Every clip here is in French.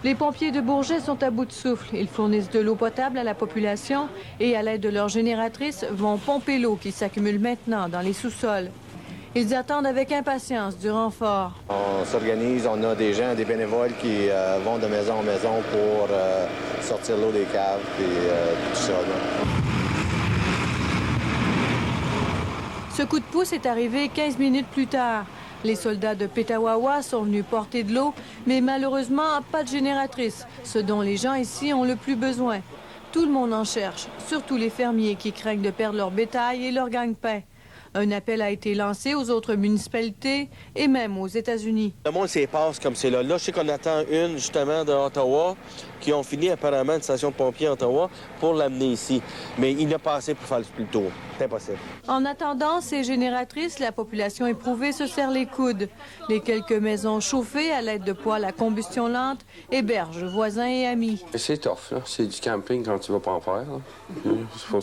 Les pompiers de Bourget sont à bout de souffle. Ils fournissent de l'eau potable à la population et, à l'aide de leurs génératrices, vont pomper l'eau qui s'accumule maintenant dans les sous-sols. Ils attendent avec impatience du renfort. On s'organise, on a des gens, des bénévoles qui vont de maison en maison pour sortir l'eau des caves et tout ça. Là. Ce coup de pouce est arrivé 15 minutes plus tard. Les soldats de Petawawa sont venus porter de l'eau, mais malheureusement, pas de génératrice, ce dont les gens ici ont le plus besoin. Tout le monde en cherche, surtout les fermiers qui craignent de perdre leur bétail et leur gagne-pain. Un appel a été lancé aux autres municipalités et même aux États-Unis. Le monde s'épasse comme c'est là. Là, je sais qu'on attend une, justement, de Ottawa, qui ont fini apparemment une station de pompiers à Ottawa pour l'amener ici. Mais il n'a pas assez pour faire le tour. C'est impossible. En attendant ces génératrices, la population éprouvée se serre les coudes. Les quelques maisons chauffées à l'aide de poêles à combustion lente hébergent voisins et amis. C'est tough, là. C'est du camping quand tu vas pas en faire. Il faut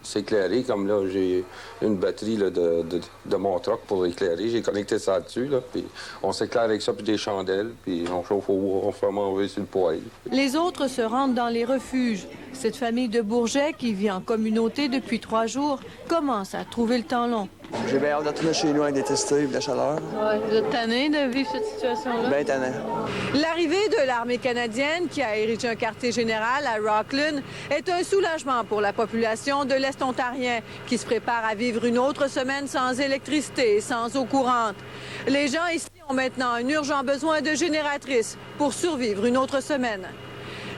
s'éclairer. Comme là, j'ai une batterie là, de mon truck pour éclairer. J'ai connecté ça dessus, là, puis on s'éclaire avec ça, puis des chandelles, puis on chauffe au bois, on fait manger sur le poêle. Les autres se rendent dans les refuges. Cette famille de Bourget, qui vit en communauté depuis 3 jours, commence à trouver le temps long. J'ai bien hâte de retourner chez nous avec des testés et de la chaleur. Ouais, vous êtes tanné de vivre cette situation-là? Bien tanné. L'arrivée de l'armée canadienne, qui a érigé un quartier général à Rockland, est un soulagement pour la population de l'Est ontarien, qui se prépare à vivre une autre semaine sans électricité et sans eau courante. Les gens ici ont maintenant un urgent besoin de génératrices pour survivre une autre semaine.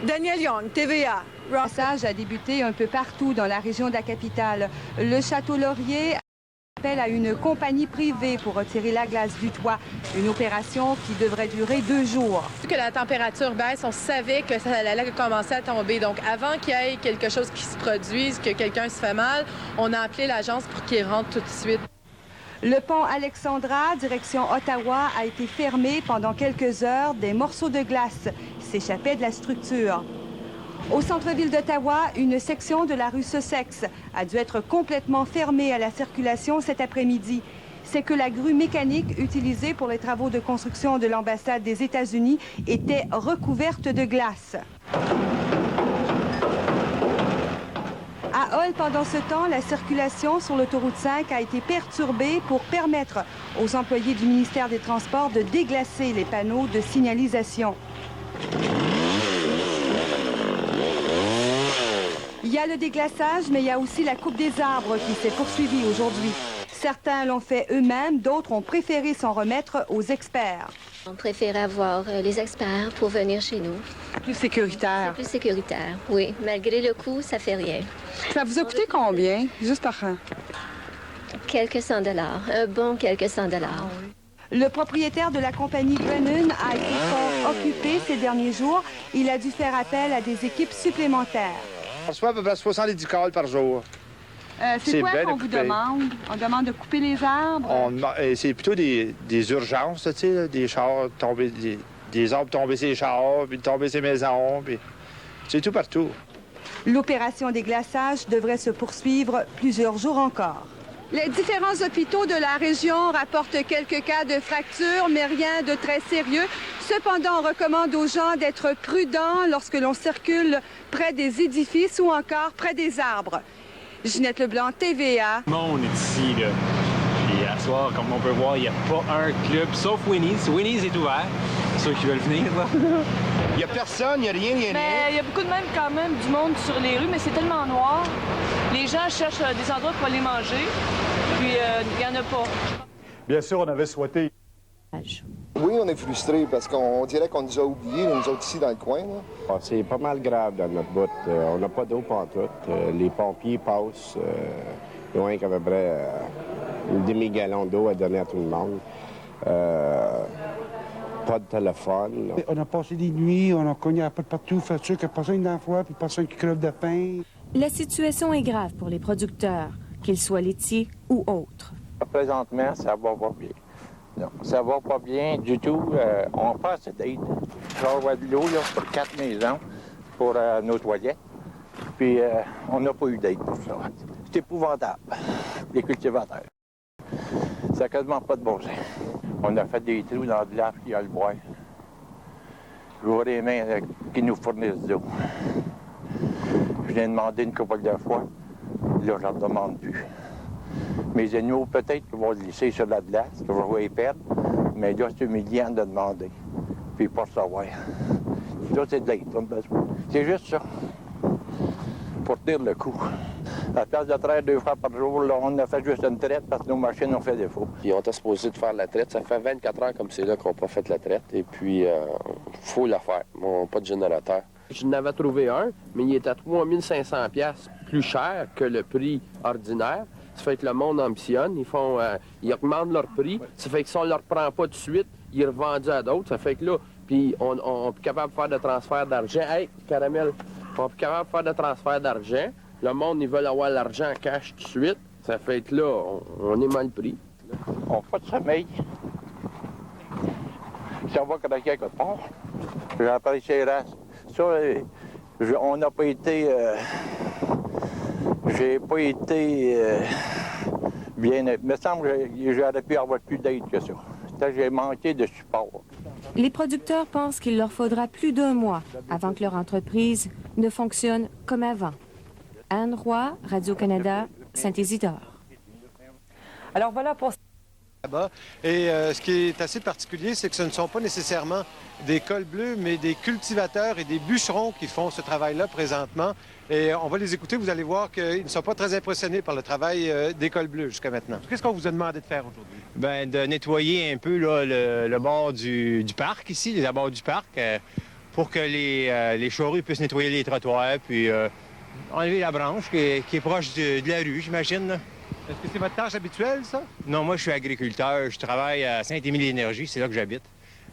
Daniel Young, TVA. Le passage a débuté un peu partout dans la région de la capitale. Le Château Laurier appelle à une compagnie privée pour retirer la glace du toit. Une opération qui devrait durer 2 jours. Que la température baisse, on savait que ça allait commencer à tomber. Donc, avant qu'il y ait quelque chose qui se produise, que quelqu'un se fait mal, on a appelé l'agence pour qu'il rentre tout de suite. Le pont Alexandra, direction Ottawa, a été fermé pendant quelques heures. Des morceaux de glace s'échappaient de la structure. Au centre-ville d'Ottawa, une section de la rue Sussex a dû être complètement fermée à la circulation cet après-midi. C'est que la grue mécanique utilisée pour les travaux de construction de l'ambassade des États-Unis était recouverte de glace. À Hull, pendant ce temps, la circulation sur l'autoroute 5 a été perturbée pour permettre aux employés du ministère des Transports de déglacer les panneaux de signalisation. Il y a le déglaçage, mais il y a aussi la coupe des arbres qui s'est poursuivie aujourd'hui. Certains l'ont fait eux-mêmes, d'autres ont préféré s'en remettre aux experts. On préfère avoir les experts pour venir chez nous. Plus sécuritaire. C'est plus sécuritaire, oui. Malgré le coût, ça fait rien. Ça vous a coûté combien, juste par an? Quelques $100. Un bon quelques $100. Le propriétaire de la compagnie Brennan a été fort occupé ces derniers jours. Il a dû faire appel à des équipes supplémentaires. On reçoit à peu près 70 calls par jour. C'est quoi qu'on vous demande? On demande de couper les arbres? C'est plutôt des urgences, tu sais, des chars tombés, des arbres tombés sur les chars, puis tombés sur les maisons, puis c'est tout partout. L'opération des glaçages devrait se poursuivre plusieurs jours encore. Les différents hôpitaux de la région rapportent quelques cas de fractures, mais rien de très sérieux. Cependant, on recommande aux gens d'être prudents lorsque l'on circule près des édifices ou encore près des arbres. Ginette Leblanc, TVA. Tout le monde est ici, là. Puis à soir, comme on peut voir, il n'y a pas un club, sauf Winnie's. Winnie's est ouvert, ceux qui veulent venir, là. Il n'y a personne, il n'y a rien, il y a beaucoup de même quand même du monde sur les rues, mais c'est tellement noir. Les gens cherchent des endroits pour aller manger, puis il n'y en a pas. Bien sûr, on avait souhaité... Oui, on est frustrés parce qu'on dirait qu'on nous a oubliés, nous autres ici dans le coin. C'est pas mal grave dans notre bout. On n'a pas d'eau pantoute. Les pompiers passent loin qu'à peu près une demi-gallon d'eau à donner à tout le monde. Pas de téléphone. On a passé des nuits, on a cogné un peu de partout, fait sûr qu'il y a personne dans la fois, puis personne qui crève de faim. La situation est grave pour les producteurs, qu'ils soient laitiers ou autres. Présentement, ça va pas bien. Non, ça va pas bien du tout. On n'a pas assez d'aide. Genre de l'eau là, pour 4 maisons pour nos toilettes. Puis on n'a pas eu d'aide pour ça. C'est épouvantable, les cultivateurs. Ça n'a quasiment pas de bon sens. On a fait des trous dans de l'arbre qui a le bois. Je vois les mains qui nous fournissent d'eau. Je l'ai demandé une couple de fois. Là, je ne demande plus. Mes animaux, peut-être qu'ils vont glisser sur la glace, que je vais les perdre. Mais là, c'est humiliant de demander. Puis pas savoir. Là, c'est de l'aide. C'est juste ça. Pour tenir le coup. À la place de traire 2 fois par jour, là, on a fait juste une traite parce que nos machines ont fait défaut. Puis on était supposé de faire la traite. Ça fait 24 heures comme c'est là qu'on n'a pas fait la traite. Et puis, faut la faire. On n'a pas de générateur. Je n'avais trouvé un, mais il est à 3500 $ plus cher que le prix ordinaire. Ça fait que le monde ambitionne. Ils augmentent leur prix. Ça fait que si on ne le reprend pas tout de suite, il est revendu à d'autres. Ça fait que là, puis on n'est plus capable de faire de transfert d'argent. Hey, caramel! On n'est plus capable de faire de transfert d'argent. Le monde, ils veulent avoir l'argent en cash tout de suite. Ça fait que là, on est mal pris. On n'a pas de sommeil. Ça va craquer quelque part. J'ai appris ces races. Ça, on n'a pas été... j'ai pas été bien... Il me semble que j'aurais pu avoir plus d'aide que ça. J'ai manqué de support. Les producteurs pensent qu'il leur faudra plus d'1 mois avant que leur entreprise ne fonctionne comme avant. Anne Roy, Radio-Canada, Saint-Isidore. Alors voilà pour... Et ce qui est assez particulier, c'est que ce ne sont pas nécessairement des cols bleus, mais des cultivateurs et des bûcherons qui font ce travail-là présentement. Et on va les écouter, vous allez voir qu'ils ne sont pas très impressionnés par le travail des cols bleus jusqu'à maintenant. Qu'est-ce qu'on vous a demandé de faire aujourd'hui? Bien, de nettoyer un peu là, le bord du parc ici, les abords du parc, pour que les charrues puissent nettoyer les trottoirs, puis enlever la branche qui est proche de la rue, j'imagine. Est-ce que c'est votre tâche habituelle, ça? Non, moi, je suis agriculteur. Je travaille à Saint-Émile-Énergie, c'est là que j'habite.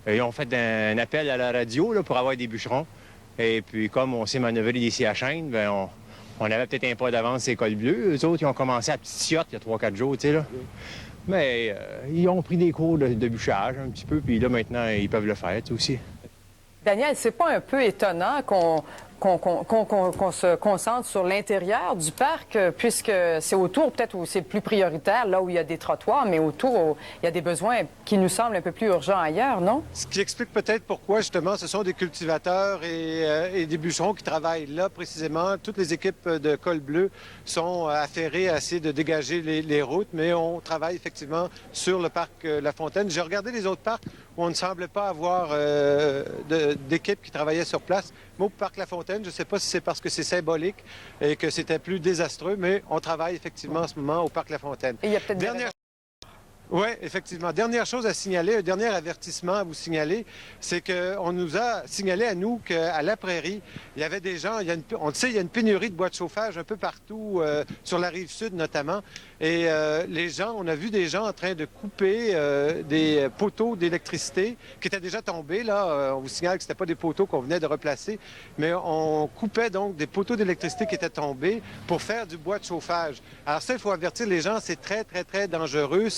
Ils ont fait un appel à la radio là, pour avoir des bûcherons. Et puis, comme on s'est manœuvré d'ici à Chêne, bien, on avait peut-être un pas d'avance ces cols bleus. Eux autres, ils ont commencé à petite ciotte il y a 3-4 jours, tu sais, là. Mais ils ont pris des cours de bûchage un petit peu, puis là, maintenant, ils peuvent le faire, aussi. Daniel, c'est pas un peu étonnant qu'on se concentre sur l'intérieur du parc, puisque c'est autour, peut-être où c'est plus prioritaire, là où il y a des trottoirs, mais autour, il y a des besoins qui nous semblent un peu plus urgents ailleurs, non? Ce qui explique peut-être pourquoi, justement, ce sont des cultivateurs et des bûcherons qui travaillent là, précisément. Toutes les équipes de cols bleus sont affairées à essayer de dégager les routes, mais on travaille effectivement sur le parc La Fontaine. J'ai regardé les autres parcs où on ne semblait pas avoir d'équipe qui travaillait sur place. Mais au parc La Fontaine, je ne sais pas si c'est parce que c'est symbolique et que c'était plus désastreux, mais on travaille effectivement en ce moment au parc La Fontaine. Et il y a peut-être Oui, effectivement. Dernière chose à signaler, un dernier avertissement à vous signaler, c'est qu'on nous a signalé à nous qu'à la Prairie, il y avait des gens, on le sait, il y a une pénurie de bois de chauffage un peu partout, sur la rive sud notamment. Et les gens, on a vu des gens en train de couper des poteaux d'électricité qui étaient déjà tombés. Là, on vous signale que ce n'était pas des poteaux qu'on venait de replacer, mais on coupait donc des poteaux d'électricité qui étaient tombés pour faire du bois de chauffage. Alors ça, il faut avertir les gens, c'est très, très, très dangereux.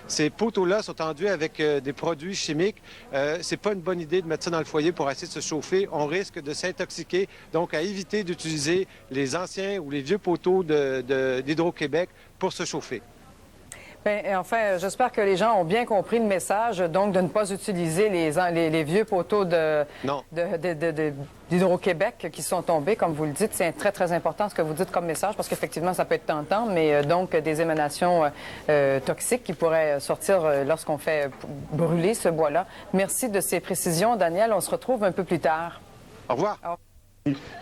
Ces poteaux-là sont enduits avec des produits chimiques. C'est pas une bonne idée de mettre ça dans le foyer pour essayer de se chauffer. On risque de s'intoxiquer. Donc, à éviter d'utiliser les anciens ou les vieux poteaux d'Hydro-Québec pour se chauffer. Bien, enfin, j'espère que les gens ont bien compris le message, donc de ne pas utiliser les vieux poteaux d'Hydro-Québec qui sont tombés, comme vous le dites. C'est très, très important ce que vous dites comme message, parce qu'effectivement, ça peut être tentant, mais donc des émanations toxiques qui pourraient sortir lorsqu'on fait brûler ce bois-là. Merci de ces précisions, Daniel. On se retrouve un peu plus tard. Au revoir.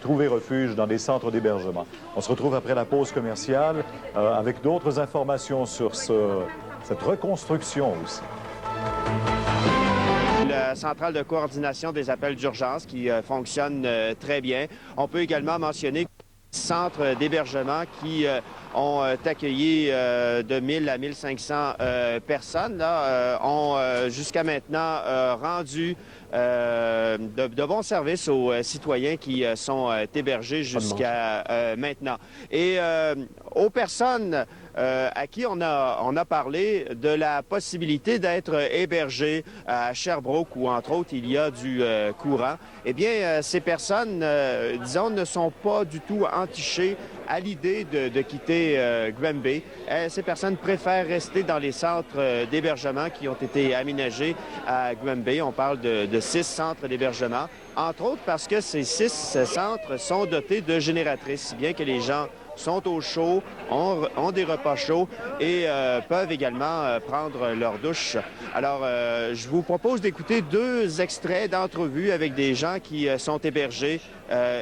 Trouver refuge dans des centres d'hébergement. On se retrouve après la pause commerciale avec d'autres informations sur cette reconstruction aussi. La centrale de coordination des appels d'urgence qui fonctionne très bien. On peut également mentionner centres d'hébergement qui ont accueilli de 1000 à 1500 personnes, là, ont jusqu'à maintenant rendu de bons services aux citoyens qui sont hébergés jusqu'à maintenant. Et aux personnes à qui on a parlé de la possibilité d'être hébergés à Sherbrooke où, entre autres, il y a du courant, eh bien, ces personnes, disons, ne sont pas du tout entichées à l'idée de quitter Granby. Ces personnes préfèrent rester dans les centres d'hébergement qui ont été aménagés à Granby. On parle de 6 centres d'hébergement, entre autres parce que ces 6 centres sont dotés de génératrices, si bien que les gens sont au chaud, ont des repas chauds et peuvent également prendre leur douche. Alors, je vous propose d'écouter 2 extraits d'entrevues avec des gens qui sont hébergés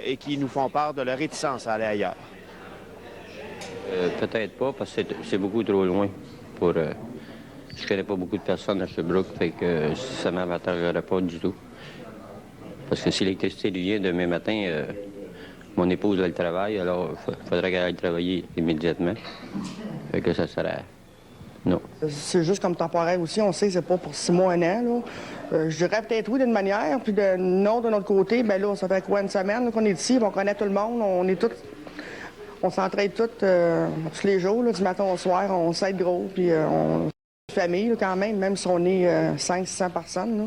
et qui nous font part de leur réticence à aller ailleurs. Peut-être pas, parce que c'est beaucoup trop loin pour... je connais pas beaucoup de personnes à Sherbrooke, fait que ça ne m'avantagerait pas du tout. Parce que si l'électricité vient demain matin... mon épouse a le travail, alors il faudrait qu'elle aille travailler immédiatement. Fait que ça serait... Non. C'est juste comme temporaire aussi. On sait que c'est pas pour 6 mois, 1 an. Là. Je dirais peut-être oui d'une manière, puis non de notre côté. Ben là, ça fait quoi, 1 semaine là, qu'on est ici, on connaît tout le monde, on est tous... On s'entraide tous tous les jours, là, du matin au soir, on s'aide gros, puis on... famille là, quand même si on est 500-600 personnes. Là.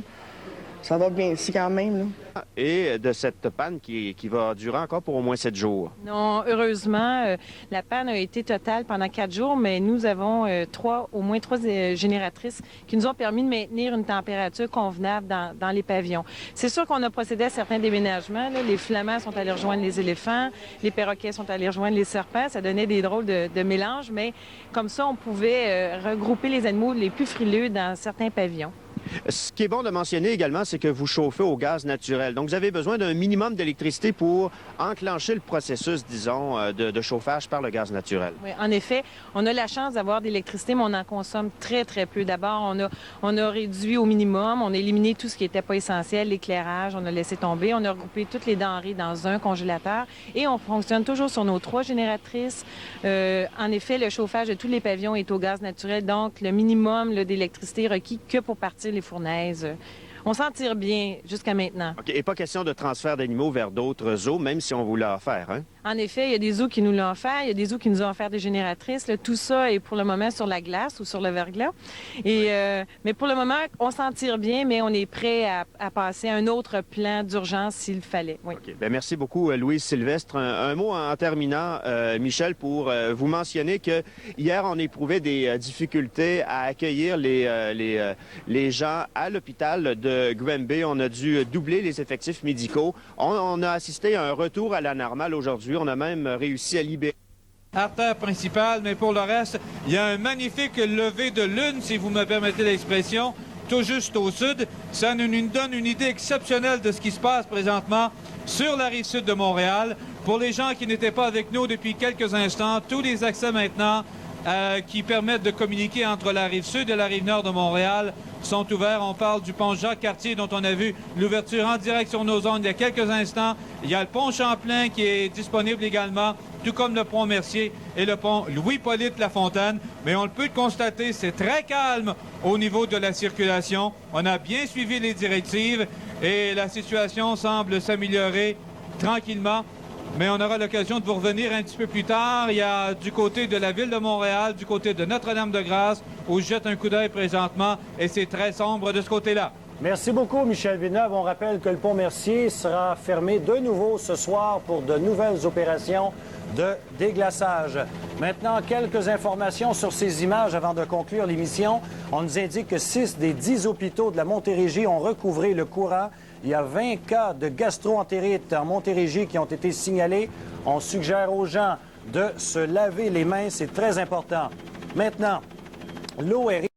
Ça va bien ici quand même. Là. Et de cette panne qui va durer encore pour au moins 7 jours. Non, heureusement, la panne a été totale pendant 4 jours, mais nous avons au moins 3 génératrices qui nous ont permis de maintenir une température convenable dans les pavillons. C'est sûr qu'on a procédé à certains déménagements. Là. Les flamands sont allés rejoindre les éléphants, les perroquets sont allés rejoindre les serpents. Ça donnait des drôles de mélanges, mais comme ça, on pouvait regrouper les animaux les plus frileux dans certains pavillons. Ce qui est bon de mentionner également, c'est que vous chauffez au gaz naturel. Donc, vous avez besoin d'un minimum d'électricité pour enclencher le processus, disons, de chauffage par le gaz naturel. Oui, en effet, on a la chance d'avoir de l'électricité, mais on en consomme très, très peu. D'abord, on a réduit au minimum, on a éliminé tout ce qui n'était pas essentiel, l'éclairage, on a laissé tomber, on a regroupé toutes les denrées dans un congélateur et on fonctionne toujours sur nos 3 génératrices. En effet, le chauffage de tous les pavillons est au gaz naturel, donc le minimum d'électricité requis que pour partir les fournaises. On s'en tire bien jusqu'à maintenant. OK. Et pas question de transfert d'animaux vers d'autres zoos, même si on vous l'a offert, hein? En effet, il y a des zoos qui nous l'ont offert, il y a des zoos qui nous ont offert des génératrices. Là, tout ça est pour le moment sur la glace ou sur le verglas. Mais pour le moment, on s'en tire bien, mais on est prêt à passer à un autre plan d'urgence s'il fallait. Oui. OK. Bien, merci beaucoup, Louise Sylvestre. Un mot en terminant, Michel, pour vous mentionner que hier, on éprouvait des difficultés à accueillir les gens à l'hôpital de Granby. On a dû doubler les effectifs médicaux. On a assisté à un retour à la normale aujourd'hui. On a même réussi à libérer artère principale, mais pour le reste, il y a un magnifique lever de lune, si vous me permettez l'expression, tout juste au sud. Ça nous donne une idée exceptionnelle de ce qui se passe présentement sur la rive sud de Montréal. Pour les gens qui n'étaient pas avec nous depuis quelques instants, tous les accès maintenant qui permettent de communiquer entre la rive sud et la rive nord de Montréal sont ouverts. On parle du pont Jacques-Cartier dont on a vu l'ouverture en direct sur nos ondes il y a quelques instants. Il y a le pont Champlain qui est disponible également, tout comme le pont Mercier et le pont Louis-Polyte Lafontaine. Mais on le peut constater, c'est très calme au niveau de la circulation. On a bien suivi les directives et la situation semble s'améliorer tranquillement. Mais on aura l'occasion de vous revenir un petit peu plus tard. Il y a du côté de la ville de Montréal, du côté de Notre-Dame-de-Grâce, où je jette un coup d'œil présentement, et c'est très sombre de ce côté-là. Merci beaucoup, Michel Villeneuve. On rappelle que le pont Mercier sera fermé de nouveau ce soir pour de nouvelles opérations de déglaçage. Maintenant, quelques informations sur ces images avant de conclure l'émission. On nous indique que 6 des 10 hôpitaux de la Montérégie ont recouvré le courant. Il y a 20 cas de gastro-entérite en Montérégie qui ont été signalés. On suggère aux gens de se laver les mains, c'est très important. Maintenant, l'eau est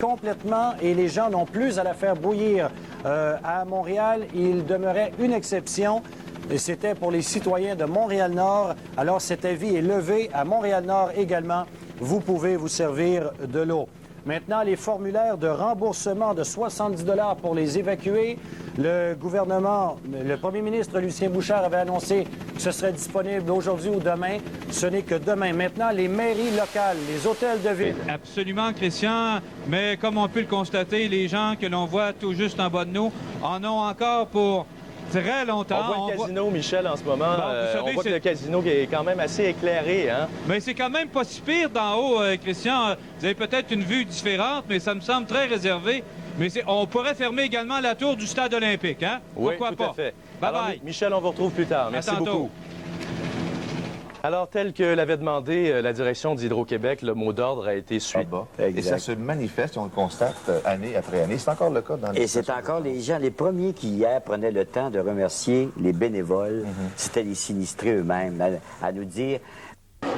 complètement et les gens n'ont plus à la faire bouillir. À Montréal, il demeurait une exception et c'était pour les citoyens de Montréal-Nord. Alors cet avis est levé. À Montréal-Nord également, vous pouvez vous servir de l'eau. Maintenant, les formulaires de remboursement de 70 $ pour les évacuer. Le gouvernement, le premier ministre Lucien Bouchard avait annoncé que ce serait disponible aujourd'hui ou demain. Ce n'est que demain. Maintenant, les mairies locales, les hôtels de ville. Absolument, Christian. Mais comme on peut le constater, les gens que l'on voit tout juste en bas de nous en ont encore pour très longtemps. On voit le casino, Michel, en ce moment. Bon, vous savez, on voit que le casino est quand même assez éclairé, hein? Mais c'est quand même pas si pire d'en haut, Christian. Vous avez peut-être une vue différente, mais ça me semble très réservé. Mais on pourrait fermer également la tour du stade olympique, hein? Oui, pourquoi tout pas? à fait. Bye Alors, bye. Michel, on vous retrouve plus tard. Merci beaucoup. Alors, tel que l'avait demandé la direction d'Hydro-Québec, le mot d'ordre a été suivi. Et ça se manifeste, on le constate année après année. C'est encore le cas dans les... Et c'est encore les gens, les premiers qui hier prenaient le temps de remercier les bénévoles, c'était les sinistrés eux-mêmes, à nous dire...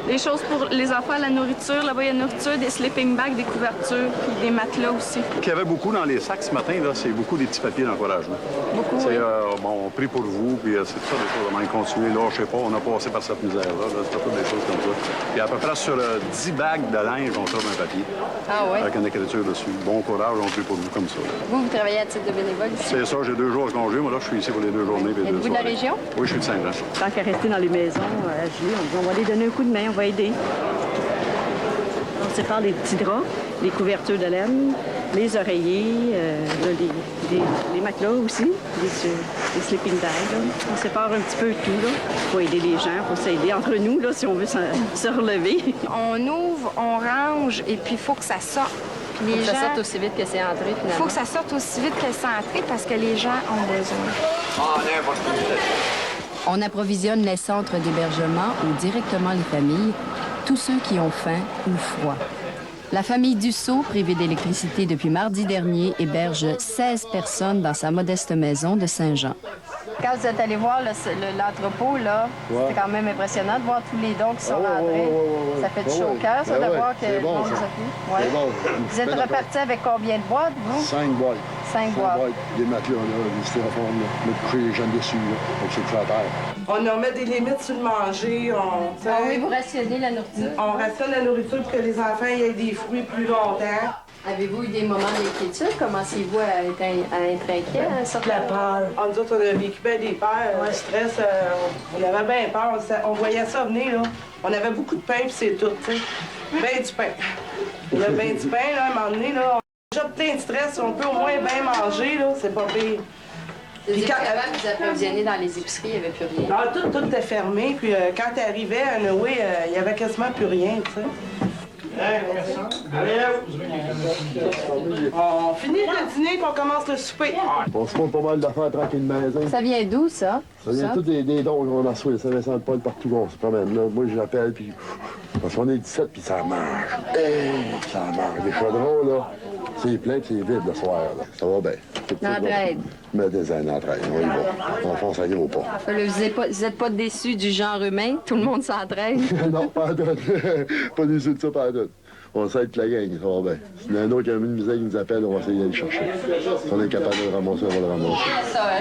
Les choses pour les enfants, la nourriture, là-bas il y a de la nourriture, des sleeping bags, des couvertures, puis des matelas aussi. Ce qu'il y avait beaucoup dans les sacs ce matin, c'est beaucoup des petits papiers d'encouragement. Beaucoup, c'est, oui. bon, on prie pour vous, puis c'est tout ça, des choses. On continuer, là, je sais pas, on a passé par cette misère-là, c'est toutes des choses comme ça. Puis à peu près sur 10 bagues de linge, on trouve un papier. Ah ouais? Avec une écriture dessus. Bon courage, on prie pour vous, comme ça. Vous travaillez à titre de bénévole ici? C'est ça, j'ai 2 jours de congé, moi là, je suis ici pour les 2 journées. Êtes-vous de la région? Oui, je suis de Saint-Jean. Tant qu'à rester dans les maisons, à geler, on va aller donner un coup de main, on va aider. On sépare les petits draps, les couvertures de laine, les oreillers, les matelas aussi, les sleeping bags. Là. On sépare un petit peu tout là, pour aider les gens, pour s'aider entre nous là, si on veut se relever. On ouvre, on range, et puis il faut que ça sorte. Puis les gens... ça sorte aussi vite que c'est entré, finalement. Il faut que ça sorte aussi vite que c'est entré parce que les gens ont besoin. On approvisionne les centres d'hébergement ou directement les familles, tous ceux qui ont faim ou froid. La famille Dussault, privée d'électricité depuis mardi dernier, héberge 16 personnes dans sa modeste maison de Saint-Jean. Quand vous êtes allé voir l'entrepôt, là, c'était quand même impressionnant de voir tous les dons qui sont rentrés. Ça fait chaud au cœur, ça, de voir que le monde nous a pris. Vous êtes reparti avec combien de boîtes, vous? 5 boîtes. 5 boîtes. Des matelas, des styrofoams, me coucher les jeunes dessus, pour que c'est à terre. On en met des limites sur le manger. Oui, vous rationnez la nourriture. On rationne la nourriture pour que les enfants aient des fruits plus longtemps. Avez-vous eu des moments d'inquiétude? Commencez-vous à être inquiet? La peur. Nous autres, on a vécu bien des peurs, du stress. On avait bien peur. On voyait ça venir, là. On avait beaucoup de pain, puis c'est tout, tu sais. Ben du pain. On a bien du pain, là, à un moment donné, là. On a déjà plein de stress. On peut au moins bien manger, là. C'est pas pire. Puis quand vous approvisionnez dans les épiceries, il n'y avait plus rien. Non, tout était fermé. Puis quand t'arrivais à Noé, il n'y avait quasiment plus rien, tu sais. On finit le dîner et on commence le souper. On se monte pas mal d'affaires tranquillement. Ça vient d'où, ça? Ça vient tous des dons qu'on a reçus. Ça descend pas partout on se promène. Là. Moi, j'appelle, puis... Parce qu'on est 17, puis ça marche. Ça marche. Les chaudrons, là, c'est plein, puis c'est vide le soir. Là. Ça va bien. L'entraide. Mais des années d'entraide, on y va. En fond, ça y va pas. Vous n'êtes pas déçus du genre humain? Tout le monde s'entraide? Non, pas à tout. Pas déçus de ça, pas à tout. On sait être la gang, ça va bien. S'il y en a un autre qui a une misère qui nous appelle, on va essayer d'aller chercher. Si on est capable de le ramasser, on va le ramasser.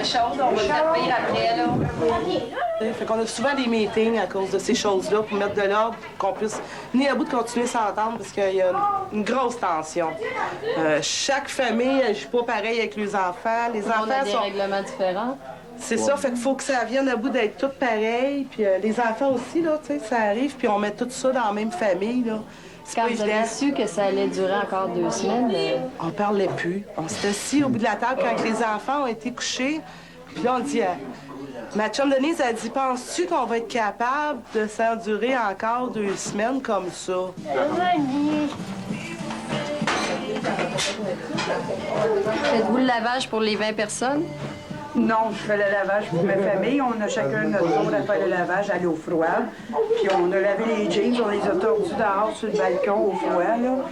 Ça, on va le taper après, là. Fait qu'on a souvent des meetings à cause de ces choses-là pour mettre de l'ordre, qu'on puisse venir à bout de continuer à s'entendre parce qu'il y a une grosse tension. Chaque famille agit pas pareil avec les enfants. Les enfants On a des règlements différents. C'est ça, fait qu'il faut que ça vienne à bout d'être tout pareil. Puis les enfants aussi, là, tu sais, ça arrive, puis on met tout ça dans la même famille, là. Quand vous avez su que ça allait durer encore 2 semaines... On parlait plus. On s'est assis au bout de la table quand les enfants ont été couchés. Puis là, on dit... ma chum Denise a dit, penses-tu qu'on va être capable de s'endurer encore 2 semaines comme ça? Faites-vous le lavage pour les 20 personnes? Non, je fais le lavage pour ma famille. On a chacun notre tour à faire le lavage à l'eau froide. Puis on a lavé les jeans, on les a tordus dehors sur le balcon au froid, là.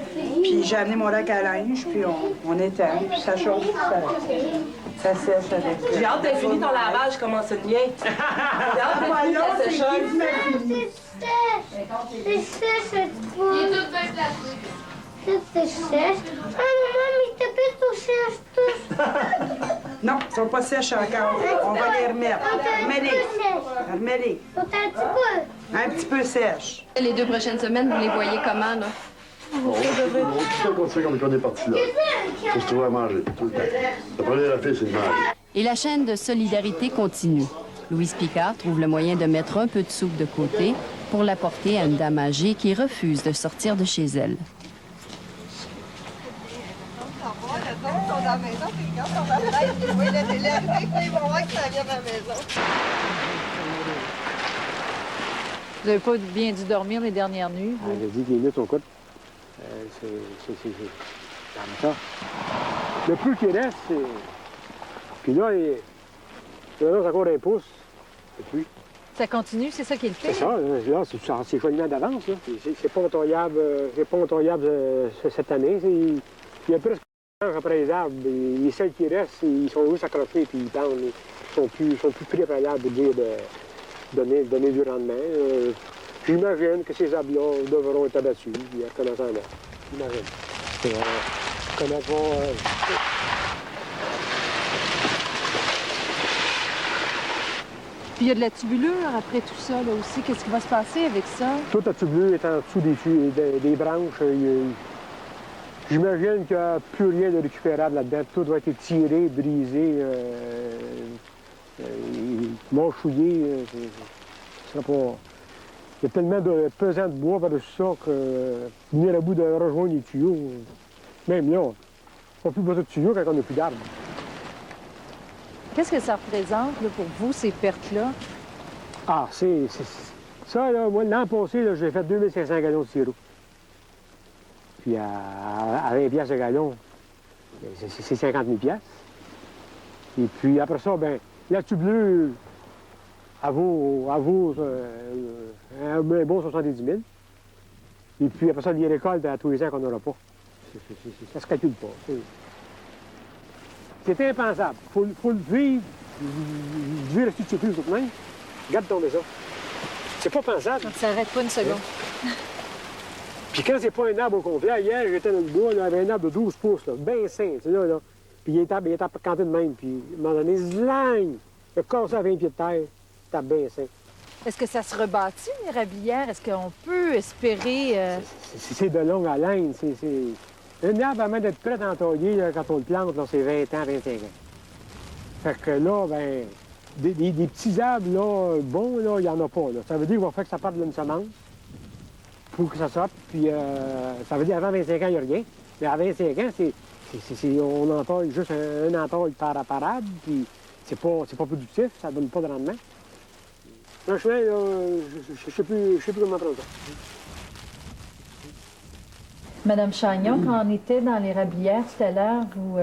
Puis j'ai amené mon lac à linge, puis on étend, puis ça chauffe, ça sèche avec... J'ai hâte d'être fini ton lavage, comment ça devient? J'ai hâte d'être fini ta sécheuse. C'est sèche, c'est quoi? Il est tout bien placé. C'est sèche. Ah, maman, mais t'as plus tout sèche, tous. Non, ils sont pas sèches encore. On va les remettre. Remets-les. Un petit peu sèches. Les 2 prochaines semaines, vous les voyez comment, là? On sait comme on est parti là. Faut se trouver à manger, tout le temps. La première affaire, c'est de manger. Et la chaîne de solidarité continue. Louise Picard trouve le moyen de mettre un peu de soupe de côté pour l'apporter à une dame âgée qui refuse de sortir de chez elle. sur ma tête, puis je vais la délever, puis ils vont voir que ça vient de la maison. Vous n'avez pas bien dû dormir les dernières nuits? Elle a dit que les nuits sont courtes. C'est comme ça. Le peu qui reste, c'est... Puis là, il reste encore un pouce. Et puis... Ça continue, c'est ça qui est le fait? C'est ça, là, c'est joliment d'avance. C'est pas nettoyable, cette année. Il y a presque après les arbres. Les seuls qui restent, ils sont juste accrochés puis ils pendent. Ils sont plus préférables de dire donner du rendement. J'imagine que ces arbres-là devront être abattus et recommencer à mettre. J'imagine. Comme on va... Puis il y a de la tubulure après tout ça, là aussi. Qu'est-ce qui va se passer avec ça? Toute la tubulure est en dessous des branches. J'imagine qu'il n'y a plus rien de récupérable là-dedans. Tout va être tiré, brisé, mâchouillé. Ce sera pas... Il y a tellement de pesant de bois par-dessus ça que venir à bout de rejoindre les tuyaux, même là, on n'a plus besoin de tuyaux quand on n'a plus d'arbres. Qu'est-ce que ça représente là, pour vous, ces pertes-là? Ah, ça, là, moi, l'an passé, j'ai fait 2500 gallons de sirop. Puis à 20 piastres le gallon, c'est 50 000 piastres. Et puis après ça, ben la tubulure, elle vaut un bon 70 000. Et puis après ça, les récoltes à tous les ans qu'on n'aura pas. Ça se calcule pas. C'est impensable. Faut le vivre. Je vais rester dessus toute même. Regarde tomber ça. C'est pas pensable. Donc, ça n'arrête pas une seconde. Puis quand c'est pas un arbre au complet, hier, j'étais dans le bois, là, il y avait un arbre de 12 pouces, là, bien sain, tu sais, là. Puis il était canté de même. Puis à un moment donné, zlang! Il a cassé à 20 pieds de terre. C'était bien sain. Est-ce que ça se rebâtit, une érablière? Est-ce qu'on peut espérer... C'est de longue haleine. Un arbre, avant d'être prêt à entailler, là, quand on le plante, c'est 20 ans, 25 ans. Fait que là, ben, des petits arbres, là, bons, là, il n'y en a pas, là. Ça veut dire qu'il va falloir que ça parte d'une semence pour que ça sorte. Puis ça veut dire avant 25 ans, il n'y a rien. Mais à 25 ans, on entaille juste un entaille par arbre, puis c'est pas productif, ça ne donne pas de rendement. Franchement, là, je sais plus comment prendre ça. Madame Chagnon, quand on était dans l'érablière tout à l'heure, vous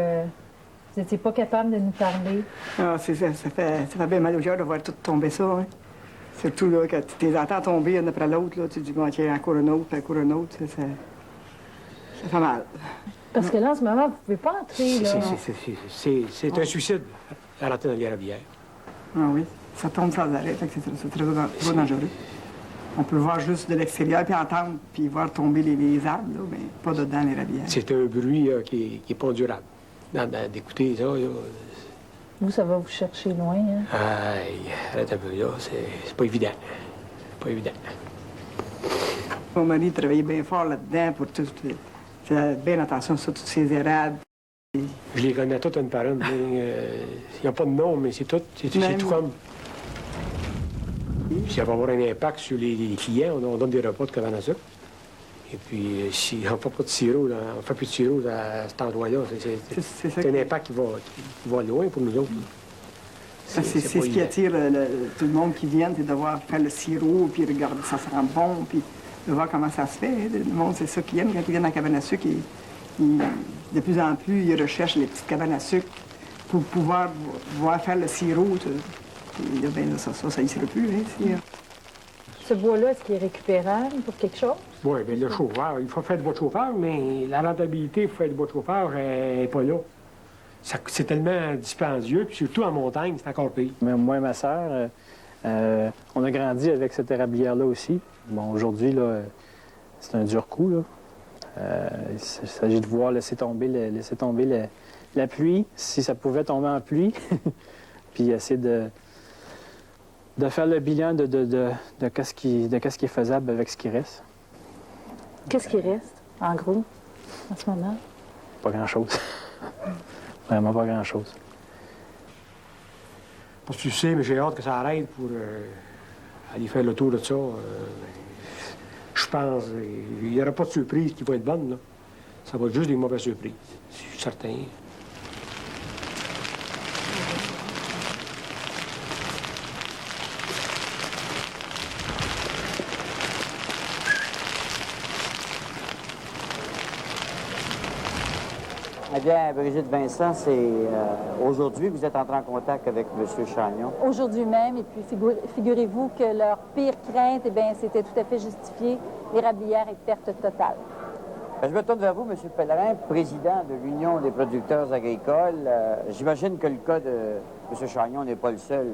n'étiez pas capable de nous parler? Ah, ça fait bien mal au cœur de voir tout tomber ça. Hein. Surtout là, quand tu les entends tomber un après l'autre, tu te dis, bon, tiens, encore un autre, ça fait mal. Parce que là, en ce moment, vous ne pouvez pas entrer, là. C'est un suicide à rentrer dans l'érablière. Ah oui, ça tombe sans arrêt, fait que c'est très dangereux. On peut voir juste de l'extérieur, puis entendre, puis voir tomber les arbres, là, mais pas dedans l'érablière. C'est un bruit qui n'est pas durable. D'écouter ça, là... Vous, ça va vous chercher loin, hein? Aïe, arrête un peu, là, c'est pas évident. C'est pas évident. Mon mari travaillait bien fort là-dedans pour tout. Il faisait bien attention sur toutes ces érables. Je les connais toutes une par une. Il n'y a pas de nom, mais c'est tout comme... Ça va avoir un impact sur les clients. On donne des repas de cabane à sucre. Et puis, si on ne fait pas de sirop, là, on ne fait plus de sirop à cet endroit-là, c'est un impact qui va loin pour nous autres. C'est ce qui attire tout le monde qui vient, c'est de voir faire le sirop, puis regarder ça sent bon, puis de voir comment ça se fait. Le monde, c'est ça qu'ils aiment. Quand ils viennent à la cabane à sucre, de plus en plus, ils recherchent les petites cabanes à sucre pour pouvoir voir faire le sirop. Et là, ben, ça ne sera plus. Hein, Ce bois-là, est-ce qu'il est récupérable pour quelque chose? Oui, bien le chauffeur, il faut faire du bois de chauffeur, mais la rentabilité pour faire du bois de chauffeur n'est pas là. C'est tellement dispendieux, puis surtout en montagne, c'est encore pire. Mais moi et ma sœur, on a grandi avec cette érablière-là aussi. Bon, aujourd'hui, là, c'est un dur coup, là. Il s'agit de voir laisser tomber la pluie, si ça pouvait tomber en pluie, puis essayer de faire le bilan de qu'est-ce qui est faisable avec ce qui reste. Qu'est-ce qui reste, en gros, en ce moment? Pas grand-chose. Vraiment pas grand-chose. Parce que tu sais, mais j'ai hâte que ça arrête pour aller faire le tour de ça. Je pense qu'il n'y aura pas de surprise qui va être bonne, là. Ça va être juste des mauvaises surprises, je suis certain. Eh bien, Brigitte Vincent, c'est aujourd'hui que vous êtes entré en contact avec M. Chagnon. Aujourd'hui même, et puis figurez-vous que leur pire crainte, eh bien, c'était tout à fait justifié. L'érablière est perte totale. Je me tourne vers vous, M. Pellerin, président de l'Union des producteurs agricoles. J'imagine que le cas de M. Chagnon n'est pas le seul.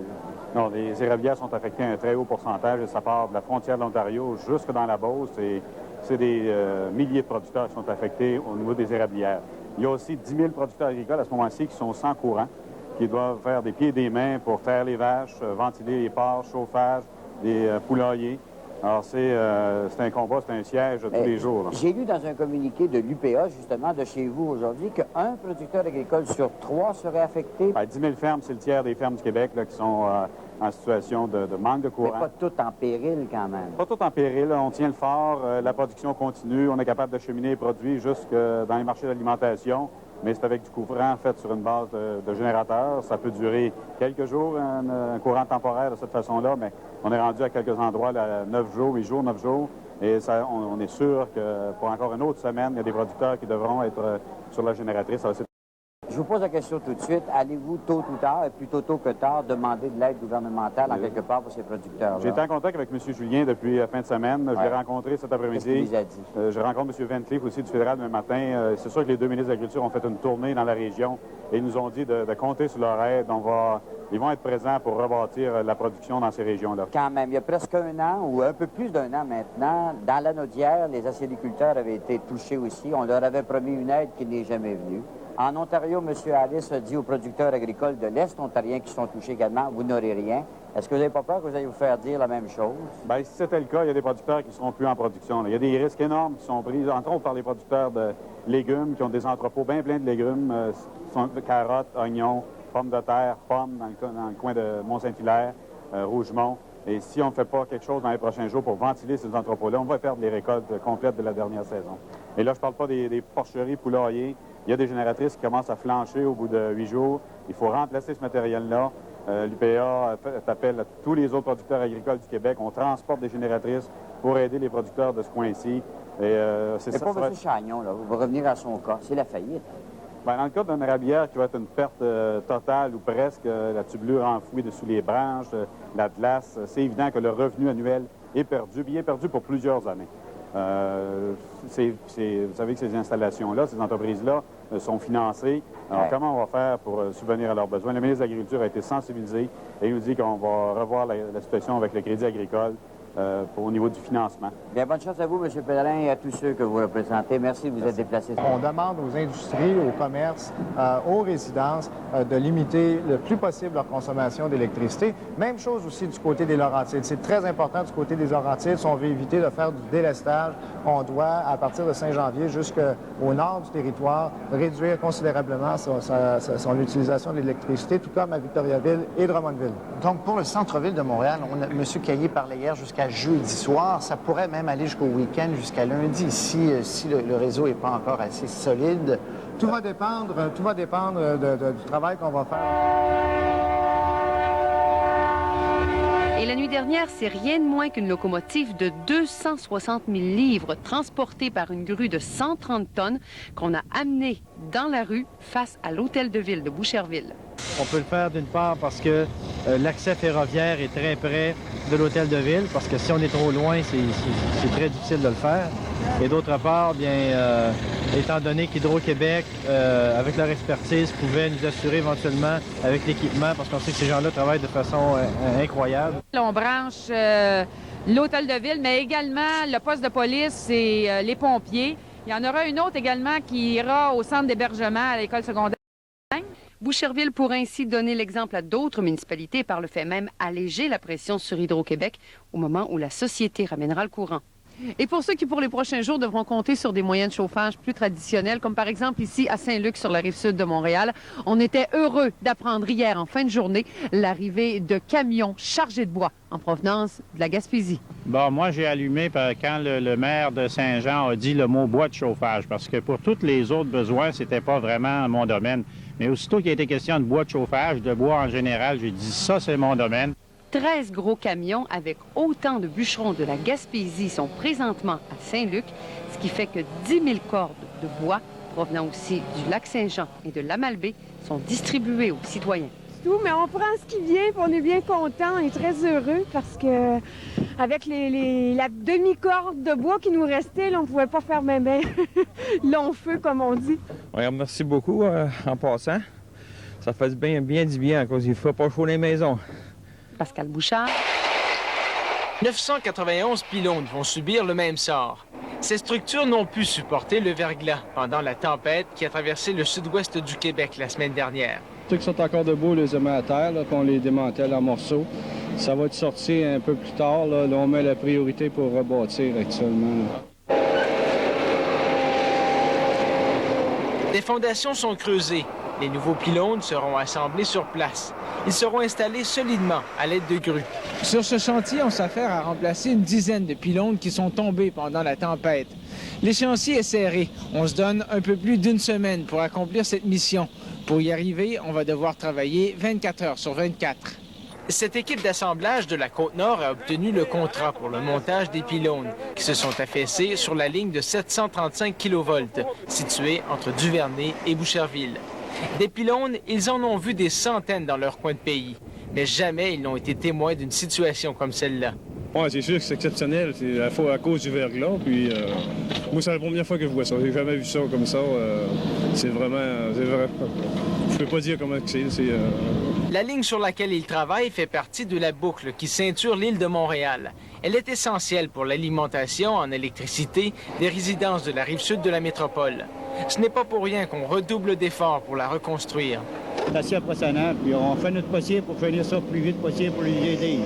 Non, les érablières sont affectées à un très haut pourcentage et ça part de la frontière de l'Ontario jusque dans la Beauce. C'est des milliers de producteurs qui sont affectés au niveau des érablières. Il y a aussi 10 000 producteurs agricoles à ce moment-ci qui sont sans courant, qui doivent faire des pieds et des mains pour taire les vaches, ventiler les porcs, chauffage, des poulaillers. Alors, c'est un combat, c'est un siège tous les jours. J'ai lu dans un communiqué de l'UPA, justement, de chez vous aujourd'hui, qu'un producteur agricole sur 3 serait affecté. 10 000 fermes, c'est le tiers des fermes du Québec là, qui sont en situation de manque de courant. Mais pas tout en péril, quand même. Pas tout en péril. On tient le fort, la production continue, on est capable d'acheminer les produits jusque dans les marchés d'alimentation. Mais c'est avec du courant fait sur une base de générateur. Ça peut durer quelques jours, un courant temporaire de cette façon-là, mais on est rendu à quelques endroits, là, 9 jours, 8 jours, 9 jours. Et ça, on est sûr que pour encore une autre semaine, il y a des producteurs qui devront être sur la génératrice. Alors, je vous pose la question tout de suite. Allez-vous tôt ou tard, et plutôt tôt que tard, demander de l'aide gouvernementale en quelque part pour ces producteurs-là? J'ai été en contact avec M. Julien depuis la fin de semaine. Je l'ai rencontré cet après-midi. Qu'est-ce qu'il vous a dit? Je rencontre M. Van Cleef aussi du fédéral demain matin. C'est sûr que les deux ministres de l'Agriculture ont fait une tournée dans la région et ils nous ont dit de compter sur leur aide. Ils vont être présents pour rebâtir la production dans ces régions-là. Quand même, il y a presque un an, ou un peu plus d'un an maintenant, dans l'Anaudière, les acéliculteurs avaient été touchés aussi. On leur avait promis une aide qui n'est jamais venue. En Ontario, M. Harris a dit aux producteurs agricoles de l'Est ontarien qui sont touchés également, vous n'aurez rien. Est-ce que vous n'avez pas peur que vous allez vous faire dire la même chose? Bien, si c'était le cas, il y a des producteurs qui ne seront plus en production. Il y a des risques énormes qui sont pris, entre autres par les producteurs de légumes, qui ont des entrepôts bien pleins de légumes, carottes, oignons, pommes de terre, pommes dans le coin de Mont-Saint-Hilaire, Rougemont. Et si on ne fait pas quelque chose dans les prochains jours pour ventiler ces entrepôts-là, on va perdre les récoltes complètes de la dernière saison. Et là, je ne parle pas des porcheries, poulaillers. Il y a des génératrices qui commencent à flancher au bout de 8 jours. Il faut remplacer ce matériel-là. L'UPA appelle à tous les autres producteurs agricoles du Québec. On transporte des génératrices pour aider les producteurs de ce coin-ci. C'est pas M. Chagnon, là. On va revenir à son cas. C'est la faillite. Bien, dans le cas d'une érablière qui va être une perte totale ou presque, la tubulure enfouie dessous les branches, la glace, c'est évident que le revenu annuel est perdu. Puis il est perdu pour plusieurs années. Vous savez que ces installations-là, ces entreprises-là sont financées. Alors, comment on va faire pour subvenir à leurs besoins? Le ministre de l'Agriculture a été sensibilisé et il nous dit qu'on va revoir la situation avec le Crédit agricole au niveau du financement. Bien, bonne chance à vous, M. Pellerin, et à tous ceux que vous représentez. Merci de vous être déplacés. On demande aux industries, aux commerces, aux résidences de limiter le plus possible leur consommation d'électricité. Même chose aussi du côté des Laurentides. C'est très important du côté des Laurentides. Si on veut éviter de faire du délestage, on doit, à partir de Saint-Janvier jusqu'au nord du territoire, réduire considérablement son utilisation de l'électricité, tout comme à Victoriaville et Drummondville. Donc, pour le centre-ville de Montréal, M. Caillé parlait hier jusqu'à jeudi soir. Ça pourrait même aller jusqu'au week-end, jusqu'à lundi, si le réseau n'est pas encore assez solide. Tout va dépendre du travail qu'on va faire. Et la nuit dernière, c'est rien de moins qu'une locomotive de 260 000 livres transportée par une grue de 130 tonnes qu'on a amenée dans la rue face à l'hôtel de ville de Boucherville. On peut le faire d'une part parce que l'accès ferroviaire est très près de l'hôtel de ville, parce que si on est trop loin, c'est très difficile de le faire. Et d'autre part, bien, étant donné qu'Hydro-Québec, avec leur expertise, pouvait nous assurer éventuellement avec l'équipement, parce qu'on sait que ces gens-là travaillent de façon incroyable. On branche l'hôtel de ville, mais également le poste de police et les pompiers. Il y en aura une autre également qui ira au centre d'hébergement à l'école secondaire. Boucherville pourrait ainsi donner l'exemple à d'autres municipalités et par le fait même alléger la pression sur Hydro-Québec au moment où la société ramènera le courant. Et pour ceux qui, pour les prochains jours, devront compter sur des moyens de chauffage plus traditionnels, comme par exemple ici à Saint-Luc, sur la rive sud de Montréal, on était heureux d'apprendre hier, en fin de journée, l'arrivée de camions chargés de bois en provenance de la Gaspésie. Bon, moi, j'ai allumé quand le maire de Saint-Jean a dit le mot bois de chauffage, parce que pour tous les autres besoins, c'était pas vraiment mon domaine. Mais aussitôt qu'il a été question de bois de chauffage, de bois en général, j'ai dit ça, c'est mon domaine. 13 gros camions avec autant de bûcherons de la Gaspésie sont présentement à Saint-Luc, ce qui fait que 10 000 cordes de bois provenant aussi du lac Saint-Jean et de l'Amalbaie sont distribués aux citoyens. Tout, mais on prend ce qui vient, puis on est bien content, on est très heureux parce que avec la demi-corde de bois qui nous restait, là, on ne pouvait pas faire ben long feu, comme on dit. Oui, merci beaucoup en passant. Ça fait bien du bien à cause qu'il ne fait pas chaud les maisons. Pascal Bouchard. 991 pylônes vont subir le même sort. Ces structures n'ont pu supporter le verglas pendant la tempête qui a traversé le sud-ouest du Québec la semaine dernière. Ceux qui sont encore debout, les met à terre, là, puis on les démantèle en morceaux. Ça va être sorti un peu plus tard. Là, on met la priorité pour rebâtir actuellement. Des fondations sont creusées. Les nouveaux pylônes seront assemblés sur place. Ils seront installés solidement à l'aide de grues. Sur ce chantier, on s'affaire à remplacer une dizaine de pylônes qui sont tombés pendant la tempête. L'échéancier est serré. On se donne un peu plus d'une semaine pour accomplir cette mission. Pour y arriver, on va devoir travailler 24 heures sur 24. Cette équipe d'assemblage de la Côte-Nord a obtenu le contrat pour le montage des pylônes qui se sont affaissés sur la ligne de 735 kV, située entre Duvernay et Boucherville. Des pylônes, ils en ont vu des centaines dans leur coin de pays, mais jamais ils n'ont été témoins d'une situation comme celle-là. Oui, c'est sûr que c'est exceptionnel. C'est à cause du verglas. Puis, moi, c'est la première fois que je vois ça. J'ai jamais vu ça comme ça. C'est vraiment... Je peux pas dire comment c'est. La ligne sur laquelle ils travaillent fait partie de la boucle qui ceinture l'île de Montréal. Elle est essentielle pour l'alimentation en électricité des résidences de la rive sud de la métropole. Ce n'est pas pour rien qu'on redouble d'efforts pour la reconstruire. C'est assez impressionnant, puis on fait notre possible pour finir ça le plus vite possible pour les aider.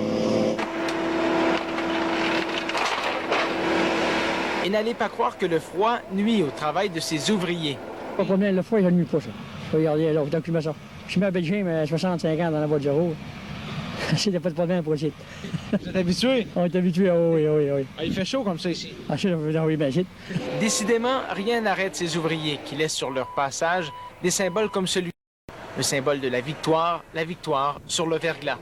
Et n'allez pas croire que le froid nuit au travail de ces ouvriers. Pas de problème, le froid, il ne nuit pas, ça. Regardez, là, autant que je me sors. Je suis mis à Belgique, mais 65 ans dans la voie de Géraud. C'est pas de problème pour ici. Vous êtes habitué? On est habitué, oui. Ah, il fait chaud comme ça ici. Ah, oui, bien ici. Décidément, rien n'arrête ces ouvriers qui laissent sur leur passage des symboles comme celui-ci. Le symbole de la victoire sur le verglas.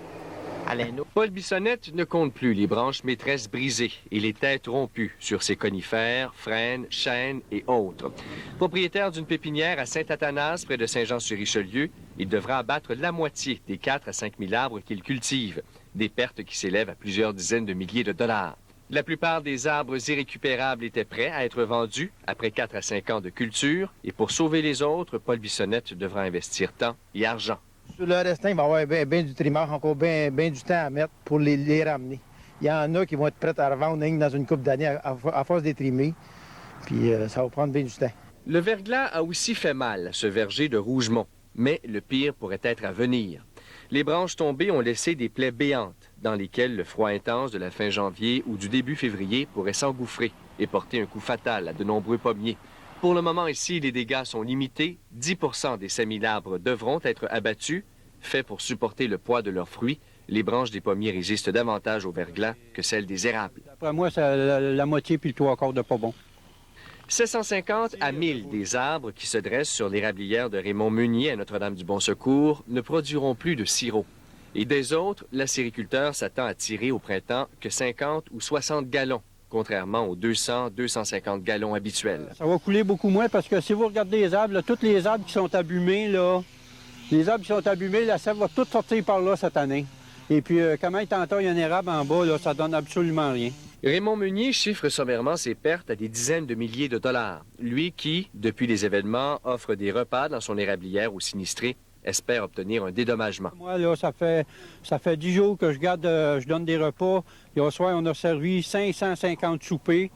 Paul Bissonnette ne compte plus les branches maîtresses brisées et les têtes rompues sur ses conifères, frênes, chênes et autres. Propriétaire d'une pépinière à Saint-Athanas, près de Saint-Jean-sur-Richelieu, il devra abattre la moitié des 4 à 5 000 arbres qu'il cultive, des pertes qui s'élèvent à plusieurs dizaines de milliers de dollars. La plupart des arbres irrécupérables étaient prêts à être vendus après 4 à 5 ans de culture, et pour sauver les autres, Paul Bissonnette devra investir temps et argent. Sur le restant, il va y avoir bien du trimeur, encore bien du temps à mettre pour les ramener. Il y en a qui vont être prêts à revendre dans une couple d'années à force des trimer, puis ça va prendre bien du temps. Le verglas a aussi fait mal, ce verger de Rougemont, mais le pire pourrait être à venir. Les branches tombées ont laissé des plaies béantes, dans lesquelles le froid intense de la fin janvier ou du début février pourrait s'engouffrer et porter un coup fatal à de nombreux pommiers. Pour le moment ici, les dégâts sont limités. 10 % des 5 000 arbres devront être abattus. Faits pour supporter le poids de leurs fruits, les branches des pommiers résistent davantage au verglas que celles des érables. Après moi, c'est la moitié puis le trois quarts de pas bon. 750 à 1000 des arbres qui se dressent sur l'érablière de Raymond Meunier à Notre-Dame-du-Bon-Secours ne produiront plus de sirop. Et des autres, l'acériculteur s'attend à tirer au printemps que 50 ou 60 gallons, contrairement aux 200-250 gallons habituels. Ça va couler beaucoup moins parce que si vous regardez les arbres, là, tous les arbres qui sont abîmés, là, la sève va tout sortir par là cette année. Et puis, comment il y a un érable en bas, là, ça donne absolument rien. Raymond Meunier chiffre sommairement ses pertes à des dizaines de milliers de dollars. Lui qui, depuis les événements, offre des repas dans son érablière aux sinistrés, espère obtenir un dédommagement. Moi, là, ça fait 10 jours que je donne des repas. Hier soir, on a servi 550 soupers.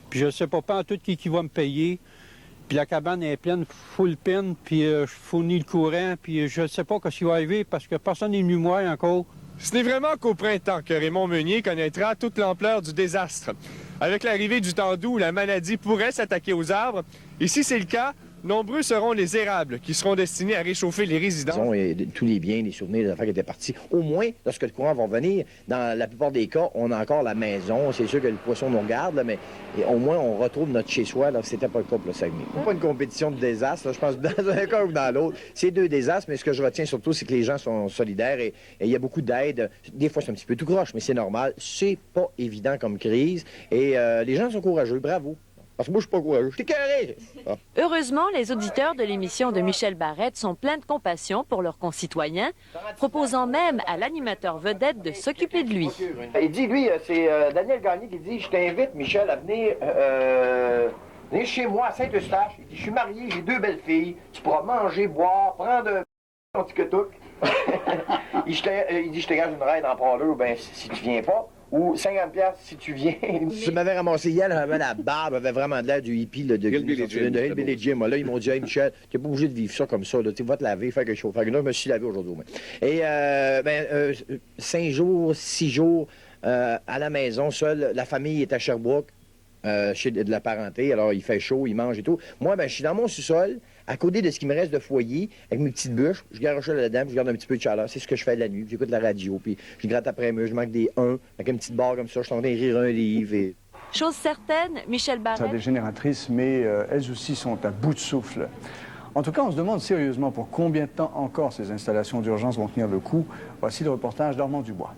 Puis je ne sais pas en tout qui va me payer. Puis la cabane est pleine, full pin, puis je fournis le courant, puis je ne sais pas ce qui va arriver parce que personne n'est venu me voir encore. Ce n'est vraiment qu'au printemps que Raymond Meunier connaîtra toute l'ampleur du désastre. Avec l'arrivée du temps doux, la maladie pourrait s'attaquer aux arbres. Et si c'est le cas, nombreux seront les érables qui seront destinés à réchauffer les résidences. Et tous les biens, les souvenirs, les affaires qui étaient partis. Au moins, lorsque le courant va venir, dans la plupart des cas, on a encore la maison. C'est sûr que le poisson nous garde, là, mais au moins, on retrouve notre chez-soi. C'était pas le cas pour le Saguenay. Pas une compétition de désastre, là, je pense, dans un cas ou dans l'autre. C'est deux désastres, mais ce que je retiens surtout, c'est que les gens sont solidaires et il y a beaucoup d'aide. Des fois, c'est un petit peu tout croche, mais c'est normal. C'est pas évident comme crise et les gens sont courageux. Bravo. Parce que moi, je suis pas courageux. Je suis écœuré. Ah. Heureusement, les auditeurs de l'émission de Michel Barrette sont pleins de compassion pour leurs concitoyens, proposant même à l'animateur vedette de s'occuper de lui. Il dit, lui, c'est Daniel Gagné qui dit, je t'invite, Michel, à venir chez moi à Saint-Eustache. Il dit, je suis marié, j'ai 2 belles filles. Tu pourras manger, boire, prendre un petit que-touc. Il dit, je te gage une raide en parleur, ben si tu viens pas. Ou 50$ si tu viens. Je m'avais ramassé hier, j'avais la barbe, avait vraiment de l'air du hippie là, de Hillbilly Jim. Là, ils m'ont dit, hey, Michel, t'es pas obligé de vivre ça comme ça. Tu vas te laver, faire quelque chose. Fait que là, je me suis lavé aujourd'hui. Et 5 jours, 6 jours à la maison, seul. La famille est à Sherbrooke, chez de la parenté. Alors, il fait chaud, il mange et tout. Moi, ben, je suis dans mon sous-sol, à côté de ce qui me reste de foyer, avec mes petites bûches. Je garoche là-dedans, je garde un petit peu de chaleur. C'est ce que je fais de la nuit. J'écoute la radio, puis je gratte après-midi, je manque des 1, avec une petite barre comme ça. Je suis en train de rire un livre. Et... Chose certaine, Michel Barrette... Des génératrices, mais elles aussi sont à bout de souffle. En tout cas, on se demande sérieusement pour combien de temps encore ces installations d'urgence vont tenir le coup. Voici le reportage d'Armand Dubois.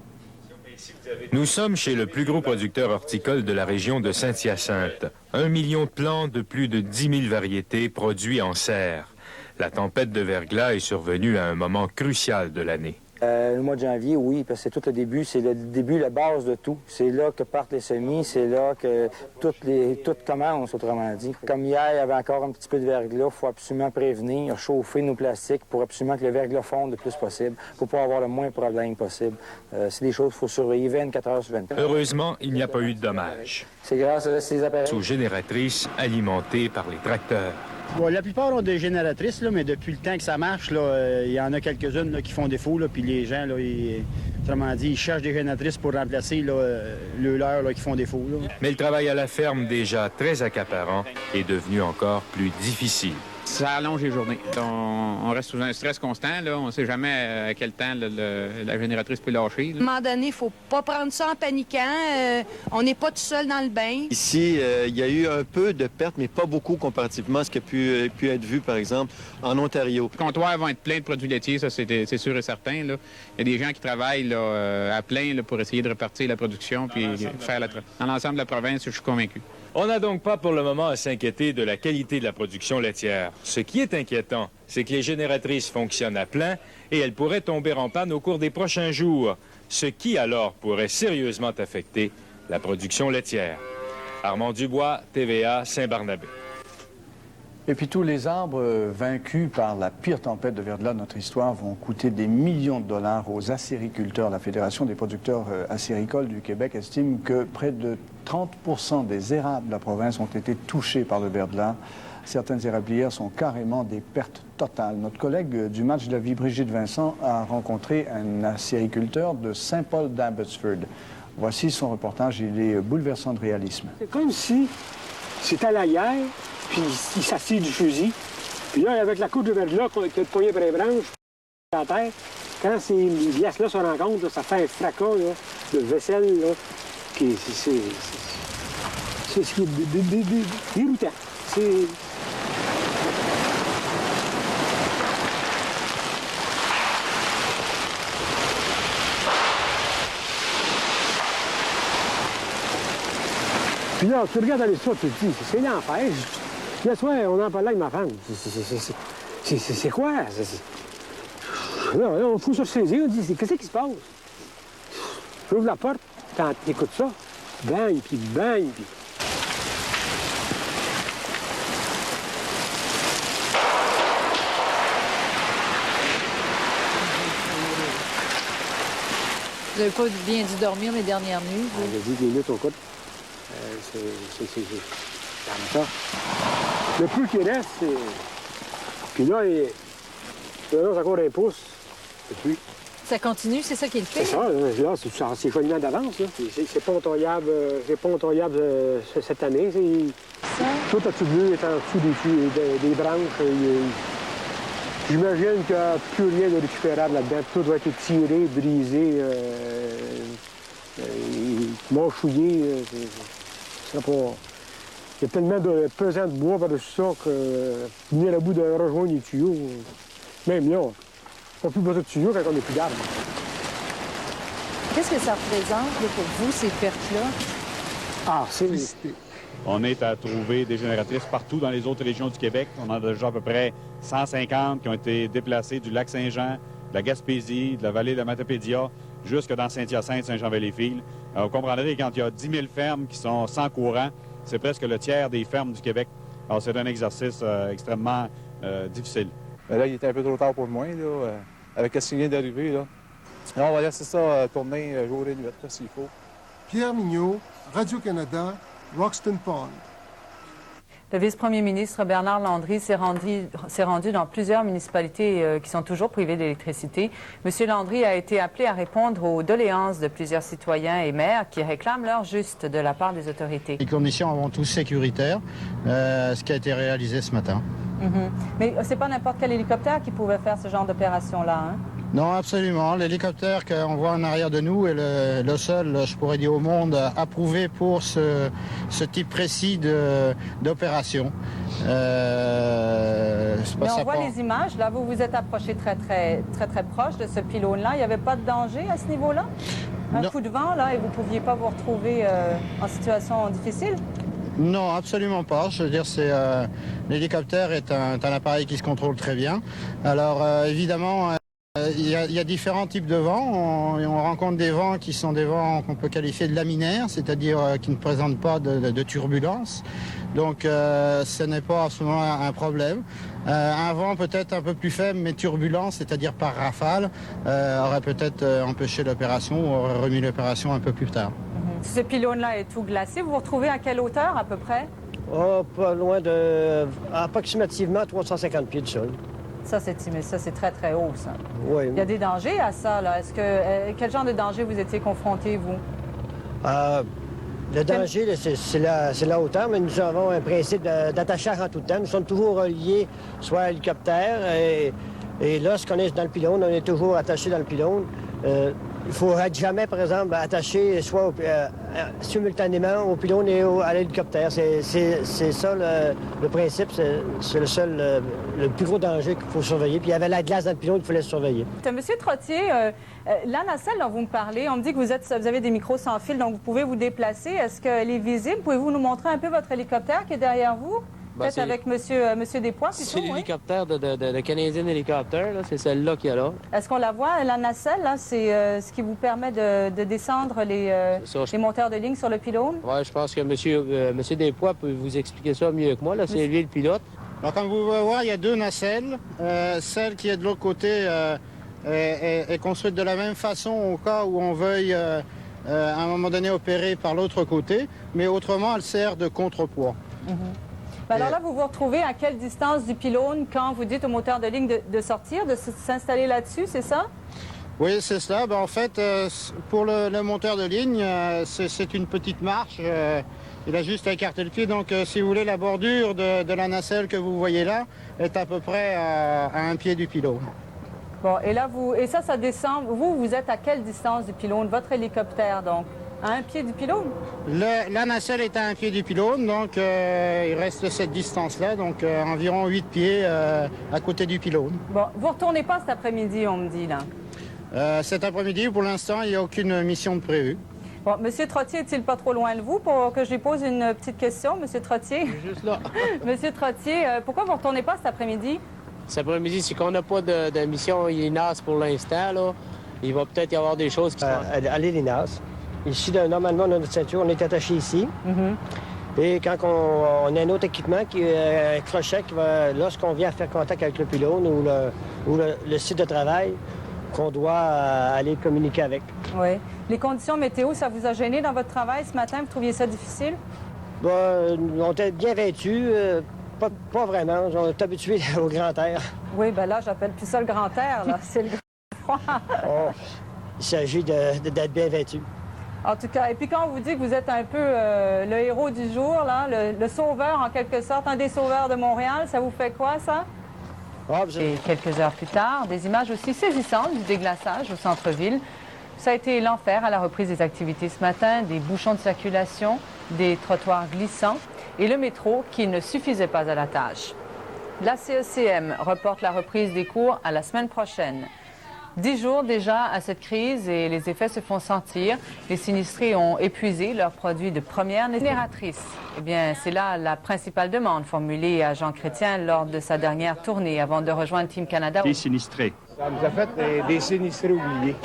Nous sommes chez le plus gros producteur horticole de la région de Saint-Hyacinthe. 1 million de plants de plus de 10 000 variétés produits en serre. La tempête de verglas est survenue à un moment crucial de l'année. Le mois de janvier, oui, parce que c'est tout le début, c'est le début, la base de tout. C'est là que partent les semis, c'est là que tout commence, autrement dit. Comme hier, il y avait encore un petit peu de verglas, il faut absolument prévenir, chauffer nos plastiques pour absolument que le verglas fonde le plus possible, pour pouvoir avoir le moins de problèmes possible. C'est des choses qu'il faut surveiller 24 heures sur 24. Heureusement, il n'y a pas eu de dommages. C'est grâce à ces appareils. Sous génératrices alimentées par les tracteurs. Bon, la plupart ont des génératrices, là, mais depuis le temps que ça marche, il y en a quelques-unes là, qui font défaut, puis les gens, là, autrement dit, ils cherchent des génératrices pour remplacer le leur qui font défaut. Là. Mais le travail à la ferme, déjà très accaparant, est devenu encore plus difficile. Ça allonge les journées. On reste sous un stress constant. Là. On ne sait jamais à quel temps la génératrice peut lâcher. Là. À un moment donné, il ne faut pas prendre ça en paniquant. On n'est pas tout seul dans le bain. Ici, il y a eu un peu de pertes, mais pas beaucoup comparativement à ce qui a pu être vu, par exemple, en Ontario. Les comptoirs vont être pleins de produits laitiers, ça c'est sûr et certain. Là. Il y a des gens qui travaillent là, à plein là, pour essayer de repartir la production puis faire dans l'ensemble de la province, je suis convaincu. On n'a donc pas pour le moment à s'inquiéter de la qualité de la production laitière. Ce qui est inquiétant, c'est que les génératrices fonctionnent à plein et elles pourraient tomber en panne au cours des prochains jours, ce qui alors pourrait sérieusement affecter la production laitière. Armand Dubois, TVA, Saint-Barnabé. Et puis tous les arbres vaincus par la pire tempête de verglas de notre histoire vont coûter des millions de dollars aux acériculteurs. La Fédération des producteurs acéricoles du Québec estime que près de 30% des érables de la province ont été touchés par le verglas. Certaines érablières sont carrément des pertes totales. Notre collègue du Match de la vie, Brigitte Vincent, a rencontré un acériculteur de Saint-Paul d'Abbotsford. Voici son reportage, il est bouleversant de réalisme. C'est comme si c'était la guerre, puis il s'assied du fusil. Puis là, avec la couche de verglas qui a poigné par les branches, à la terre, quand ces glaces-là se rencontrent, là, ça fait un fracas là, de vaisselle, là, qui c'est ce qui est déroutant. Puis là, tu regardes aller ça, tu te dis, c'est l'enfer. Là, soir, on en parlait avec ma femme. C'est quoi? Là, on fout ça sur ses yeux, on dit, qu'est-ce qui se passe? J'ouvre la porte, t'écoutes ça, bang, puis bang, puis... Vous n'avez pas bien dû dormir les dernières nuits? On a dit des minutes au coude. C'est comme ça. Le plus qui reste, c'est... Puis là, il reste encore un pouce. Et puis... Ça continue, c'est ça qui est le fait? C'est ça, là, c'est chouinement d'avance. C'est pas ontoyable, cette année. Tout à tout bleu est en dessous des branches. J'imagine qu'il n'y a plus rien de récupérable là-dedans. Tout doit être tiré, brisé, mâchouillé. Il y a tellement de pesant de bois par-dessus ça que venir à bout de rejoindre les tuyaux, même là, on n'a plus besoin de tuyaux quand on n'est plus d'arbres. Qu'est-ce que ça représente là, pour vous, ces pertes-là? Ah, On est à trouver des génératrices partout dans les autres régions du Québec. On en a déjà à peu près 150 qui ont été déplacées du lac Saint-Jean, de la Gaspésie, de la vallée de la Matapédia, jusque dans Saint-Hyacinthe, Saint-Jean-Valleyfield. Vous comprendrez, quand il y a 10 000 fermes qui sont sans courant, c'est presque le tiers des fermes du Québec. Alors, c'est un exercice extrêmement difficile. Mais là, il était un peu trop tard pour moi, là, avec ce qui vient d'arriver. Là, on va laisser ça tourner jour et nuit, s'il faut. Pierre Mignot, Radio-Canada, Roxton Pond. Le vice-premier ministre Bernard Landry s'est rendu dans plusieurs municipalités qui sont toujours privées d'électricité. M. Landry a été appelé à répondre aux doléances de plusieurs citoyens et maires qui réclament l'heure juste de la part des autorités. Les conditions avant tout sécuritaires, ce qui a été réalisé ce matin. Mais c'est pas n'importe quel hélicoptère qui pouvait faire ce genre d'opération-là, hein? Non, absolument. L'hélicoptère qu'on voit en arrière de nous est le seul, je pourrais dire, au monde approuvé pour ce type précis d'opération. Mais on voit les images. Là, vous vous êtes approché très proche de ce pylône-là. Il n'y avait pas de danger à ce niveau-là? Un coup de vent, là, et vous ne pouviez pas vous retrouver en situation difficile? Non, absolument pas. Je veux dire, l'hélicoptère est un appareil qui se contrôle très bien. Alors, évidemment... Il y a différents types de vents. On rencontre des vents qui sont des vents qu'on peut qualifier de laminaires, c'est-à-dire qui ne présentent pas de turbulence. Donc ce n'est pas à ce moment un problème. Un vent peut-être un peu plus faible, mais turbulent, c'est-à-dire par rafale, aurait peut-être empêché l'opération ou aurait remis l'opération un peu plus tard. Ce pylône-là est tout glacé. Vous vous retrouvez à quelle hauteur à peu près? Oh, pas loin de... approximativement 350 pieds de sol. Ça, c'est très haut, ça. Oui. Il y a des dangers à ça, là. Quel genre de danger vous étiez confronté, vous? Le danger, c'est la hauteur, mais nous avons un principe d'attachage en tout temps. Nous sommes toujours reliés soit à l'hélicoptère, et lorsqu'on est dans le pylône, on est toujours attaché dans le pylône. Il ne faut être jamais, par exemple, attaché soit simultanément au pylône et à l'hélicoptère. C'est ça le principe, c'est le plus gros danger qu'il faut surveiller. Puis il y avait la glace dans le pylône qu'il fallait surveiller. Monsieur Trottier, la nacelle dont vous me parlez, on me dit que vous avez des micros sans fil, donc vous pouvez vous déplacer. Est-ce qu'elle est visible? Pouvez-vous nous montrer un peu votre hélicoptère qui est derrière vous? Peut-être avec monsieur Despois, plutôt, c'est l'hélicoptère de Canadian Helicopter, c'est celle-là qu'il y a là. Est-ce qu'on la voit, la nacelle, là? C'est ce qui vous permet de descendre les monteurs de ligne sur le pylône? Oui, je pense que monsieur Despois peut vous expliquer ça mieux que moi. Là, c'est lui le pilote. Alors, comme vous pouvez voir, il y a deux nacelles. Celle qui est de l'autre côté est construite de la même façon au cas où on veuille, à un moment donné, opérer par l'autre côté. Mais autrement, elle sert de contrepoids. Alors là, vous vous retrouvez à quelle distance du pylône quand vous dites au moteur de ligne de sortir, de s'installer là-dessus, c'est ça? Oui, c'est cela. En fait, pour le monteur de ligne, c'est une petite marche. Il a juste à écarter le pied. Donc, si vous voulez, la bordure de la nacelle que vous voyez là est à peu près à un pied du pylône. Bon, et là, ça descend. Vous êtes à quelle distance du pylône? Votre hélicoptère, donc? À un pied du pylône? La nacelle est à un pied du pylône, donc il reste cette distance-là, donc environ 8 pieds à côté du pylône. Bon, vous ne retournez pas cet après-midi, on me dit, là? Cet après-midi, pour l'instant, il n'y a aucune mission de prévue. Bon, Monsieur Trottier est-il pas trop loin de vous pour que je lui pose une petite question, Monsieur Trottier? Juste là. Monsieur Trottier, pourquoi vous ne retournez pas cet après-midi? Cet après-midi, c'est qu'on n'a pas de mission INAS pour l'instant, là. Il va peut-être y avoir des choses qui se passent. À l'INAS. Ici, normalement, on a notre ceinture, on est attaché ici. Et quand on a un autre équipement, un crochet, lorsqu'on vient faire contact avec le pylône ou le site de travail, qu'on doit aller communiquer avec. Oui. Les conditions météo, ça vous a gêné dans votre travail ce matin? Vous trouviez ça difficile? On était bien vêtus. Pas vraiment. On est habitués au grand air. Oui, bien là, j'appelle plus ça le grand air, là. C'est le grand froid. Il s'agit d'être bien vêtu. En tout cas, et puis quand on vous dit que vous êtes un peu le héros du jour, là, le sauveur en quelque sorte, un des sauveurs de Montréal, ça vous fait quoi, ça? Et quelques heures plus tard, des images aussi saisissantes du déglaçage au centre-ville. Ça a été l'enfer à la reprise des activités ce matin, des bouchons de circulation, des trottoirs glissants et le métro qui ne suffisait pas à la tâche. La CECM reporte la reprise des cours à la semaine prochaine. 10 jours déjà à cette crise et les effets se font sentir. Les sinistrés ont épuisé leurs produits de première génératrice. Eh bien, c'est là la principale demande formulée à Jean Chrétien lors de sa dernière tournée avant de rejoindre Team Canada. Les sinistrés. Ça nous a fait des sinistrés oubliés.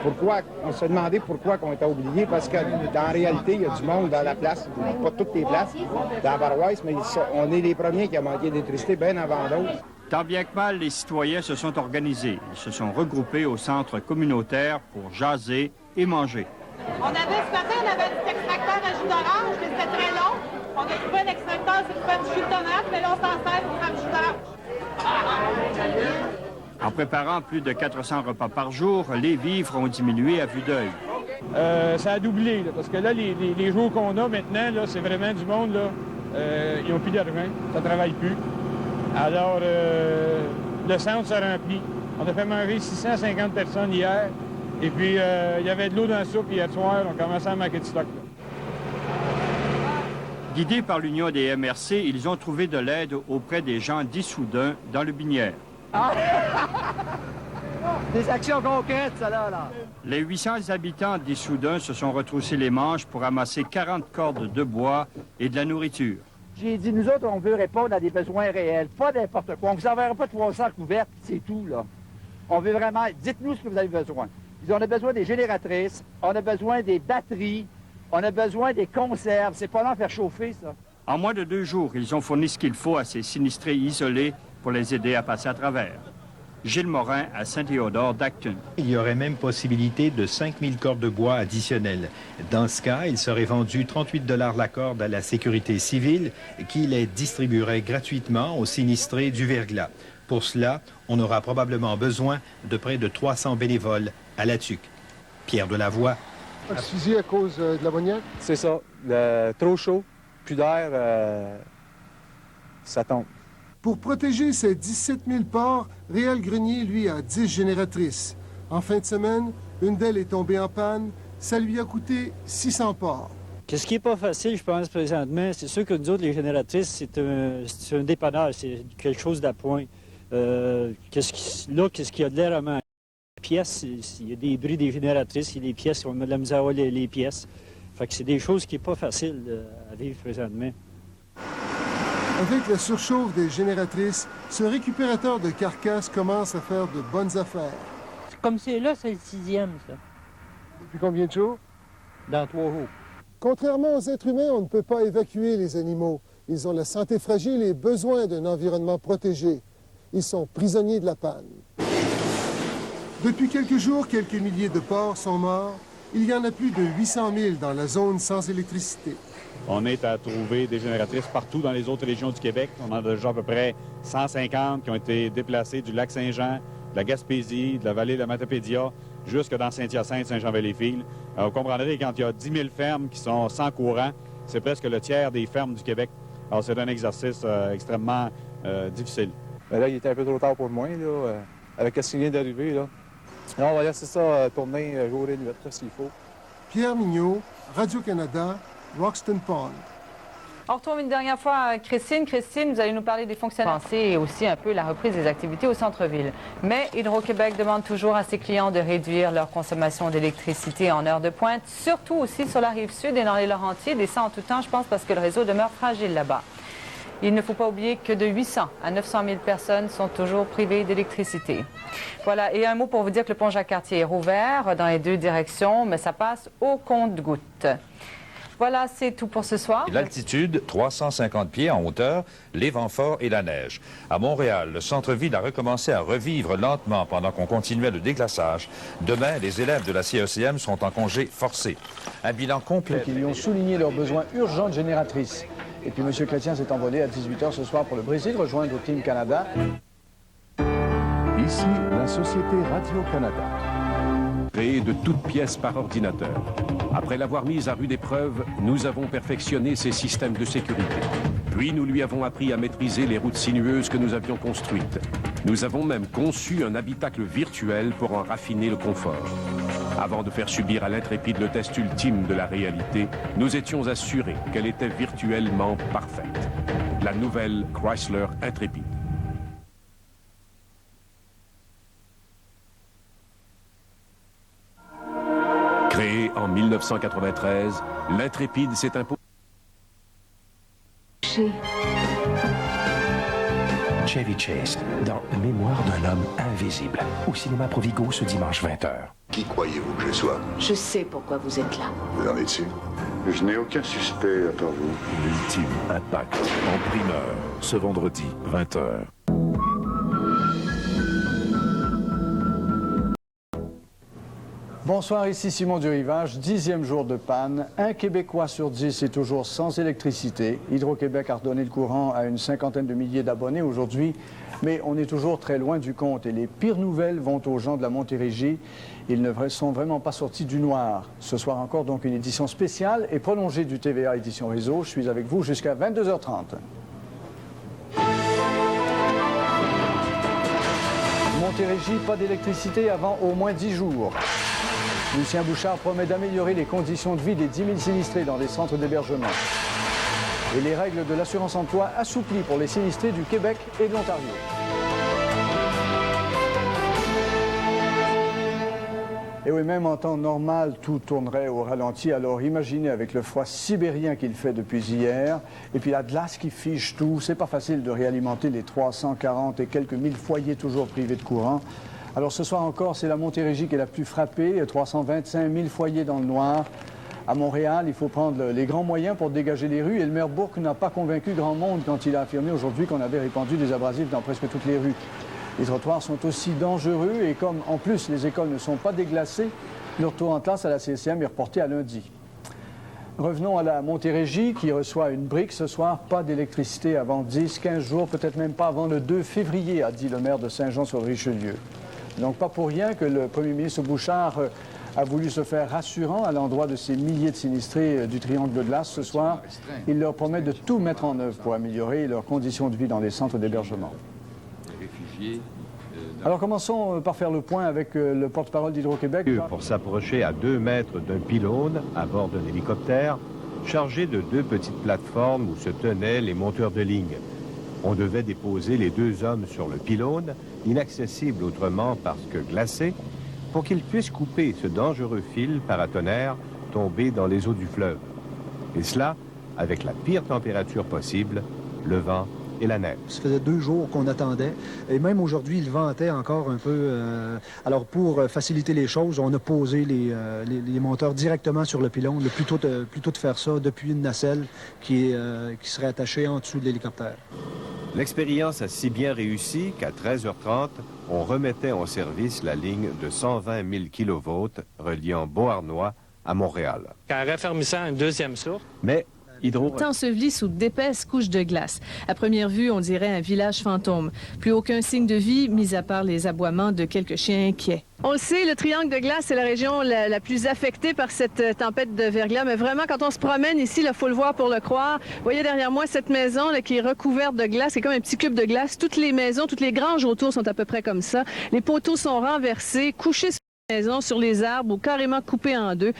Pourquoi? On se demandait pourquoi on était oubliés, parce que dans réalité, il y a du monde dans la place, pas toutes les places, dans la paroisse, mais on est les premiers qui ont manqué d'électricité bien avant d'autres. Tant bien que mal, les citoyens se sont organisés. Ils se sont regroupés au centre communautaire pour jaser et manger. Ce matin, on avait un petit extracteur à jus d'orange, mais c'était très long. On a trouvé un extracteur pour faire du jus de tomate, mais là, on s'en sert pour faire du jus d'orange. En préparant plus de 400 repas par jour, les vivres ont diminué à vue d'œil. Ça a doublé, là, parce que là, les jours qu'on a maintenant, là, c'est vraiment du monde, là, ils n'ont plus d'argent, ça ne travaille plus. Alors, le centre s'est rempli. On a fait manger 650 personnes hier. Et puis, il y avait de l'eau dans la soupe hier soir. On commençait à manquer de stock. Là. Guidés par l'Union des MRC, ils ont trouvé de l'aide auprès des gens d'Issoudun dans le Binière. Ah! Des actions concrètes, ça là. Les 800 habitants d'Issoudun se sont retroussés les manches pour amasser 40 cordes de bois et de la nourriture. J'ai dit, nous autres, on veut répondre à des besoins réels, pas n'importe quoi. On ne vous enverra pas 300 couvertes, c'est tout, là. On veut vraiment, dites-nous ce que vous avez besoin. On a besoin des génératrices, on a besoin des batteries, on a besoin des conserves. C'est pas là faire chauffer, ça. En moins de 2 jours, ils ont fourni ce qu'il faut à ces sinistrés isolés pour les aider à passer à travers. Gilles Morin à Saint-Théodore d'Acton. Il y aurait même possibilité de 5000 cordes de bois additionnelles. Dans ce cas, il serait vendu 38 $ la corde à la sécurité civile qui les distribuerait gratuitement aux sinistrés du verglas. Pour cela, on aura probablement besoin de près de 300 bénévoles à la TUC. Pierre Delavoye. Asphyxie à cause de l'ammoniac? C'est ça. Trop chaud, plus d'air, ça tombe. Pour protéger ses 17 000 porcs, Réal Grenier, lui, a 10 génératrices. En fin de semaine, une d'elles est tombée en panne. Ça lui a coûté 600 porcs. Qu'est-ce qui n'est pas facile, je pense, présentement, c'est sûr que nous autres, les génératrices, c'est un dépannage, c'est quelque chose d'appoint. Qu'est-ce qu'il y a de l'air à manquer? Les pièces, il y a des bris des génératrices, il y a des pièces, on a de la misère à avoir les pièces. Fait que c'est des choses qui n'est pas facile à vivre présentement. Avec la surchauffe des génératrices, ce récupérateur de carcasses commence à faire de bonnes affaires. Comme c'est là, c'est le 6e, ça. Depuis combien de jours? Dans 3 jours. Contrairement aux êtres humains, on ne peut pas évacuer les animaux. Ils ont la santé fragile et besoin d'un environnement protégé. Ils sont prisonniers de la panne. Depuis quelques jours, quelques milliers de porcs sont morts. Il y en a plus de 800 000 dans la zone sans électricité. On est à trouver des génératrices partout dans les autres régions du Québec. On en a déjà à peu près 150 qui ont été déplacées du lac Saint-Jean, de la Gaspésie, de la vallée de la Matapédia, jusque dans Saint-Hyacinthe, Saint-Jean-Valleyfield. Vous comprendrez, quand il y a 10 000 fermes qui sont sans courant, c'est presque le tiers des fermes du Québec. Alors, c'est un exercice extrêmement difficile. Mais là, il était un peu trop tard pour moi, là, avec ce qui vient d'arriver, là. Là, on va laisser ça tourner jour et nuit, s'il faut. Pierre Mignot, Radio-Canada, Roxton Pond. On retrouve une dernière fois Christine. Christine, vous allez nous parler des fonctionnaires et aussi un peu la reprise des activités au centre-ville. Mais Hydro-Québec demande toujours à ses clients de réduire leur consommation d'électricité en heure de pointe, surtout aussi sur la rive sud et dans les Laurentides, et ça en tout temps, je pense, parce que le réseau demeure fragile là-bas. Il ne faut pas oublier que de 800 à 900 000 personnes sont toujours privées d'électricité. Voilà, et un mot pour vous dire que le pont Jacques-Cartier est rouvert dans les 2 directions, mais ça passe au compte-gouttes. Voilà, c'est tout pour ce soir. L'altitude, 350 pieds en hauteur, les vents forts et la neige. À Montréal, le centre-ville a recommencé à revivre lentement pendant qu'on continuait le déglaçage. Demain, les élèves de la CECM sont en congé forcé. Un bilan complet. Ils lui ont souligné leurs besoins urgents de génératrices. Et puis M. Chrétien s'est envolé à 18h ce soir pour le Brésil, rejoindre Team Canada. Ici, la Société Radio-Canada. Créée de toutes pièces par ordinateur. Après l'avoir mise à rude épreuve, nous avons perfectionné ses systèmes de sécurité. Puis nous lui avons appris à maîtriser les routes sinueuses que nous avions construites. Nous avons même conçu un habitacle virtuel pour en raffiner le confort. Avant de faire subir à l'Intrépide le test ultime de la réalité, nous étions assurés qu'elle était virtuellement parfaite. La nouvelle Chrysler Intrépide. en 1993, l'intrépide s'est imposé. Chevy Chase, dans Mémoire d'un homme invisible, au cinéma Provigo ce dimanche 20h. Qui croyez-vous que je sois? Je sais pourquoi vous êtes là. Vous en êtes sûr? Je n'ai aucun suspect à part vous. L'ultime impact, en primeur, ce vendredi 20h. Bonsoir, ici Simon du Rivage, 10e jour de panne. Un Québécois sur 10 est toujours sans électricité. Hydro-Québec a redonné le courant à une cinquantaine de milliers d'abonnés aujourd'hui, mais on est toujours très loin du compte. Et les pires nouvelles vont aux gens de la Montérégie. Ils ne sont vraiment pas sortis du noir. Ce soir encore, donc, une édition spéciale et prolongée du TVA Édition Réseau. Je suis avec vous jusqu'à 22h30. Montérégie, pas d'électricité avant au moins 10 jours. Lucien Bouchard promet d'améliorer les conditions de vie des 10 000 sinistrés dans les centres d'hébergement. Et les règles de l'assurance-emploi assouplies pour les sinistrés du Québec et de l'Ontario. Et oui, même en temps normal, tout tournerait au ralenti. Alors imaginez avec le froid sibérien qu'il fait depuis hier, et puis la glace qui fige tout, c'est pas facile de réalimenter les 340 et quelques mille foyers toujours privés de courant. Alors ce soir encore, c'est la Montérégie qui est la plus frappée, 325 000 foyers dans le noir. À Montréal, il faut prendre les grands moyens pour dégager les rues et le maire Bourque n'a pas convaincu grand monde quand il a affirmé aujourd'hui qu'on avait répandu des abrasifs dans presque toutes les rues. Les trottoirs sont aussi dangereux et comme en plus les écoles ne sont pas déglacées, le retour en classe à la CSM est reporté à lundi. Revenons à la Montérégie qui reçoit une brique ce soir. Pas d'électricité avant 10-15 jours, peut-être même pas avant le 2 février, a dit le maire de Saint-Jean-sur-Richelieu. Donc pas pour rien que le premier ministre Bouchard a voulu se faire rassurant à l'endroit de ces milliers de sinistrés du Triangle de glace ce soir. Il leur promet de tout mettre en œuvre pour améliorer leurs conditions de vie dans les centres d'hébergement. Alors commençons par faire le point avec le porte-parole d'Hydro-Québec. Pour s'approcher à 2 mètres d'un pylône à bord d'un hélicoptère chargé de 2 petites plateformes où se tenaient les monteurs de ligne. On devait déposer les 2 hommes sur le pylône, inaccessible autrement parce que glacé, pour qu'ils puissent couper ce dangereux fil paratonnerre tombé dans les eaux du fleuve. Et cela avec la pire température possible, le vent et la neige. Ça faisait 2 jours qu'on attendait et même aujourd'hui, il ventait encore un peu. Alors pour faciliter les choses, on a posé les monteurs directement sur le pylône, plutôt de faire ça depuis une nacelle qui serait attachée en dessous de l'hélicoptère. L'expérience a si bien réussi qu'à 13h30, on remettait en service la ligne de 120 000 kV reliant Beauharnois à Montréal. En raffermissant une deuxième source. Mais Hydro est enseveli sous d'épaisses couches de glace. À première vue, on dirait un village fantôme. Plus aucun signe de vie, mis à part les aboiements de quelques chiens inquiets. On le sait, le Triangle de glace, c'est la région la plus affectée par cette tempête de verglas. Mais vraiment, quand on se promène ici, il faut le voir pour le croire. Vous voyez derrière moi cette maison là, qui est recouverte de glace. C'est comme un petit cube de glace. Toutes les maisons, toutes les granges autour sont à peu près comme ça. Les poteaux sont renversés, couchés sur les maisons, sur les arbres ou carrément coupés en 2.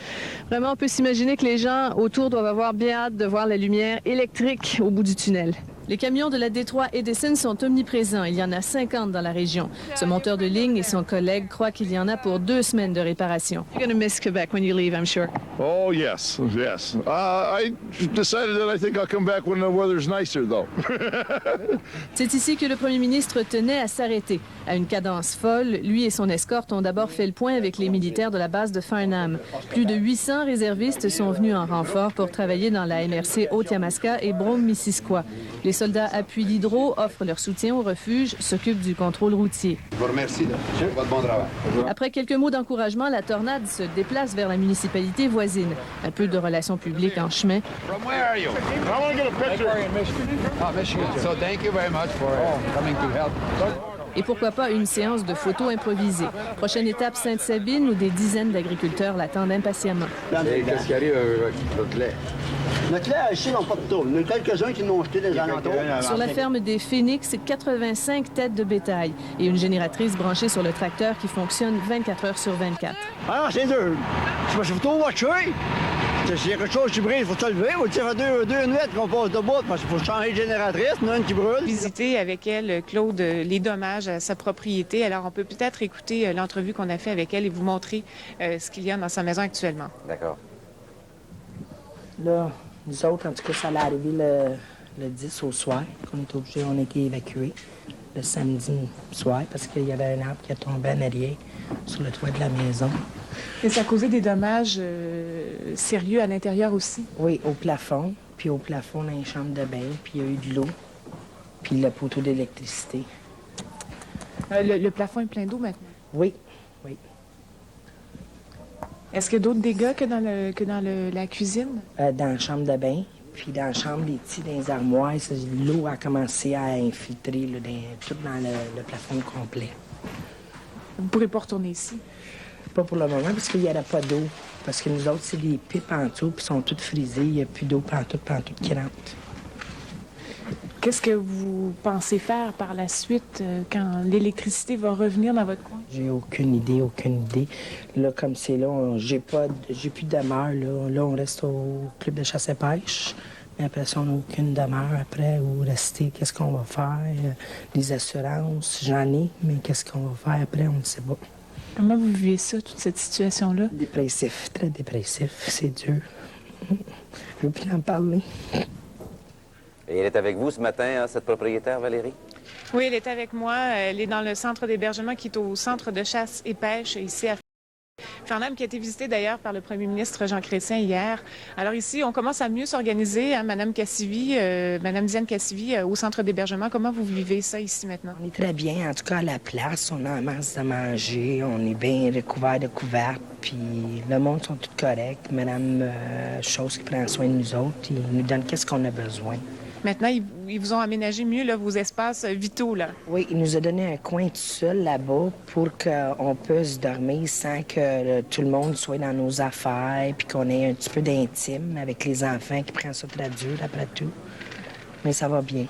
Vraiment, on peut s'imaginer que les gens autour doivent avoir bien hâte de voir la lumière électrique au bout du tunnel. Les camions de la Détroit Edison sont omniprésents. Il y en a 50 dans la région. Ce monteur de ligne et son collègue croient qu'il y en a pour 2 semaines de réparation. You're going to miss Quebec when you leave, I'm sure. Oh, yes, yes. I decided that I think I'll come back when the weather's nicer, though. C'est ici que le premier ministre tenait à s'arrêter. À une cadence folle, lui et son escorte ont d'abord fait le point avec les militaires de la base de Farnham. Plus de 800 réservistes sont venus en renfort pour travailler dans la MRC Haute-Yamaska et Brome-Missisquoi. Les soldats appuient l'Hydro, offrent leur soutien au refuge, s'occupent du contrôle routier. Je vous remercie de votre bon travail. Après quelques mots d'encouragement, la tornade se déplace vers la municipalité voisine. Un peu de relations publiques en chemin. From where are you? I want to get a picture. Oh, Michigan. So thank you very much for coming to help. Et pourquoi pas une séance de photos improvisée. Prochaine étape, Sainte-Sabine, où des dizaines d'agriculteurs l'attendent impatiemment. Qu'est-ce qui arrive avec notre lait? Notre lait, ici, n'ont pas de tour. Il y en a quelques-uns qui l'ont acheté des alentours. Sur la ferme des Phoenix, 85 têtes de bétail et une génératrice branchée sur le tracteur qui fonctionne 24 heures sur 24. Ah, c'est dur. Je me suis tout watché. S'il y a quelque chose qui brille, il faut se lever. Il faut faire deux nuits qu'on passe debout parce qu'il faut changer de génératrice, il y en a une qui brûle. Visiter avec elle, Claude, les dommages à sa propriété. Alors, on peut peut-être écouter l'entrevue qu'on a fait avec elle et vous montrer ce qu'il y a dans sa maison actuellement. D'accord. Là, nous autres, en tout cas, ça allait arriver le 10 au soir, qu'on est obligé, on a été évacués le samedi soir parce qu'il y avait un arbre qui a tombé en arrière sur le toit de la maison. Et ça a causé des dommages sérieux à l'intérieur aussi? Oui, au plafond, puis au plafond dans les chambres de bain, puis il y a eu de l'eau, puis le poteau d'électricité. Le plafond est plein d'eau maintenant? Oui, oui. Est-ce qu'il y a d'autres dégâts que dans la cuisine? Dans la chambre de bain, puis dans la chambre des petits, dans les armoires, l'eau a commencé à infiltrer là, tout dans le plafond complet. Vous ne pourrez pas retourner ici? Pas pour le moment, parce qu'il n'y aura pas d'eau. Parce que nous autres, c'est des pipes en dessous, puis sont toutes frisées. Il n'y a plus d'eau pantoute qui rentre. Qu'est-ce que vous pensez faire par la suite quand l'électricité va revenir dans votre coin? J'ai aucune idée. Là, comme c'est là, j'ai plus de demeure. Là, on reste au club de chasse et pêche. Mais après ça, on n'a aucune demeure après où rester. Qu'est-ce qu'on va faire? Les assurances, j'en ai, mais qu'est-ce qu'on va faire après? On ne sait pas. Comment vous vivez ça, toute cette situation-là? Dépressif, très dépressif. C'est dur. Je veux plus en parler. Et elle est avec vous ce matin, hein, cette propriétaire, Valérie? Oui, elle est avec moi. Elle est dans le centre d'hébergement qui est au centre de chasse et pêche ici à Farnham, qui a été visité d'ailleurs par le premier ministre Jean Chrétien hier. Alors ici, on commence à mieux s'organiser, hein, Madame Cassivi, Madame Diane Cassivi, au centre d'hébergement. Comment vous vivez ça ici maintenant? On est très bien, en tout cas à la place. On a en masse de manger, on est bien recouvert de couvertes, puis le monde sont tous corrects. Madame Chose qui prend soin de nous autres, il nous donne qu'est-ce qu'on a besoin. Maintenant, ils vous ont aménagé mieux là, vos espaces vitaux, là. Oui, il nous a donné un coin tout seul là-bas pour qu'on puisse dormir sans que tout le monde soit dans nos affaires puis qu'on ait un petit peu d'intime avec les enfants qui prennent ça très dur après tout. Mais ça va bien.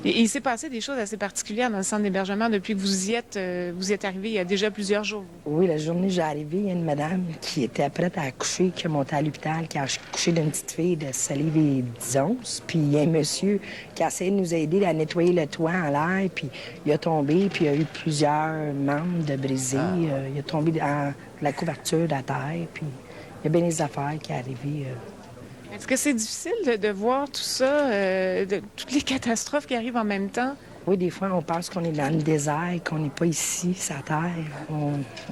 Et il s'est passé des choses assez particulières dans le centre d'hébergement depuis que vous y êtes arrivé il y a déjà plusieurs jours. Oui, la journée où j'ai arrivé, il y a une madame qui était prête à accoucher, qui est montée à l'hôpital, qui a accouché d'une petite fille de 7 livres et 10 onces. Puis il y a un monsieur qui a essayé de nous aider à nettoyer le toit en l'air, puis il a tombé, puis il y a eu plusieurs membres de brisés. Il a tombé dans la couverture à terre, puis il y a bien des affaires qui sont arrivées. Est-ce que c'est difficile de voir tout ça, de toutes les catastrophes qui arrivent en même temps? Oui, des fois, on pense qu'on est dans le désert, qu'on n'est pas ici, sur la terre.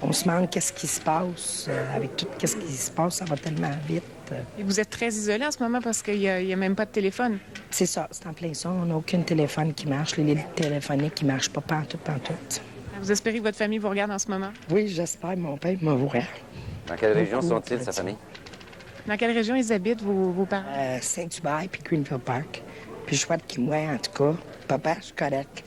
On se demande qu'est-ce qui se passe. Avec tout ce qui se passe, ça va tellement vite. Et vous êtes très isolé en ce moment parce qu'il n'y a même pas de téléphone? C'est ça, c'est en plein ça. On n'a aucun téléphone qui marche. Les lignes téléphoniques qui ne marchent pas pantoute. Vous espérez que votre famille vous regarde en ce moment? Oui, j'espère. Mon père me voit. Dans quelle région sont-ils, sa famille? Dans quelle région ils habitent, vos parents? Saint-Hubert puis Greenfield Park. Puis je souhaite qu'ils voient, en tout cas. Papa, je suis correct.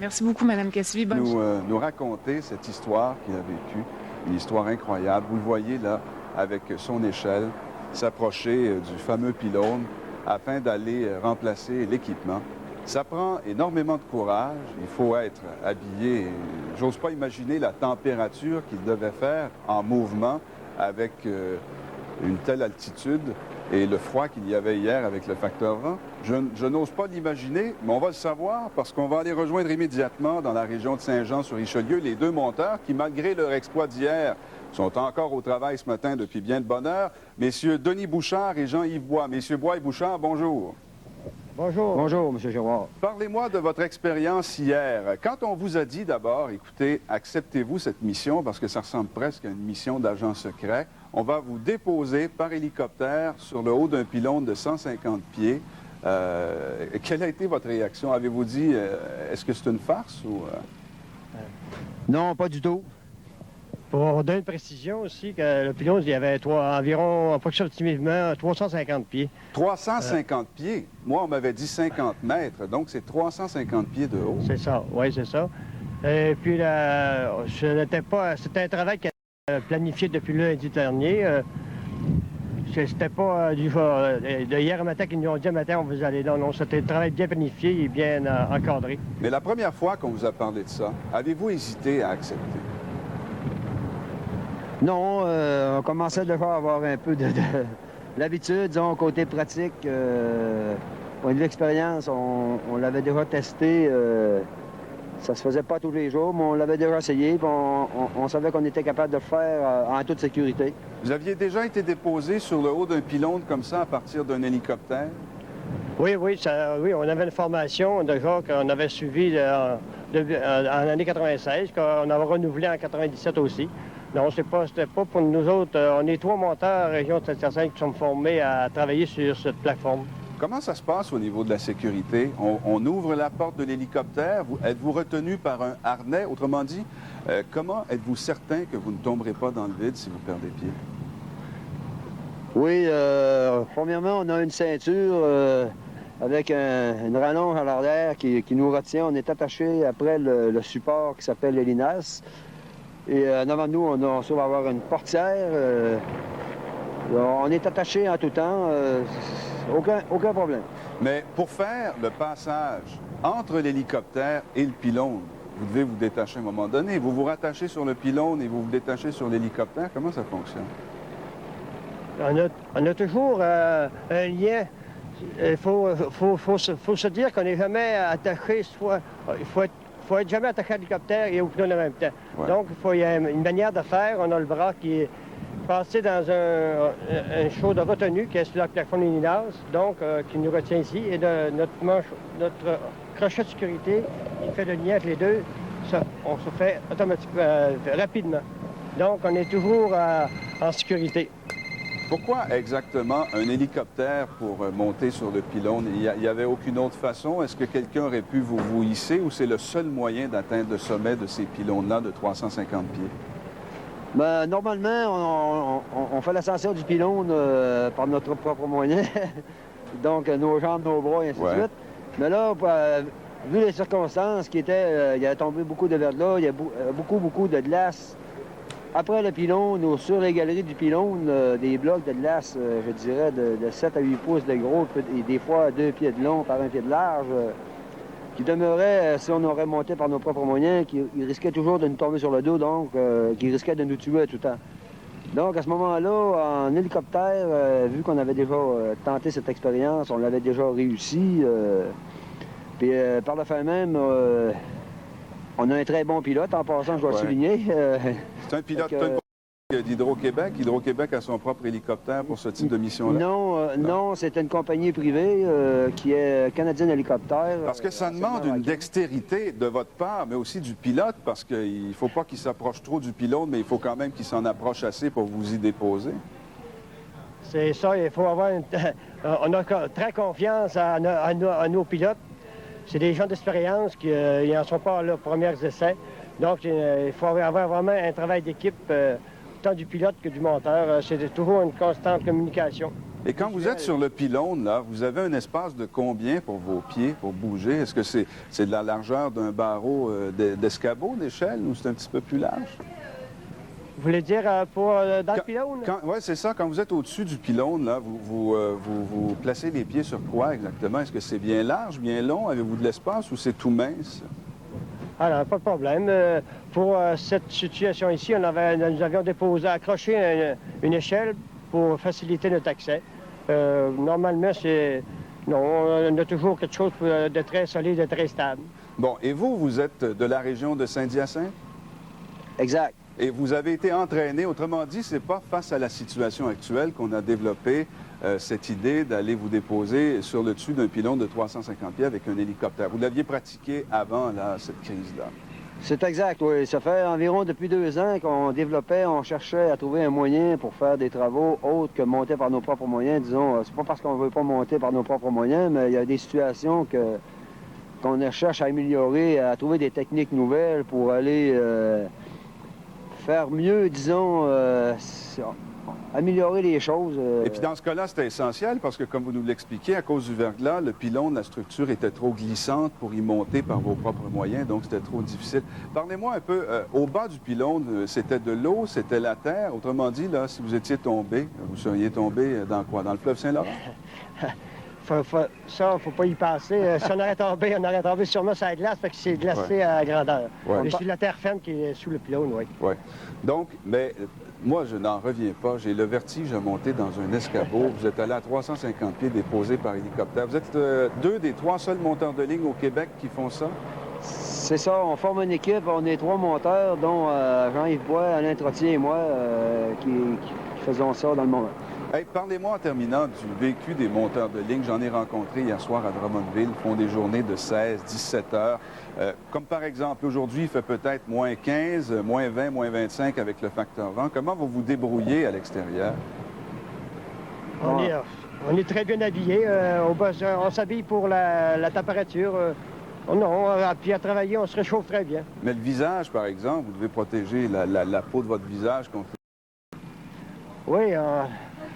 Merci beaucoup, Mme Cassivi. Nous raconter cette histoire qu'il a vécue, une histoire incroyable. Vous le voyez là, avec son échelle, s'approcher du fameux pylône afin d'aller remplacer l'équipement. Ça prend énormément de courage. Il faut être habillé. J'ose pas imaginer la température qu'il devait faire en mouvement avec une telle altitude et le froid qu'il y avait hier avec le facteur vent. Je n'ose pas l'imaginer, mais on va le savoir parce qu'on va aller rejoindre immédiatement dans la région de Saint-Jean-sur-Richelieu les deux monteurs qui, malgré leur exploit d'hier, sont encore au travail ce matin depuis bien de bonne heure. Messieurs Denis Bouchard et Jean-Yves Bois. Messieurs Bois et Bouchard, bonjour. Bonjour. Bonjour, M. Giroir. Parlez-moi de votre expérience hier. Quand on vous a dit d'abord, écoutez, acceptez-vous cette mission, parce que ça ressemble presque à une mission d'agent secret, on va vous déposer par hélicoptère sur le haut d'un pylône de 150 pieds. Quelle a été votre réaction? Avez-vous dit, est-ce que c'est une farce ou... Non, pas du tout. Pour donner une précision aussi, que le pylône, il y avait environ, approximativement 350 pieds. 350 pieds? Moi, on m'avait dit 50 mètres, donc c'est 350 pieds de haut. C'est ça, oui, c'est ça. Et puis, c'était un travail qui a planifié depuis lundi dernier. C'était pas de hier matin qu'ils nous ont dit matin on vous allez là. Non, c'était un travail bien planifié et bien encadré. Mais la première fois qu'on vous a parlé de ça, avez-vous hésité à accepter? Non, on commençait déjà à avoir un peu de l'habitude, disons, côté pratique. On a de l'expérience, on l'avait déjà testé. Ça se faisait pas tous les jours, mais on l'avait déjà essayé. Puis on savait qu'on était capable de le faire en toute sécurité. Vous aviez déjà été déposé sur le haut d'un pylône comme ça à partir d'un hélicoptère? Oui, oui, on avait une formation déjà qu'on avait suivie en l'année 96, qu'on avait renouvelé en 97 aussi. Non, c'était pas pour nous autres. On est 3 monteurs région de Saint-Hyacinthe qui sommes formés à travailler sur cette plateforme. Comment ça se passe au niveau de la sécurité? On ouvre la porte de l'hélicoptère. Êtes-vous retenu par un harnais? Autrement dit, comment êtes-vous certain que vous ne tomberez pas dans le vide si vous perdez pied? Oui, premièrement, on a une ceinture avec une rallonge à l'arrière qui nous retient. On est attaché après le support qui s'appelle l'hélinas. Et en avant de nous, on va avoir une portière. On est attaché en tout temps. Aucun problème. Mais pour faire le passage entre l'hélicoptère et le pylône, vous devez vous détacher à un moment donné. Vous vous rattachez sur le pylône et vous vous détachez sur l'hélicoptère. Comment ça fonctionne? On a toujours un lien. Il faut se dire qu'on n'est jamais attaché, il faut être jamais attaché à l'hélicoptère et au pylône en même temps. Ouais. Donc, il y a une manière de faire. On a le bras qui est passé dans un show de retenue qui est sur la plateforme Hélinas, donc qui nous retient ici. Et notre crochet de sécurité qui fait le lien avec les deux, on se fait automatiquement, rapidement. Donc, on est toujours en sécurité. Pourquoi exactement un hélicoptère pour monter sur le pylône? Il n'y avait aucune autre façon? Est-ce que quelqu'un aurait pu vous hisser ou c'est le seul moyen d'atteindre le sommet de ces pylônes-là de 350 pieds? Ben, normalement, on fait l'ascension du pylône par notre propre moyen. Donc, nos jambes, nos bras, et ainsi de suite. Mais là, vu les circonstances qui étaient, il y a tombé beaucoup de verglas, il y a beaucoup de glace. Après le pylône, ou sur les galeries du pylône, des blocs de glace, je dirais, de 7 à 8 pouces de gros, et des fois 2 pieds de long par 1 pied de large, qui demeuraient, si on aurait monté par nos propres moyens, qui risquaient toujours de nous tomber sur le dos, donc qui risquaient de nous tuer tout le temps. Donc, à ce moment-là, en hélicoptère, vu qu'on avait déjà tenté cette expérience, on l'avait déjà réussi, puis par le fait même, on a un très bon pilote, en passant, je dois le souligner. C'est un pilote d'Hydro-Québec. Hydro-Québec a son propre hélicoptère pour ce type de mission-là? Non, c'est une compagnie privée qui est Canadian Hélicoptère. Parce que ça demande une dextérité de votre part, mais aussi du pilote, parce qu'il ne faut pas qu'il s'approche trop du pylône, mais il faut quand même qu'il s'en approche assez pour vous y déposer. C'est ça, il faut avoir on a très confiance à nos pilotes. C'est des gens d'expérience qui n'en sont pas à leurs premiers essais. Donc, il faut avoir vraiment un travail d'équipe, tant du pilote que du monteur. C'est toujours une constante communication. Et quand vous êtes sur le pylône, là, vous avez un espace de combien pour vos pieds, pour bouger? Est-ce que c'est de la largeur d'un barreau d'escabeau, d'échelle, ou c'est un petit peu plus large? Vous voulez dire dans le pylône? Oui, c'est ça. Quand vous êtes au-dessus du pylône, là, vous placez les pieds sur quoi exactement? Est-ce que c'est bien large, bien long? Avez-vous de l'espace ou c'est tout mince? Alors, pas de problème. Pour cette situation ici, nous avions accroché une échelle pour faciliter notre accès. Normalement, on a toujours quelque chose de très solide, de très stable. Bon, et vous êtes de la région de Saint-Hyacinthe? Exact. Et vous avez été entraîné, autrement dit, c'est pas face à la situation actuelle qu'on a développé cette idée d'aller vous déposer sur le dessus d'un pylône de 350 pieds avec un hélicoptère. Vous l'aviez pratiqué avant cette crise-là? C'est exact, oui. Ça fait environ depuis 2 ans qu'on développait, on cherchait à trouver un moyen pour faire des travaux autres que monter par nos propres moyens. Disons, c'est pas parce qu'on veut pas monter par nos propres moyens, mais il y a des situations qu'on cherche à améliorer, à trouver des techniques nouvelles pour aller faire mieux, disons, améliorer les choses. Et puis dans ce cas-là, c'était essentiel parce que, comme vous nous l'expliquez, à cause du verglas, le pylône, la structure était trop glissante pour y monter par vos propres moyens, donc c'était trop difficile. Parlez-moi un peu, au bas du pylône, c'était de l'eau, c'était la terre. Autrement dit, là, si vous étiez tombé, vous seriez tombé dans quoi? Dans le fleuve Saint-Laurent? Ça, il ne faut pas y penser. Si on aurait tombé sûrement sur la glace, parce que c'est glacé à grandeur. Ouais. Mais c'est la terre ferme qui est sous le pylône, oui. Oui. Donc, mais Moi, je n'en reviens pas. J'ai le vertige à monter dans un escabeau. Vous êtes allé à 350 pieds déposé par hélicoptère. Vous êtes 2 des 3 seuls monteurs de ligne au Québec qui font ça? C'est ça, on forme une équipe, on est 3 monteurs, dont Jean-Yves Bois, Alain Trottier et moi, qui faisons ça dans le moment. Hey, parlez-moi en terminant du vécu des monteurs de ligne. J'en ai rencontré hier soir à Drummondville. Ils font des journées de 16, 17 heures. Comme par exemple, aujourd'hui, il fait peut-être moins 15, moins 20, moins 25 avec le facteur vent. Comment vous vous débrouillez à l'extérieur? On est très bien habillés. On s'habille pour la température. Puis à travailler, on se réchauffe très bien. Mais le visage, par exemple, vous devez protéger la peau de votre visage contre... Oui,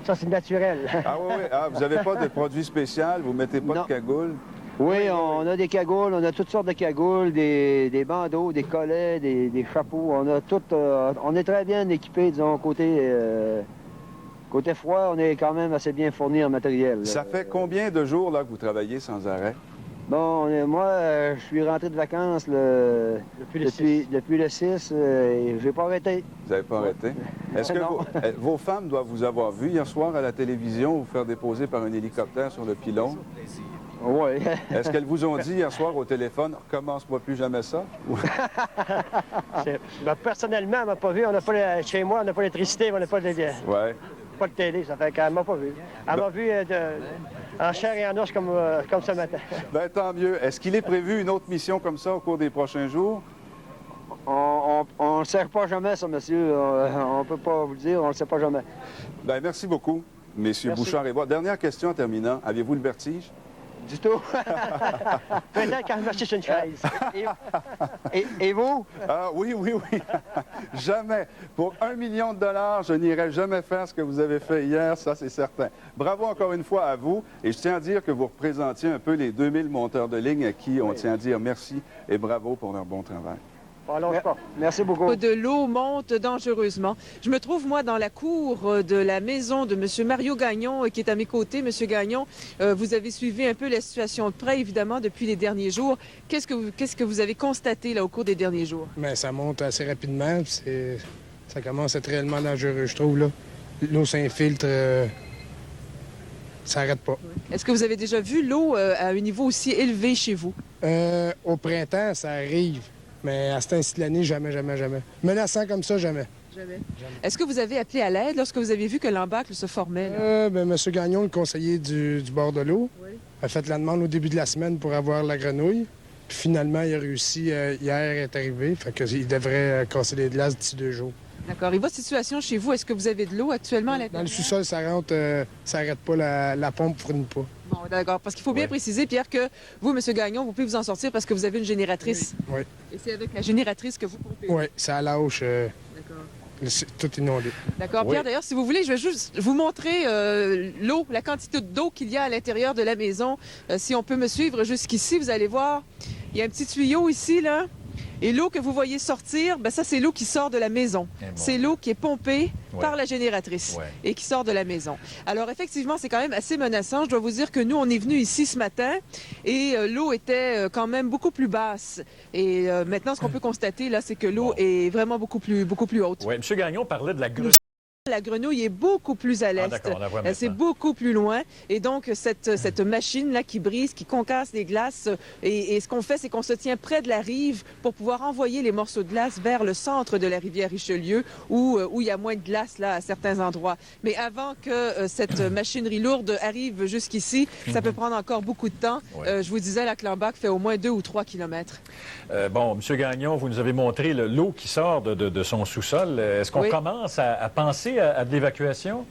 ça c'est naturel. Ah oui, oui. Ah, vous n'avez pas de produit spécial? Vous ne mettez pas de cagoule? Oui, on a des cagoules, on a toutes sortes de cagoules, des bandeaux, des collets, des chapeaux. On a tout, on est très bien équipés, disons, côté froid, on est quand même assez bien fourni en matériel. Ça fait combien de jours là, que vous travaillez sans arrêt? Bon, moi, je suis rentré de vacances depuis le 6 et je n'ai pas arrêté. Vous n'avez pas arrêté? Est-ce que vos femmes doivent vous avoir vu hier soir à la télévision vous faire déposer par un hélicoptère sur le pylône? Oui. Est-ce qu'elles vous ont dit hier soir au téléphone, « Recommence-moi plus jamais ça? » Personnellement, elle m'a pas vu. Chez moi, on n'a pas d'électricité, on n'a pas de télé. Ça fait qu'elle m'a pas vu. Elle m'a vu en chair et en os comme ce matin. Bien, tant mieux. Est-ce qu'il est prévu une autre mission comme ça au cours des prochains jours? On ne sait pas jamais, ça, monsieur. On ne peut pas vous le dire, on ne le sait pas jamais. Bien, merci beaucoup, messieurs Bouchard et Bois. Dernière question en terminant. Aviez-vous le vertige? Du tout. Peut-être quand je marche sur une chaise. Et vous? Ah oui. Jamais. Pour $1 million, je n'irai jamais faire ce que vous avez fait hier, ça c'est certain. Bravo encore une fois à vous. Et je tiens à dire que vous représentiez un peu les 2000 monteurs de ligne à qui on tient à dire merci et bravo pour leur bon travail. Merci beaucoup. De l'eau monte dangereusement. Je me trouve, moi, dans la cour de la maison de M. Mario Gagnon, qui est à mes côtés. M. Gagnon, vous avez suivi un peu la situation de près, évidemment, depuis les derniers jours. Qu'est-ce que vous avez constaté là, au cours des derniers jours? Bien, ça monte assez rapidement. Ça commence à être réellement dangereux, je trouve. L'eau s'infiltre. Ça n'arrête pas. Est-ce que vous avez déjà vu l'eau à un niveau aussi élevé chez vous? Au printemps, ça arrive. Mais à cet instant de l'année, jamais. Menaçant comme ça, jamais. Jamais. Est-ce que vous avez appelé à l'aide lorsque vous avez vu que l'embâcle se formait? M. Gagnon, le conseiller du bord de l'eau, a fait la demande au début de la semaine pour avoir la grenouille. Puis finalement, il a réussi. Hier est arrivé. Fait qu'il devrait casser les glaces d'ici 2 jours. D'accord. Et votre situation chez vous, est-ce que vous avez de l'eau actuellement à l'intérieur? Dans le sous-sol, ça rentre, ça n'arrête pas, la pompe ne fourne pas. Bon, d'accord. Parce qu'il faut bien préciser, Pierre, que vous, M. Gagnon, vous pouvez vous en sortir parce que vous avez une génératrice. Oui. Et c'est avec la génératrice que vous pompez. Oui, c'est à la hauche. D'accord. Tout inondé. D'accord. Pierre, d'ailleurs, si vous voulez, je vais juste vous montrer l'eau, la quantité d'eau qu'il y a à l'intérieur de la maison. Si on peut me suivre jusqu'ici, vous allez voir, il y a un petit tuyau ici, là. Et l'eau que vous voyez sortir, ça, c'est l'eau qui sort de la maison. C'est l'eau qui est pompée par la génératrice et qui sort de la maison. Alors, effectivement, c'est quand même assez menaçant. Je dois vous dire que nous, on est venus ici ce matin et l'eau était quand même beaucoup plus basse. Et maintenant, ce qu'on peut constater, là, c'est que l'eau est vraiment beaucoup plus haute. Oui, M. Gagnon parlait de la grenouille. La grenouille est beaucoup plus à l'est. C'est beaucoup plus loin. Et donc, cette machine-là qui brise, qui concasse les glaces, et ce qu'on fait, c'est qu'on se tient près de la rive pour pouvoir envoyer les morceaux de glace vers le centre de la rivière Richelieu, où il y a moins de glace, là, à certains endroits. Mais avant que cette machinerie lourde arrive jusqu'ici, ça peut prendre encore beaucoup de temps. Je vous disais, la Clambac fait au moins 2 ou 3 kilomètres. Bon, M. Gagnon, vous nous avez montré l'eau qui sort de son sous-sol. Est-ce qu'on commence à penser à de l'évacuation?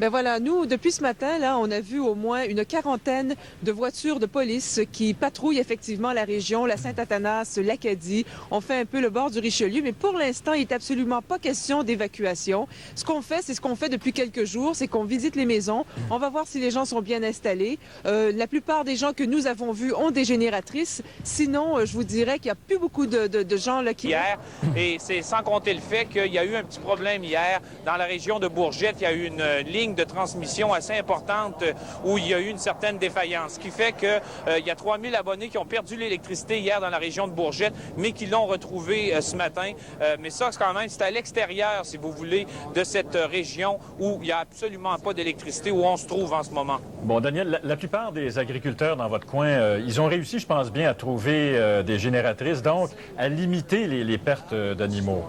Ben voilà, nous, depuis ce matin, là, on a vu au moins une 40aine de voitures de police qui patrouillent effectivement la région, la Saint-Athanas, l'Acadie. On fait un peu le bord du Richelieu, mais pour l'instant, il n'est absolument pas question d'évacuation. Ce qu'on fait, c'est ce qu'on fait depuis quelques jours, c'est qu'on visite les maisons. On va voir si les gens sont bien installés. La plupart des gens que nous avons vus ont des génératrices. Sinon, je vous dirais qu'il n'y a plus beaucoup de gens là qui... Hier, et c'est sans compter le fait qu'il y a eu un petit problème hier dans la région de Bourgette. Il y a eu une ligne de transmission assez importante où il y a eu une certaine défaillance, ce qui fait qu'il y a 3000 abonnés qui ont perdu l'électricité hier dans la région de Bourgette, mais qui l'ont retrouvée ce matin. Mais ça, c'est à l'extérieur, si vous voulez, de cette région où il n'y a absolument pas d'électricité, où on se trouve en ce moment. Bon, Daniel, la plupart des agriculteurs dans votre coin, ils ont réussi, je pense bien, à trouver des génératrices, donc à limiter les pertes d'animaux.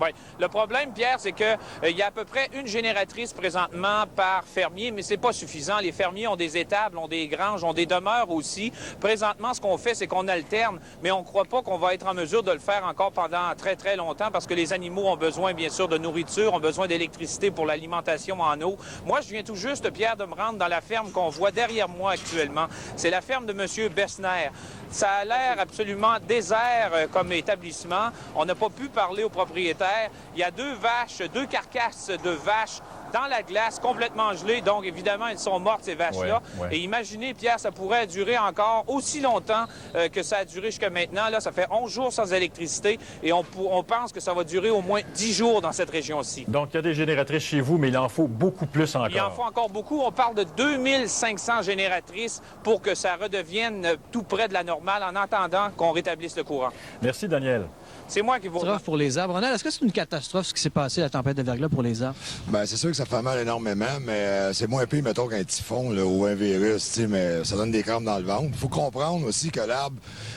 Oui. Le problème, Pierre, c'est qu'il y a à peu près une génératrice présentement par fermier, mais c'est pas suffisant. Les fermiers ont des étables, ont des granges, ont des demeures aussi. Présentement, ce qu'on fait, c'est qu'on alterne, mais on ne croit pas qu'on va être en mesure de le faire encore pendant très, très longtemps parce que les animaux ont besoin, bien sûr, de nourriture, ont besoin d'électricité pour l'alimentation en eau. Moi, je viens tout juste, Pierre, de me rendre dans la ferme qu'on voit derrière moi actuellement. C'est la ferme de M. Bessner. Ça a l'air absolument désert comme établissement. On n'a pas pu parler au propriétaire. Il y a deux carcasses de vaches dans la glace, complètement gelées. Donc, évidemment, elles sont mortes, ces vaches-là. Ouais. Et imaginez, Pierre, ça pourrait durer encore aussi longtemps que ça a duré jusqu'à maintenant. Là, ça fait 11 jours sans électricité et on pense que ça va durer au moins 10 jours dans cette région-ci. Donc, il y a des génératrices chez vous, mais il en faut beaucoup plus encore. Il en faut encore beaucoup. On parle de 2500 génératrices pour que ça redevienne tout près de la normale en attendant qu'on rétablisse le courant. Merci, Daniel. C'est moi qui vous... Catastrophe pour les arbres. Ronald, est-ce que c'est une catastrophe ce qui s'est passé, la tempête de verglas pour les arbres? Bien, c'est sûr que ça fait mal énormément, mais c'est moins pire, mettons, qu'un typhon là, ou un virus, mais ça donne des crampes dans le ventre. Il faut comprendre aussi que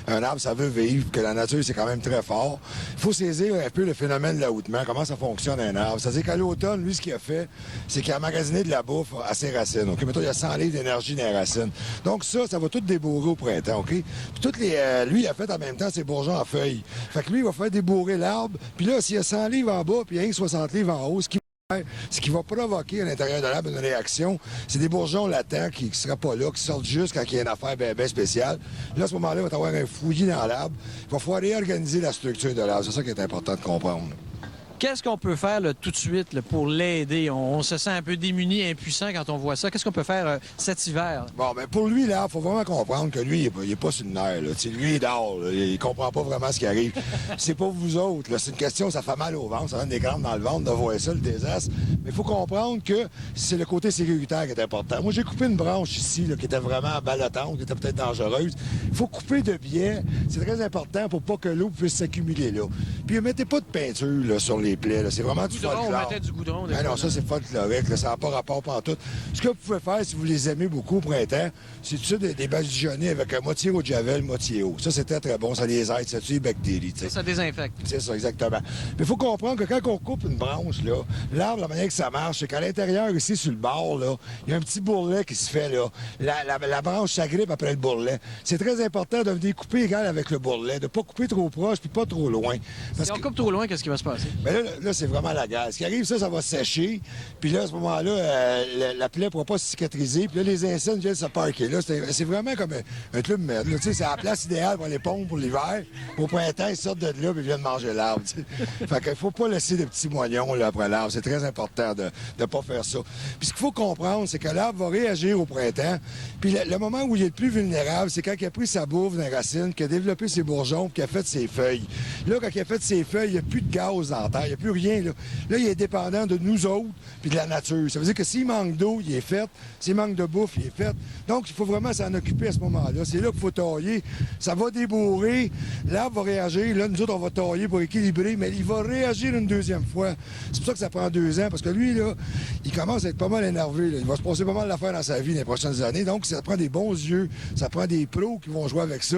un arbre, ça veut vivre, que la nature, c'est quand même très fort. Il faut saisir un peu le phénomène de l'ahoutement, comment ça fonctionne un arbre. C'est-à-dire qu'à l'automne, lui, ce qu'il a fait, c'est qu'il a emmagasiné de la bouffe à ses racines. OK? Mettons, il y a 100 livres d'énergie dans les racines. Donc ça va tout débourrer au printemps, OK? Puis lui, il a fait en même temps ses bourgeons en feuilles. Fait que lui, il va faire débourrer l'arbre. Puis là, s'il y a 100 livres en bas, puis il y a 60 livres en haut, ce qui va provoquer à l'intérieur de l'arbre une réaction, c'est des bourgeons latents qui ne seraient pas là, qui sortent juste quand il y a une affaire bien spéciale. Là, à ce moment-là, il va y avoir un fouillis dans l'arbre. Il va falloir réorganiser la structure de l'arbre. C'est ça qui est important de comprendre. Qu'est-ce qu'on peut faire tout de suite pour l'aider? On se sent un peu démuni, impuissant quand on voit ça. Qu'est-ce qu'on peut faire cet hiver? Bon, ben pour lui, là, il faut vraiment comprendre que lui, il n'est pas sur le nerf. Là. Lui, il dort. Là. Il comprend pas vraiment ce qui arrive. C'est pas vous autres. Là. C'est une question, ça fait mal au ventre, ça donne des crampes dans le ventre de voir ça, le désastre. Mais il faut comprendre que c'est le côté sécuritaire qui est important. Moi, j'ai coupé une branche ici là, qui était vraiment ballottante, qui était peut-être dangereuse. Il faut couper de biais. C'est très important pour pas que l'eau puisse s'accumuler là. Puis ne mettez pas de peinture là, sur les plaies. Là. C'est vraiment du folklore. On mettait du goudron. Non, ça, c'est folklorique. Là. Ça n'a pas rapport pantoute. Ce que vous pouvez faire, si vous les aimez beaucoup au printemps, c'est tout ça des badigeonnés avec moitié eau de javel, moitié eau. Ça, c'est très, très bon. Ça les aide, ça tue les bactéries. Ça désinfecte. C'est ça, exactement. Mais il faut comprendre que quand on coupe une branche, là, l'arbre, la manière que ça marche, c'est qu'à l'intérieur, ici, sur le bord, là, il y a un petit bourrelet qui se fait là. La branche s'agrippe après le bourrelet. C'est très important de venir couper égal avec le bourrelet, de ne pas couper trop proche puis pas trop loin. Si on coupe trop loin, qu'est-ce qui va se passer? Ben là, c'est vraiment la guerre. Ce qui arrive, ça va sécher. Puis là, à ce moment-là, la plaie ne pourra pas se cicatriser. Puis là, les insectes viennent se parquer. Là, c'est vraiment comme un club med. C'est la place idéale pour les pompes pour l'hiver. Au printemps, ils sortent de là et viennent manger l'arbre. Fait qu'il ne faut pas laisser de petits moignons là, après l'arbre. C'est très important de ne pas faire ça. Puis ce qu'il faut comprendre, c'est que l'arbre va réagir au printemps. Puis le moment où il est le plus vulnérable, c'est quand il a pris sa bouffe dans les racines, qu'il a développé ses bourgeons, puis qu'il a fait ses feuilles. Là, quand il a fait ses feuilles, il n'y a plus de gaz dans la terre. Il n'y a plus rien. Là, il est dépendant de nous autres puis de la nature. Ça veut dire que s'il manque d'eau, il est fait. S'il manque de bouffe, il est fait. Donc, il faut vraiment s'en occuper à ce moment-là. C'est là qu'il faut tailler. Ça va débourrer. L'arbre va réagir. Là, nous autres, on va tailler pour équilibrer, mais il va réagir une deuxième fois. C'est pour ça que ça prend 2 ans, parce que lui, là, il commence à être pas mal énervé. Là. Il va se passer pas mal d'affaires dans sa vie dans les prochaines années. Donc, ça prend des bons yeux. Ça prend des pros qui vont jouer avec ça.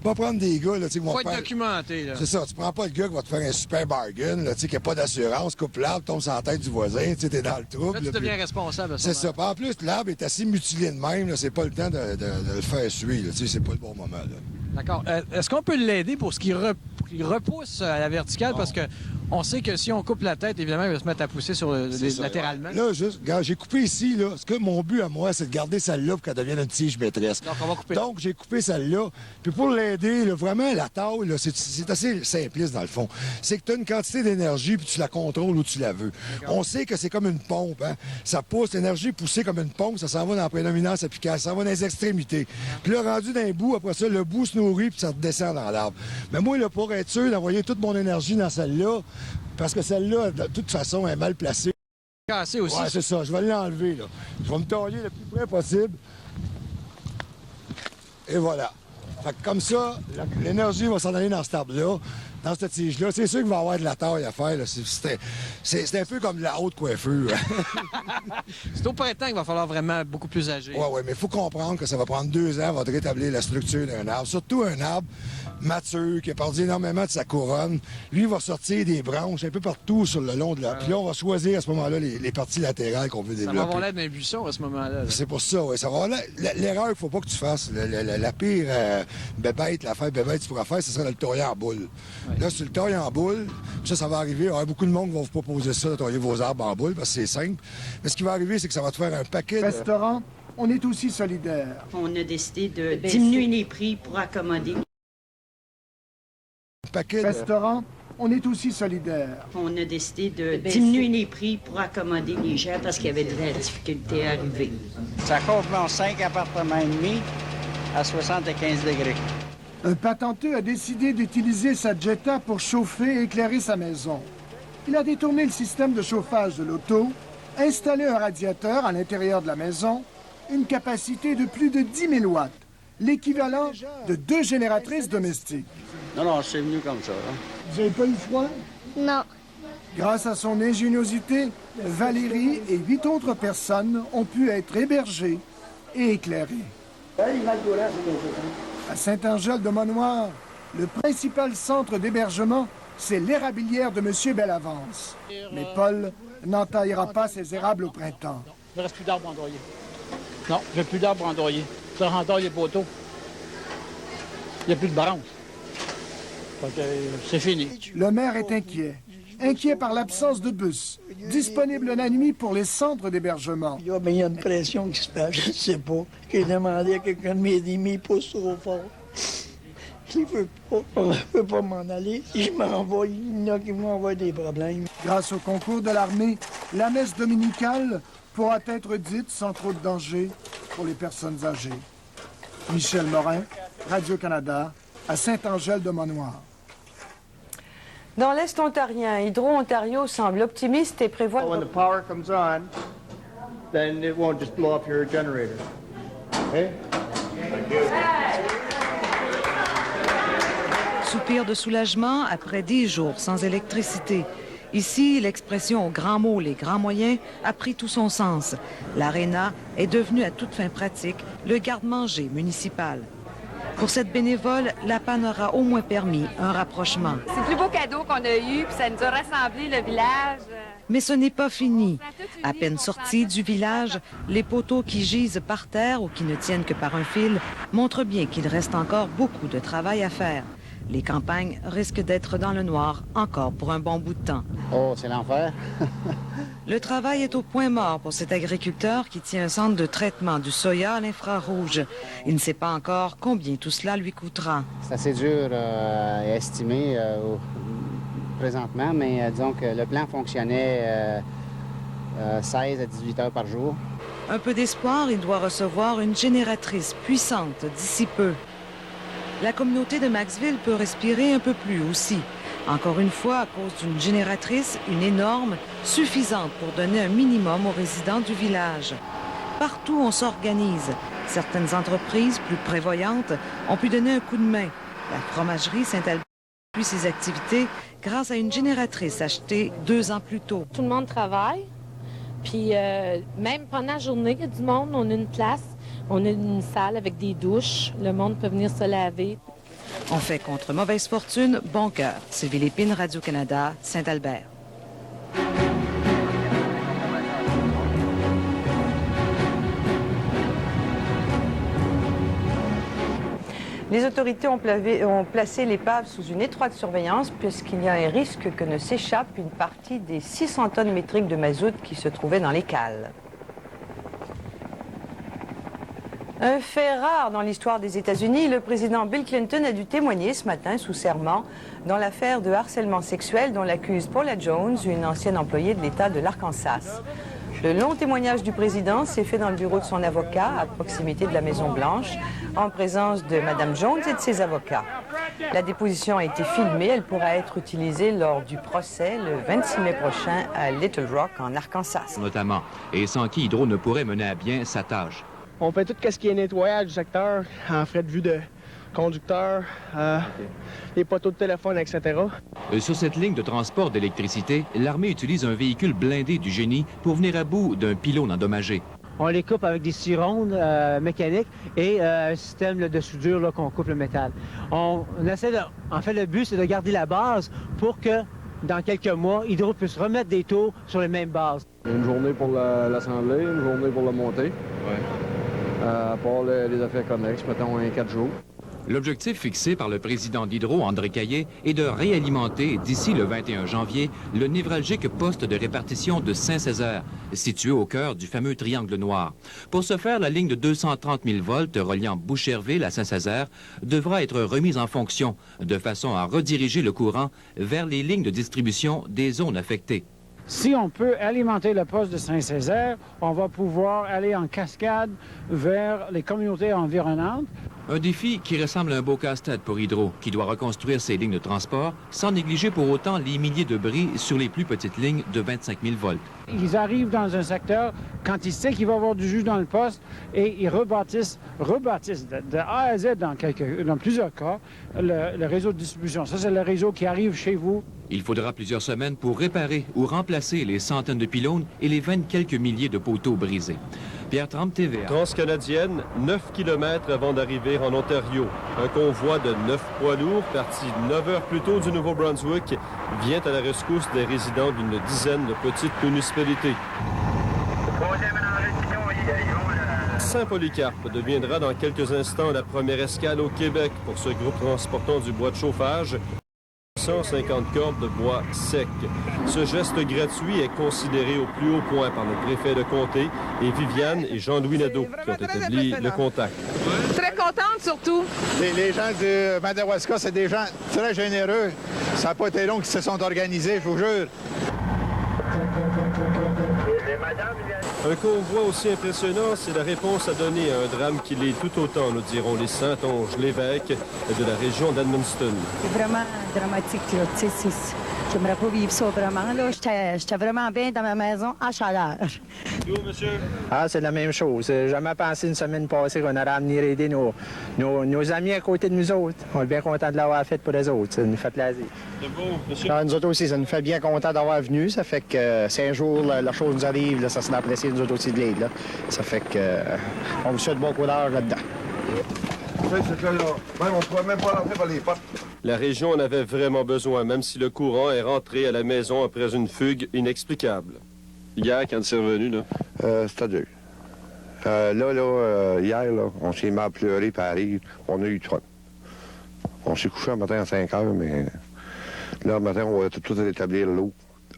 Pas prendre des gars là, qui vont faire... documenté. Là. C'est ça. Tu prends pas le gars qui va te faire un super bargain, là, qui n'a pas d'assurance, coupe l'arbre, tombe sur la tête du voisin, tu es dans le trouble. Là, tu deviens responsable. C'est ça. En plus, l'arbre est assez mutilé de même, c'est pas le temps de le faire suer, c'est pas le bon moment. D'accord. Est-ce qu'on peut l'aider pour ce qui repousse à la verticale? Parce que on sait que si on coupe la tête, évidemment, il va se mettre à pousser latéralement. Là, juste, regarde, j'ai coupé ici, là. Ce que mon but à moi, c'est de garder celle-là pour qu'elle devienne une tige maîtresse. Donc, on va couper. Donc, j'ai coupé celle-là. Puis pour l'aider, vraiment, la taille, là, c'est assez simpliste, dans le fond. C'est que tu as une quantité d'énergie, puis tu la contrôles où tu la veux. On sait que c'est comme une pompe, hein. Ça pousse, l'énergie poussée comme une pompe, ça s'en va dans la prédominance apicale, ça s'en va dans les extrémités. Puis là, rendu d'un bout, après ça, le bout se nourrit, puis ça descend dans l'arbre. Mais moi, là, pour être sûr d'envoyer toute mon énergie dans celle-là, parce que celle-là, de toute façon, elle est mal placée. Cassé aussi. Ouais, c'est ça. Je vais l'enlever, là. Je vais me tailler le plus près possible. Et voilà. Fait que comme ça, l'énergie va s'en aller dans cet arbre-là, dans cette tige-là. C'est sûr qu'il va y avoir de la taille à faire. C'est un peu comme de la haute coiffure. C'est au printemps qu'il va falloir vraiment beaucoup plus agir. Oui, mais il faut comprendre que ça va prendre 2 ans avant de rétablir la structure d'un arbre. Surtout un arbre mature, qui a perdu énormément de sa couronne. Lui, il va sortir des branches un peu partout sur le long de l'arbre. Puis là, on va choisir à ce moment-là les parties latérales qu'on veut développer. Ça va avoir l'air d'un buisson à ce moment-là. C'est pour ça, oui. Ça va avoir l'erreur qu'il ne faut pas que tu fasses. La pire bébête, l'affaire bébête que tu pourras faire, ce serait de le tailler en boule. Ouais. Là, si tu le tailles en boule, ça va arriver. Il y aura beaucoup de monde qui vont vous proposer ça, de tailler vos arbres en boule, parce que c'est simple. Mais ce qui va arriver, c'est que ça va te faire un paquet de... Restaurant, on est aussi solidaire. On a décidé de diminuer les prix pour accommoder. Restaurant, on est aussi solidaire. On a décidé de diminuer les prix pour accommoder les gens parce qu'il y avait de la difficulté à arriver. Ça comprend 5 appartements et demi à 75 degrés. Un patenteux a décidé d'utiliser sa Jetta pour chauffer et éclairer sa maison. Il a détourné le système de chauffage de l'auto, installé un radiateur à l'intérieur de la maison, une capacité de plus de 10 000 watts, l'équivalent de 2 génératrices domestiques. Non, c'est venu comme ça. Hein. Vous n'avez pas eu froid? Non. Grâce à son ingéniosité, Valérie et 8 autres personnes ont pu être hébergées et éclairées. À Saint-Angèle-de-Monoir, le principal centre d'hébergement, c'est l'érablière de M. Bellavance. Mais Paul n'entaillera pas ses érables au printemps. Il ne reste plus d'arbres endroyés. Non, j'ai plus d'arbres endroyés. Ça entaille les poteaux. Il n'y a plus de branches. C'est fini. Le maire est inquiet. Inquiet par l'absence de bus, disponible la nuit pour les centres d'hébergement. Il y a une pression qui se fait, je ne sais pas. J'ai demandé à quelqu'un de m'aider, mais il pousse trop fort. Il ne veut pas m'en aller. Si je m'envoie, il y en a qui vont avoir des problèmes. Grâce au concours de l'armée, la messe dominicale pourra être dite sans trop de danger pour les personnes âgées. Michel Morin, Radio-Canada, à Saint-Angèle-de-Monoir. Dans l'Est ontarien, Hydro-Ontario semble optimiste et prévoit... When the power comes on, then it won't just blow up your generator. Okay? Soupir de soulagement après 10 jours sans électricité. Ici, l'expression « grands mots, les grands moyens » a pris tout son sens. L'Arena est devenue à toute fin pratique le garde-manger municipal. Pour cette bénévole, la panne aura au moins permis un rapprochement. C'est le plus beau cadeau qu'on a eu, puis ça nous a rassemblé le village. Mais ce n'est pas fini. À peine sortis du village, les poteaux qui gisent par terre ou qui ne tiennent que par un fil montrent bien qu'il reste encore beaucoup de travail à faire. Les campagnes risquent d'être dans le noir encore pour un bon bout de temps. Oh, c'est l'enfer. Le travail est au point mort pour cet agriculteur qui tient un centre de traitement du soya à l'infrarouge. Il ne sait pas encore combien tout cela lui coûtera. C'est assez dur à estimer présentement, mais disons que le plan fonctionnait 16 à 18 heures par jour. Un peu d'espoir, il doit recevoir une génératrice puissante d'ici peu. La communauté de Maxville peut respirer un peu plus aussi. Encore une fois, à cause d'une génératrice, une énorme, suffisante pour donner un minimum aux résidents du village. Partout, on s'organise. Certaines entreprises plus prévoyantes ont pu donner un coup de main. La fromagerie Saint-Albert poursuit ses activités grâce à une génératrice achetée 2 ans plus tôt. Tout le monde travaille. Puis même pendant la journée, il y a du monde, on a une place. On a une salle avec des douches. Le monde peut venir se laver. On fait contre mauvaise fortune, bon cœur. Sylvie Lépine, Radio-Canada, Saint-Albert. Les autorités ont placé l'épave sous une étroite surveillance puisqu'il y a un risque que ne s'échappe une partie des 600 tonnes métriques de mazout qui se trouvaient dans les cales. Un fait rare dans l'histoire des États-Unis, le président Bill Clinton a dû témoigner ce matin sous serment dans l'affaire de harcèlement sexuel dont l'accuse Paula Jones, une ancienne employée de l'État de l'Arkansas. Le long témoignage du président s'est fait dans le bureau de son avocat, à proximité de la Maison-Blanche, en présence de Mme Jones et de ses avocats. La déposition a été filmée. Elle pourra être utilisée lors du procès le 26 mai prochain à Little Rock, en Arkansas. Notamment, et sans qui Hydro ne pourrait mener à bien sa tâche. On fait tout ce qui est nettoyage du secteur, en frais de vue de conducteurs, les poteaux de téléphone, etc. Sur cette ligne de transport d'électricité, l'armée utilise un véhicule blindé du génie pour venir à bout d'un pylône endommagé. On les coupe avec des cirondes mécaniques et un système de soudure qu'on coupe le métal. En fait, le but, c'est de garder la base pour que, dans quelques mois, Hydro puisse remettre des tours sur les mêmes bases. Une journée pour l'assembler, une journée pour le monter. À part les affaires connexes, mettons 4 jours. L'objectif fixé par le président d'Hydro, André Caillé, est de réalimenter d'ici le 21 janvier le névralgique poste de répartition de Saint-Césaire, situé au cœur du fameux triangle noir. Pour ce faire, la ligne de 230 000 volts reliant Boucherville à Saint-Césaire devra être remise en fonction, de façon à rediriger le courant vers les lignes de distribution des zones affectées. Si on peut alimenter le poste de Saint-Césaire, on va pouvoir aller en cascade vers les communautés environnantes. Un défi qui ressemble à un beau casse-tête pour Hydro, qui doit reconstruire ses lignes de transport sans négliger pour autant les milliers de bris sur les plus petites lignes de 25 000 volts. Ils arrivent dans un secteur quand ils savent qu'il va y avoir du jus dans le poste et ils rebâtissent de A à Z dans plusieurs cas le réseau de distribution. Ça, c'est le réseau qui arrive chez vous. Il faudra plusieurs semaines pour réparer ou remplacer les centaines de pylônes et les 20 quelques milliers de poteaux brisés. Pierre Trempe, TVA. Transcanadienne, 9 km avant d'arriver en Ontario. Un convoi de 9 poids lourds, parti 9 heures plus tôt du Nouveau-Brunswick, vient à la rescousse des résidents d'une dizaine de petites municipalités. Saint-Polycarpe deviendra dans quelques instants la première escale au Québec pour ce groupe transportant du bois de chauffage. 150 cordes de bois sec. Ce geste gratuit est considéré au plus haut point par le préfet de comté et Viviane et Jean-Louis Nadeau qui ont établi le contact. Très contente surtout. Les gens du Madawaska, c'est des gens très généreux. Ça n'a pas été long qu'ils se sont organisés, je vous jure. Un convoi aussi impressionnant, c'est la réponse à donner à un drame qui l'est tout autant, nous diront les Saint-Onge-l'Évêque de la région d'Edmundston. C'est vraiment dramatique, là. J'aimerais pas vivre ça vraiment, là. J'étais vraiment bien dans ma maison à chaleur. Bonjour, monsieur. Ah, c'est la même chose. J'ai jamais pensé une semaine passée qu'on aurait à venir aider nos amis à côté de nous autres. On est bien contents de l'avoir fait pour les autres. Ça nous fait plaisir. C'est beau, monsieur. Alors, nous autres aussi, ça nous fait bien content d'avoir venu. Ça fait que si un jour la chose nous arrive, là, ça serait apprécié nous autres aussi de l'aide. Ça fait que on vous souhaite bon courage là-dedans. Même, on ne pourrait même pas rentrer par les portes. La région en avait vraiment besoin, même si le courant est rentré à la maison après une fugue inexplicable. Hier, quand c'est revenu, là? C'était dur. Hier, là, on s'est mis à pleurer par arrive. On a eu trop. On s'est couché un matin à 5 heures, mais là, le matin, on va tout rétablir l'eau.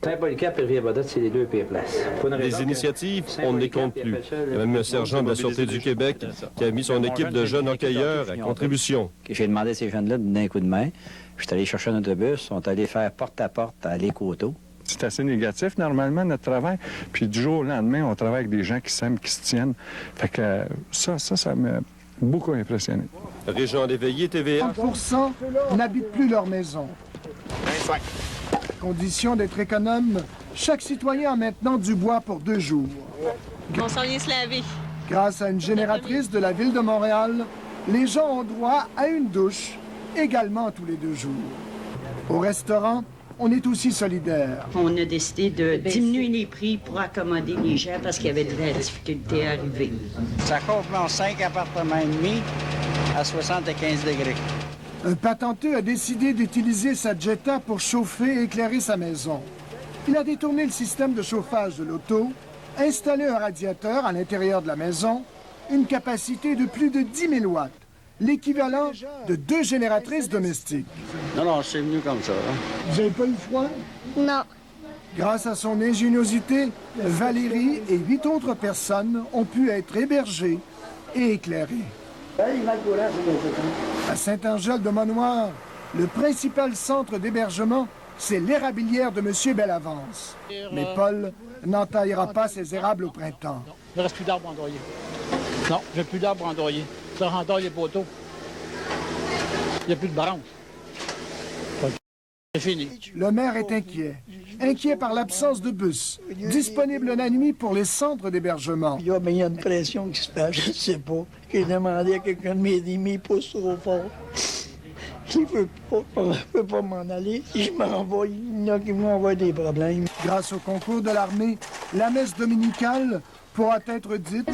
Saint-Polycarpe et Rivière-Baudette, c'est les deux pires places. Les initiatives, on ne les compte plus. Il y a même un sergent de la Sûreté du Québec qui a mis son équipe de jeunes hockeyeurs à contribution. J'ai demandé à ces jeunes-là de donner un coup de main. Je suis allé chercher un autobus, ils sont allés faire porte-à-porte à l'Écoto. C'est assez négatif, normalement, notre travail. Puis du jour au lendemain, on travaille avec des gens qui s'aiment, qui se tiennent. Fait que ça m'a beaucoup impressionné. Régent Léveillé, TVA. 30% n'habitent plus leur maison. 25. Condition d'être économe, chaque citoyen a maintenant du bois pour 2 jours. On s'en vient se laver. Grâce à une génératrice de la Ville de Montréal, les gens ont droit à une douche, également tous les 2 jours. Au restaurant, on est aussi solidaire. On a décidé de diminuer les prix pour accommoder les gens parce qu'il y avait de la difficulté à arriver. Ça comprend 5 appartements et demi à 75 degrés. Un patenteux a décidé d'utiliser sa Jetta pour chauffer et éclairer sa maison. Il a détourné le système de chauffage de l'auto, installé un radiateur à l'intérieur de la maison, une capacité de plus de 10 000 watts, l'équivalent de 2 génératrices domestiques. Non, c'est venu comme ça. Vous n'avez pas eu froid? Non. Grâce à son ingéniosité, Valérie et 8 autres personnes ont pu être hébergées et éclairées. À Saint-Angèle-de-Monoir, le principal centre d'hébergement, c'est l'érablière de M. Bellavance. Mais Paul n'entaillera pas ses érables au printemps. Il ne reste plus d'arbres endroyés. Non, j'ai plus d'arbres endroyés. Ça entaille les poteaux. Il n'y a plus de branches. C'est fini. Le maire est inquiet. Inquiet par l'absence de bus, disponible la nuit pour les centres d'hébergement. Il y a une pression qui se fait, je ne sais pas. J'ai demandé à quelqu'un de m'aider, mais il pousse trop fort. Je ne peux pas m'en aller. Si je m'en vais, il y en a qui m'envoient des problèmes. Grâce au concours de l'armée, la messe dominicale pourra être dite.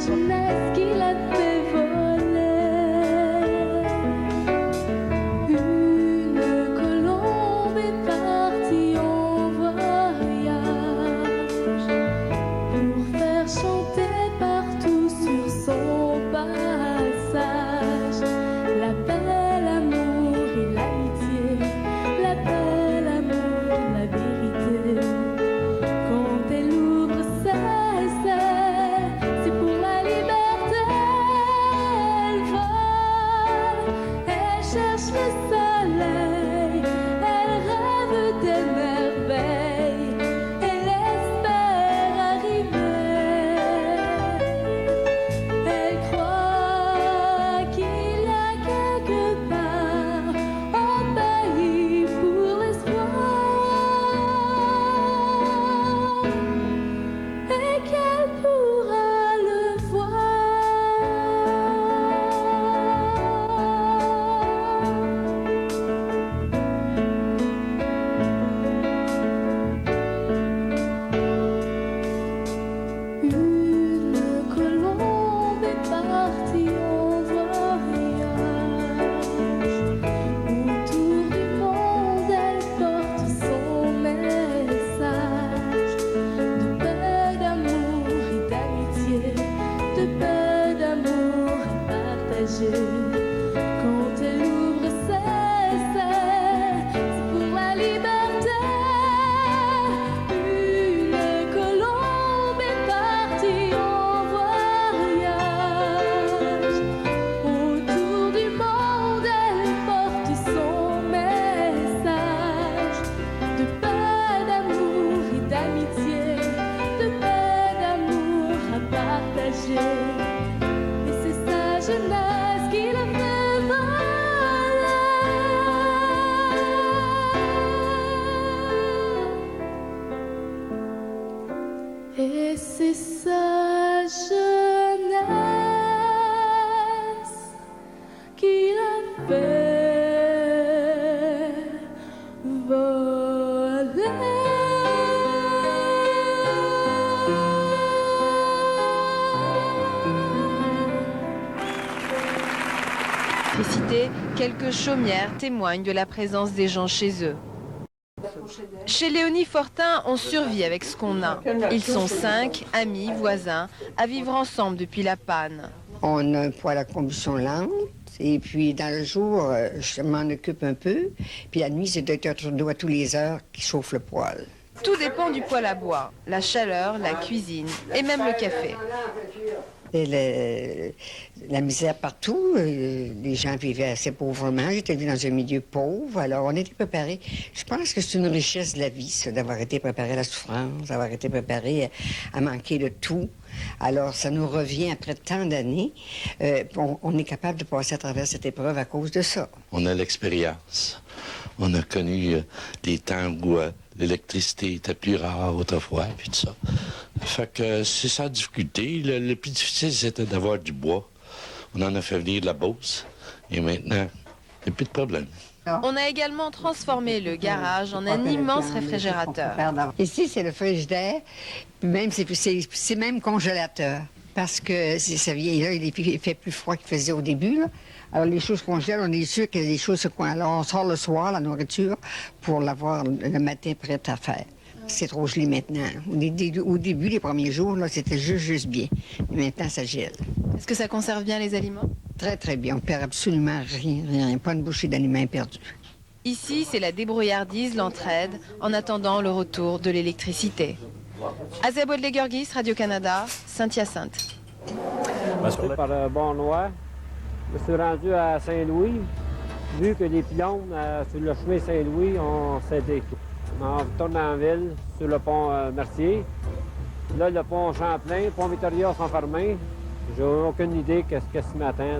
Et c'est sa jeunesse qui l'a fait voler. L'électricité, quelques chaumières témoignent de la présence des gens chez eux. Chez Léonie Fortin, on survit avec ce qu'on a. Ils sont 5, amis, voisins, à vivre ensemble depuis la panne. On a un poêle à combustion lente. Et puis, dans le jour, je m'en occupe un peu. Puis la nuit, c'est Dr. Trudeau à tous les heures qui chauffe le poêle. Tout dépend du poêle à bois, la chaleur, la cuisine et même le café. Et la misère partout, les gens vivaient assez pauvrement. J'étais dans un milieu pauvre, alors on était préparés. Je pense que c'est une richesse de la vie, ça, d'avoir été préparé à la souffrance, d'avoir été préparé à manquer de tout. Alors, ça nous revient après tant d'années. On est capable de passer à travers cette épreuve à cause de ça. On a l'expérience. On a connu des temps où l'électricité était plus rare autrefois, puis tout ça. Fait que c'est ça la difficulté. Le plus difficile, c'était d'avoir du bois. On en a fait venir de la Beauce. Et maintenant, il n'y a plus de problème. On a également transformé le garage en un immense réfrigérateur. Ici, c'est le frigidaire, même c'est même congélateur. Parce que ça vieillit là, il fait plus froid qu'il faisait au début. Là. Alors, les choses congèlent, on est sûr que les choses se coincent. Alors, on sort le soir, la nourriture, pour l'avoir le matin prête à faire. C'est trop gelé maintenant. Au début, les premiers jours, là, c'était juste bien. Mais maintenant, ça gèle. Est-ce que ça conserve bien les aliments? Très, très bien. On ne perd absolument rien. Pas une bouchée d'aliments perdus. Ici, c'est la débrouillardise, l'entraide, en attendant le retour de l'électricité. Asia Bodley-Gurgis, Radio-Canada, Saint-Hyacinthe. Par Bonnois, je suis rendu à Saint-Louis. Vu que les pylônes sur le chemin Saint-Louis ont cédé. On retourne en ville, sur le pont Mercier. Là, le pont Champlain, le pont Victoria sont fermés. J'ai aucune idée qu'est-ce qui m'attend.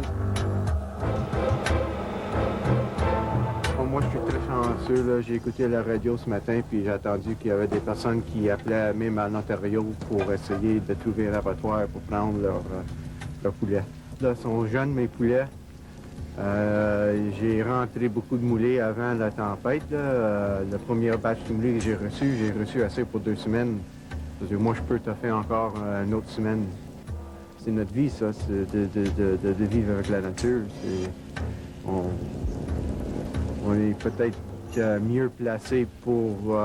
moi, je suis très chanceux. Là. J'ai écouté la radio ce matin, puis j'ai entendu qu'il y avait des personnes qui appelaient même en Ontario pour essayer de trouver un abattoir pour prendre leur poulet. Là, ils sont jeunes, mes poulets. J'ai rentré beaucoup de moulets avant la tempête. Le premier batch de moulets que j'ai reçu assez pour 2 semaines. Moi, je peux toffer encore une autre semaine. C'est notre vie, ça, de vivre avec la nature. On est peut-être mieux placé pour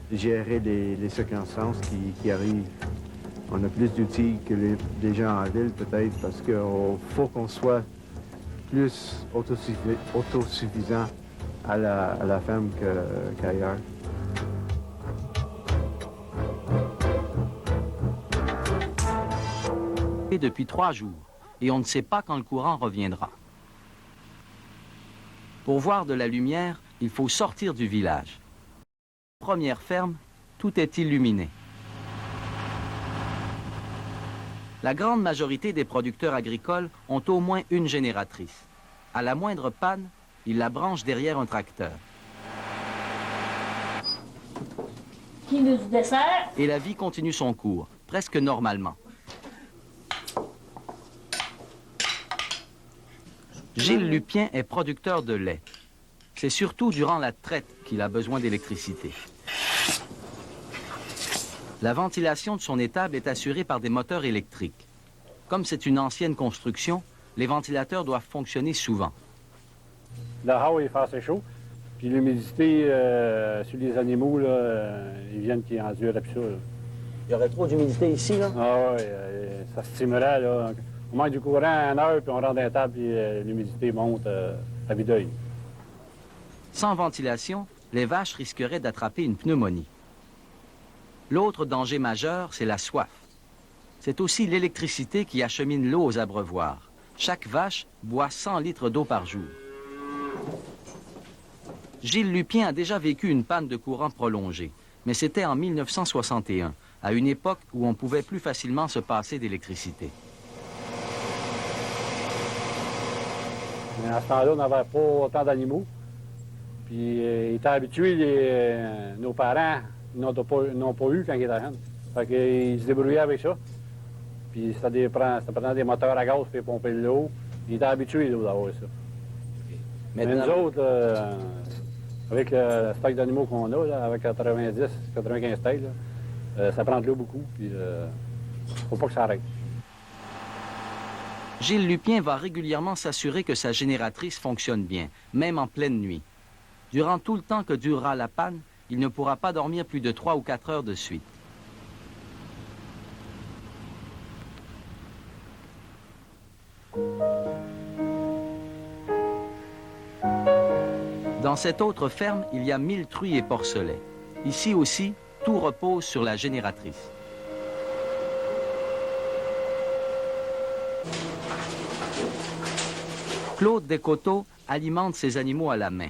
gérer les circonstances qui arrivent. On a plus d'outils que les gens en ville, peut-être, parce qu'il faut qu'on soit plus autosuffisant à la ferme qu'ailleurs. Depuis 3 jours, et on ne sait pas quand le courant reviendra. Pour voir de la lumière, il faut sortir du village. Première ferme, tout est illuminé. La grande majorité des producteurs agricoles ont au moins une génératrice. À la moindre panne, ils la branchent derrière un tracteur. Kilo du dessert. Et la vie continue son cours, presque normalement. Gilles Lupien est producteur de lait. C'est surtout durant la traite qu'il a besoin d'électricité. La ventilation de son étable est assurée par des moteurs électriques. Comme c'est une ancienne construction, les ventilateurs doivent fonctionner souvent. Le haut, il fait assez chaud. Puis l'humidité sur les animaux, là, ils viennent qui endurent plus ça. Là. Il y aurait trop d'humidité ici, là? Ah oui, ça stimulerait, là. On manque du courant à 1 heure, puis on rentre dans la table, puis l'humidité monte à vue d'œil. Sans ventilation, les vaches risqueraient d'attraper une pneumonie. L'autre danger majeur, c'est la soif. C'est aussi l'électricité qui achemine l'eau aux abreuvoirs. Chaque vache boit 100 litres d'eau par jour. Gilles Lupien a déjà vécu une panne de courant prolongée, mais c'était en 1961, à une époque où on pouvait plus facilement se passer d'électricité. Mais à ce temps-là, on n'avait pas autant d'animaux. Puis ils étaient habitués, nos parents n'ont pas eu quand ils étaient jeunes. Fait qu'ils se débrouillaient avec ça. Puis ça prenait des moteurs à gaz pour pomper de l'eau. Ils étaient habitués d'avoir ça. Mais nous autres, avec le stock d'animaux qu'on a, là, avec 90-95 têtes, ça prend de l'eau beaucoup. Puis faut pas que ça arrête. Gilles Lupien va régulièrement s'assurer que sa génératrice fonctionne bien, même en pleine nuit. Durant tout le temps que durera la panne, il ne pourra pas dormir plus de 3 ou 4 heures de suite. Dans cette autre ferme, il y a 1000 truies et porcelets. Ici aussi, tout repose sur la génératrice. Claude Descoteaux alimente ses animaux à la main.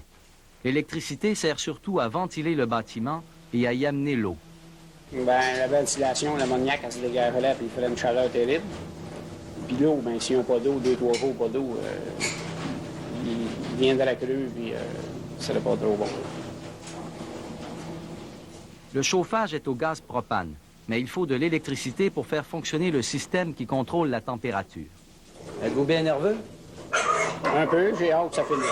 L'électricité sert surtout à ventiler le bâtiment et à y amener l'eau. Bien, la ventilation, l'ammoniac, elle se dégagerait puis il ferait une chaleur terrible. Puis l'eau, bien, s'ils n'ont pas d'eau, 2-3 jours pas d'eau, ils viennent de la crue puis ce serait pas trop bon. Le chauffage est au gaz propane, mais il faut de l'électricité pour faire fonctionner le système qui contrôle la température. Êtes-vous bien nerveux? Un peu, j'ai hâte que ça finisse.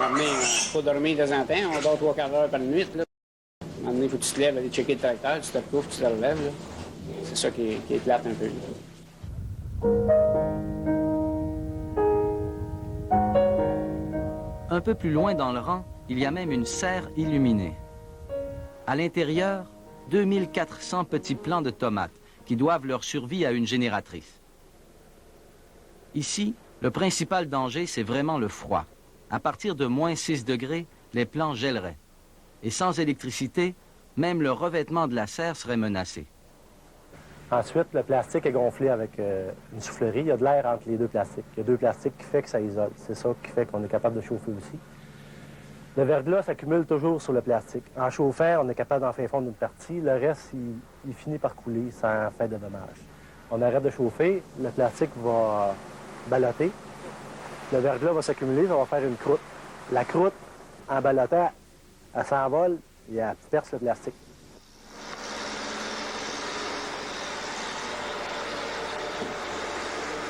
Il faut dormir de temps en temps, on dort 3 quarts d'heure par nuit. Là. À un moment donné, il faut que tu te lèves, aller checker le tracteur, tu te recouvres, tu te relèves. Là. C'est ça qui est plate un peu. Un peu plus loin dans le rang, il y a même une serre illuminée. À l'intérieur, 2400 petits plants de tomates qui doivent leur survie à une génératrice. Ici, le principal danger, c'est vraiment le froid. À partir de moins 6 degrés, les plants gèleraient. Et sans électricité, même le revêtement de la serre serait menacé. Ensuite, le plastique est gonflé avec une soufflerie. Il y a de l'air entre les 2 plastiques. Il y a 2 plastiques qui fait que ça isole. C'est ça qui fait qu'on est capable de chauffer aussi. Le verglas s'accumule toujours sur le plastique. En chauffant, on est capable d'en faire fondre une partie. Le reste, il finit par couler sans faire de dommages. On arrête de chauffer, le plastique va balloter. Le verglas va s'accumuler, ça va faire une croûte. La croûte En ballottant, elle s'envole et elle perce le plastique.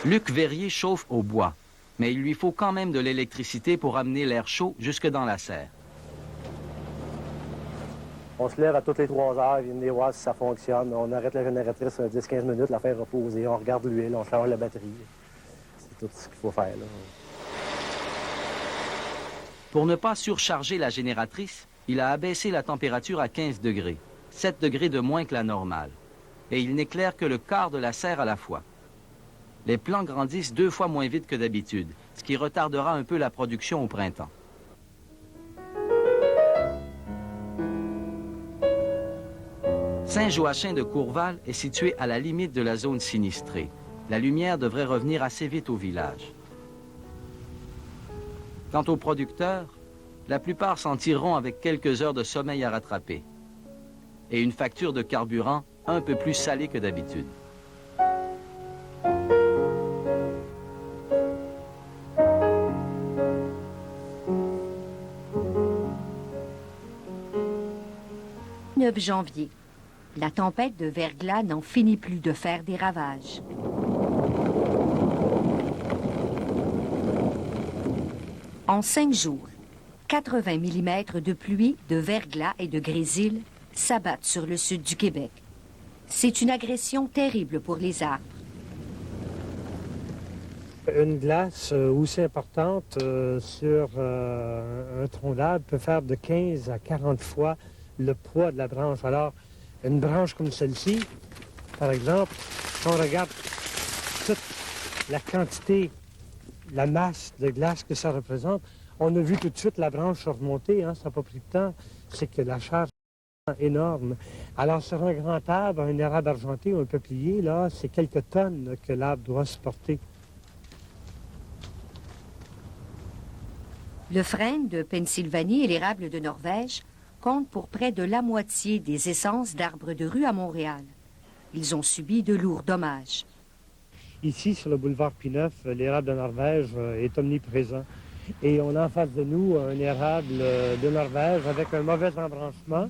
Luc Verrier chauffe au bois, mais il lui faut quand même de l'électricité pour amener l'air chaud jusque dans la serre. On se lève à toutes les 3 heures, viennent les voir si ça fonctionne. On arrête la génératrice 10-15 minutes, la faire reposer. On regarde l'huile, on change la batterie. C'est tout ce qu'il faut faire, là. Pour ne pas surcharger la génératrice, il a abaissé la température à 15 degrés, 7 degrés de moins que la normale. Et il n'éclaire que le quart de la serre à la fois. Les plants grandissent 2 fois moins vite que d'habitude, ce qui retardera un peu la production au printemps. Saint-Joachim de Courval est situé à la limite de la zone sinistrée. La lumière devrait revenir assez vite au village. Quant aux producteurs, la plupart s'en tireront avec quelques heures de sommeil à rattraper. Et une facture de carburant un peu plus salée que d'habitude. Le 9 janvier. La tempête de verglas n'en finit plus de faire des ravages. En 5 jours, 80 mm de pluie, de verglas et de grésil s'abattent sur le sud du Québec. C'est une agression terrible pour les arbres. Une glace aussi importante sur un tronc d'arbre peut faire de 15 à 40 fois le poids de la branche. Alors, une branche comme celle-ci, par exemple, quand on regarde toute la quantité, la masse de glace que ça représente, on a vu tout de suite la branche remonter, hein, ça n'a pas pris de temps, c'est que la charge est énorme. Alors sur un grand arbre, un érable argenté ou un peuplier, là, c'est quelques tonnes que l'arbre doit supporter. Le frêne de Pennsylvanie et l'érable de Norvège comptent pour près de la moitié des essences d'arbres de rue à Montréal. Ils ont subi de lourds dommages. Ici, sur le boulevard P9, l'érable de Norvège est omniprésent. Et on a en face de nous un érable de Norvège avec un mauvais embranchement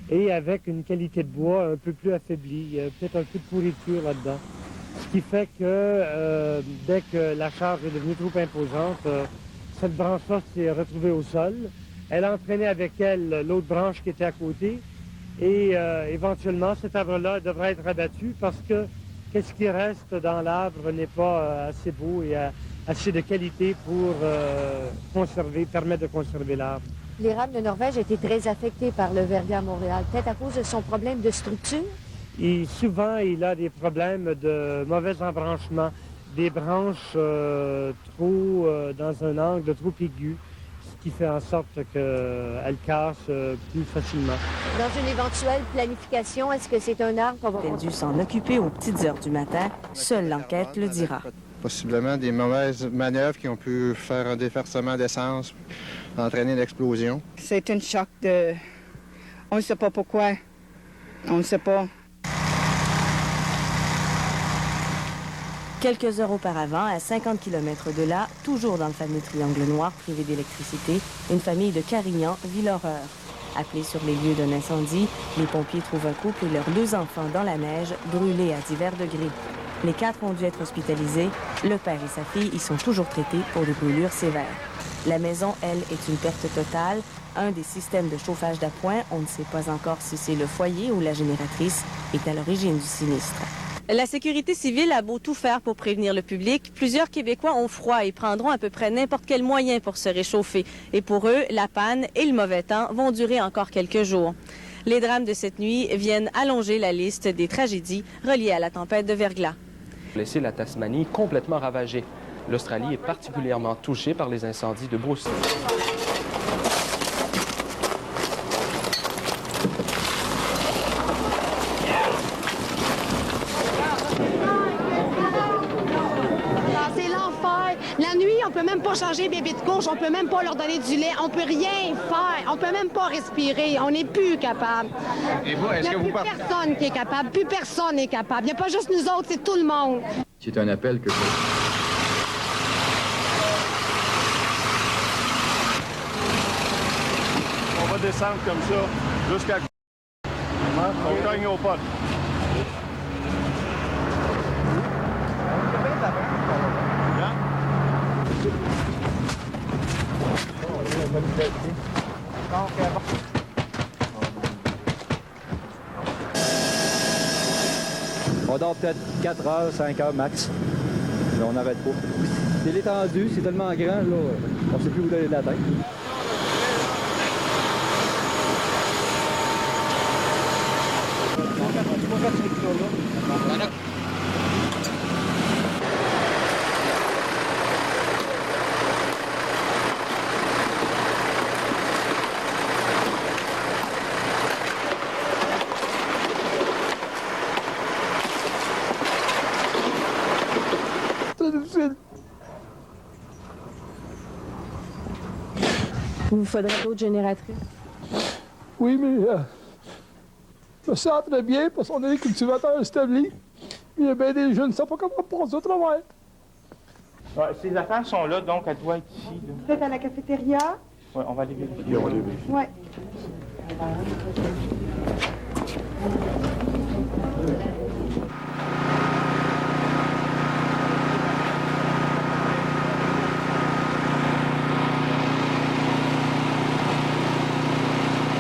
et avec une qualité de bois un peu plus affaiblie. Il y a peut-être un peu de pourriture là-dedans. Ce qui fait que dès que la charge est devenue trop imposante, cette branche-là s'est retrouvée au sol. Elle a entraîné avec elle l'autre branche qui était à côté. Et éventuellement, cet arbre-là devrait être abattu parce que qu'est-ce qui reste dans l'arbre n'est pas assez beau et assez de qualité pour permettre de conserver l'arbre. L'érable de Norvège a été très affecté par le verglas à Montréal, peut-être à cause de son problème de structure? Et souvent, il a des problèmes de mauvais embranchement, des branches trop dans un angle trop aigu, ce qui fait en sorte qu'elles cassent plus facilement. Dans une éventuelle planification, est-ce que c'est un arbre qu'on va... Elle a dû s'en occuper aux petites heures du matin. Seule l'enquête le dira. Possiblement des mauvaises manœuvres qui ont pu faire un déversement d'essence, entraîner l'explosion. C'est un choc de... On ne sait pas pourquoi. On ne sait pas. Quelques heures auparavant, à 50 km de là, toujours dans le fameux triangle noir privé d'électricité, une famille de Carignan vit l'horreur. Appelés sur les lieux d'un incendie, les pompiers trouvent un couple et leurs 2 enfants dans la neige, brûlés à divers degrés. Les 4 ont dû être hospitalisés. Le père et sa fille y sont toujours traités pour des brûlures sévères. La maison, elle, est une perte totale. Un des systèmes de chauffage d'appoint, on ne sait pas encore si c'est le foyer ou la génératrice, est à l'origine du sinistre. La sécurité civile a beau tout faire pour prévenir le public, plusieurs Québécois ont froid et prendront à peu près n'importe quel moyen pour se réchauffer. Et pour eux, la panne et le mauvais temps vont durer encore quelques jours. Les drames de cette nuit viennent allonger la liste des tragédies reliées à la tempête de verglas. Laisser la Tasmanie complètement ravagée. L'Australie est particulièrement touchée par les incendies de brousse. C'est l'enfer. La nuit, on peut même pas changer bébé de couche, on peut même pas leur donner du lait, on peut rien faire, on peut même pas respirer, on n'est plus capable. Et vous, est-ce que vous partez? Personne qui est capable, plus personne n'est capable. Il n'y a pas juste nous autres, c'est tout le monde. C'est un appel que... descendre comme ça jusqu'à... On cogne aux potes. On dort peut-être 4 heures, 5 heures max. Mais on n'arrête pas. C'est l'étendue, c'est tellement grand, là, on ne sait plus où donner de la tête. Très difficile. Il vous faudrait d'autres génératrices? Oui, mais je me sens très bien parce qu'on est des cultivateurs établis. Il y a bien des jeunes qui ne savent pas comment passer au travail. Ouais, ces affaires sont là, donc elle doit être ici. Vous êtes à la cafétéria? Oui, on va les vérifier. Oui.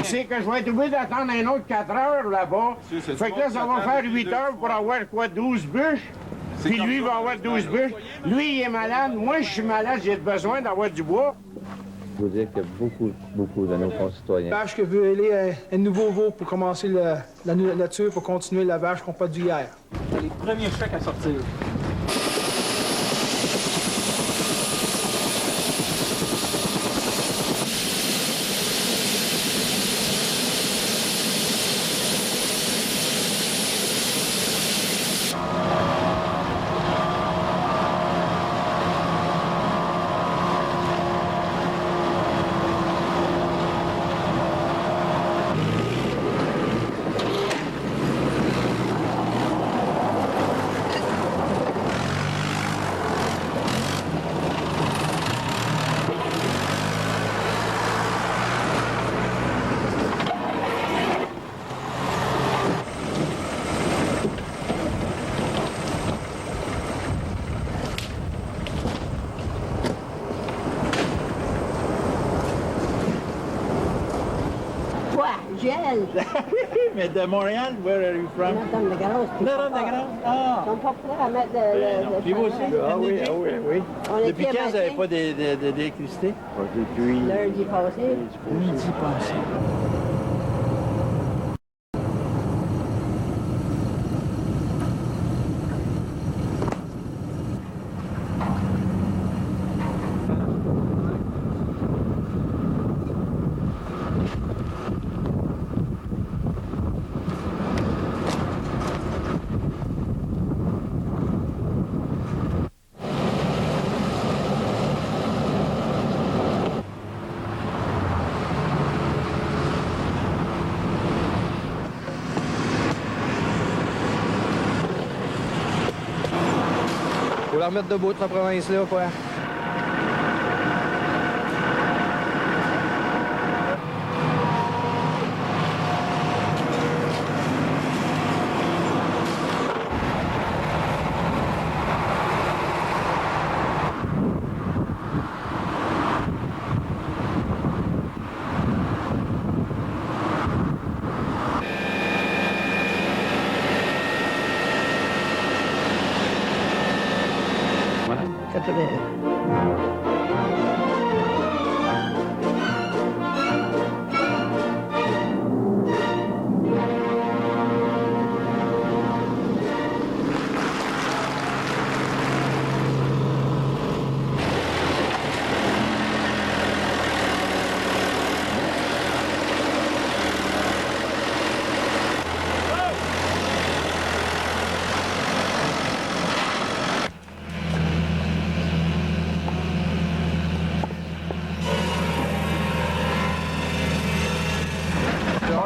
C'est que je vais être obligé d'attendre un autre 4 heures là-bas. Fait que là, ça va faire 8 heures pour avoir quoi, 12 bûches? Puis lui, il va avoir 12 bûches. Lui, il est malade. Moi, je suis malade, j'ai besoin d'avoir du bois. Je veux dire qu'il y a beaucoup de nos concitoyens. Vache que veut aller un nouveau veau pour commencer la nature, pour continuer la vache qu'on pas du hier. C'est les premiers chèques à sortir. Gel. Mais de Montréal, where are you from? Notre-Dame-de-Grâce. Notre-Dame-de-Grâce, ah! Ils sont pas prêts à mettre le Puis vous aussi? Ah oui, ah oui, oui. Depuis quand vous n'avez pas d'électricité? Depuis... Lundi passé. Lundi passé. Faut la remettre debout, la province-là, quoi.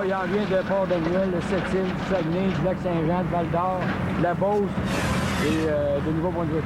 Il en vient de Port-de-Muel, de Sept-Îles, du Saguenay, du Lac-Saint-Jean, de Val-d'Or, de la Beauce et de Nouveau-Brunswick.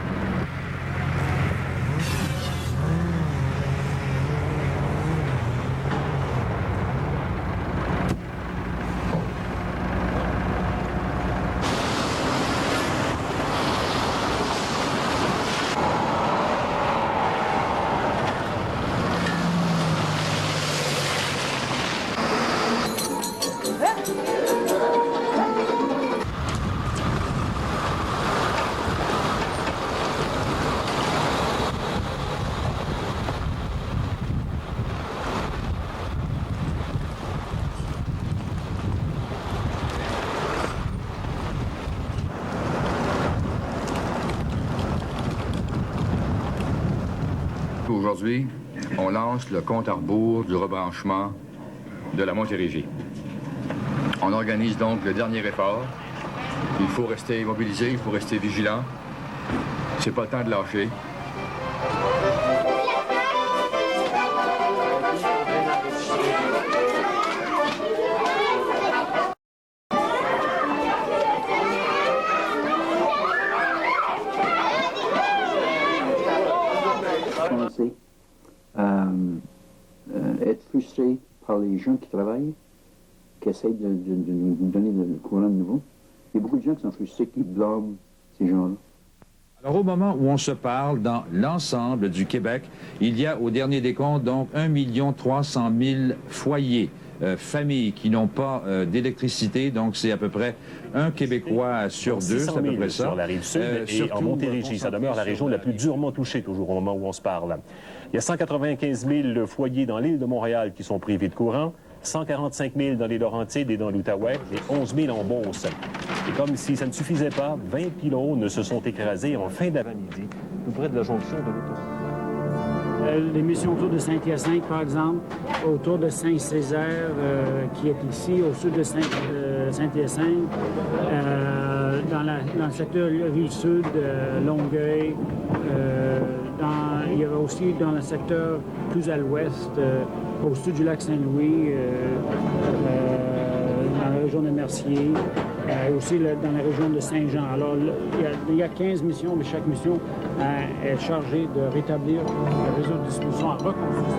Aujourd'hui, on lance le compte à rebours du rebranchement de la Montérégie. On organise donc le dernier effort. Il faut rester mobilisé, il faut rester vigilant. C'est pas le temps de lâcher. Être frustré par les gens qui travaillent, qui essayent de nous donner le courant de nouveau. Il y a beaucoup de gens qui sont frustrés, qui blâment ces gens-là. Alors, au moment où on se parle, dans l'ensemble du Québec, il y a, au dernier décompte, donc 1 300 000 foyers, familles qui n'ont pas d'électricité. Donc, c'est à peu près un Québécois sur deux, c'est à peu près ça. Sur la Rive-Sud et en Montérégie. Ça demeure la région la plus durement touchée, toujours, au moment où on se parle. Il y a 195 000 foyers dans l'île de Montréal qui sont privés de courant, 145 000 dans les Laurentides et dans l'Outaouais et 11 000 en Beauce. Et comme si ça ne suffisait pas, 20 pylônes se sont écrasés en fin d'avant-midi, tout près de la jonction de l'autoroute. Les missions autour de Saint-Hyacinthe, par exemple, autour de Saint-Césaire, qui est ici, au sud de Saint-Hyacinthe, dans le secteur Rive-Sud, Longueuil, il y avait aussi dans le secteur plus à l'ouest, au sud du lac Saint-Louis, dans la région de Mercier, aussi dans la région de Saint-Jean. Alors, il y a 15 missions, mais chaque mission est chargée de rétablir le réseau de distribution en reconstruction.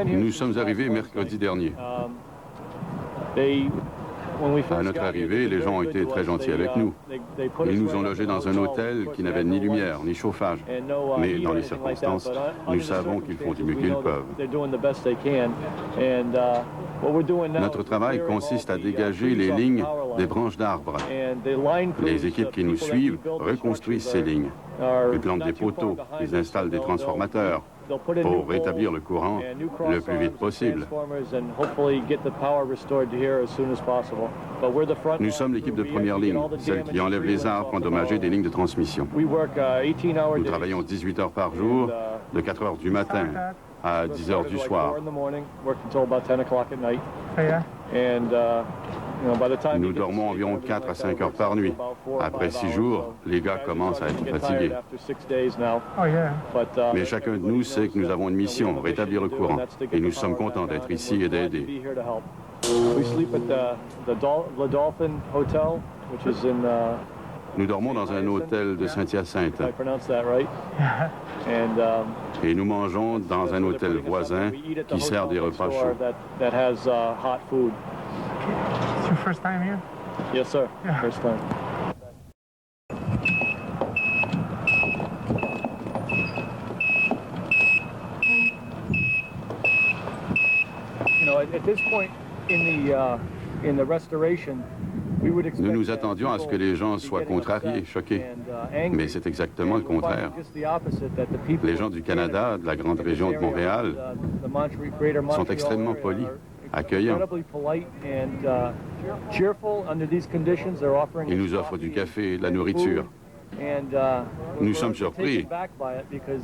Nous sommes arrivés mercredi dernier. À notre arrivée, les gens ont été très gentils avec nous. Ils nous ont logés dans un hôtel qui n'avait ni lumière, ni chauffage. Mais dans les circonstances, nous savons qu'ils font du mieux qu'ils peuvent. Notre travail consiste à dégager les lignes des branches d'arbres. Les équipes qui nous suivent reconstruisent ces lignes. Ils plantent des poteaux, ils installent des transformateurs pour rétablir le courant le plus vite possible. Nous sommes l'équipe de première ligne, celle qui enlève les arbres endommagés des lignes de transmission. Nous travaillons 18 heures par jour, de 4 heures du matin à 10 heures du soir. Nous dormons environ 4 à 5 heures par nuit. Après 6 jours, les gars commencent à être fatigués. Mais chacun de nous sait que nous avons une mission, rétablir le courant. Et nous sommes contents d'être ici et d'aider. Nous dormons dans un hôtel de Saint-Hyacinthe. Et nous mangeons dans un hôtel voisin qui sert des repas chauds. It's your first time here? Yes, sir. Yeah. First time. At this point in the restoration, nous nous attendions à ce que les gens soient contrariés, choqués. Mais c'est exactement le contraire. Les gens du Canada, de la grande région de Montréal, sont extrêmement polis, accueillants. Ils nous offrent du café et de la nourriture. Nous sommes surpris.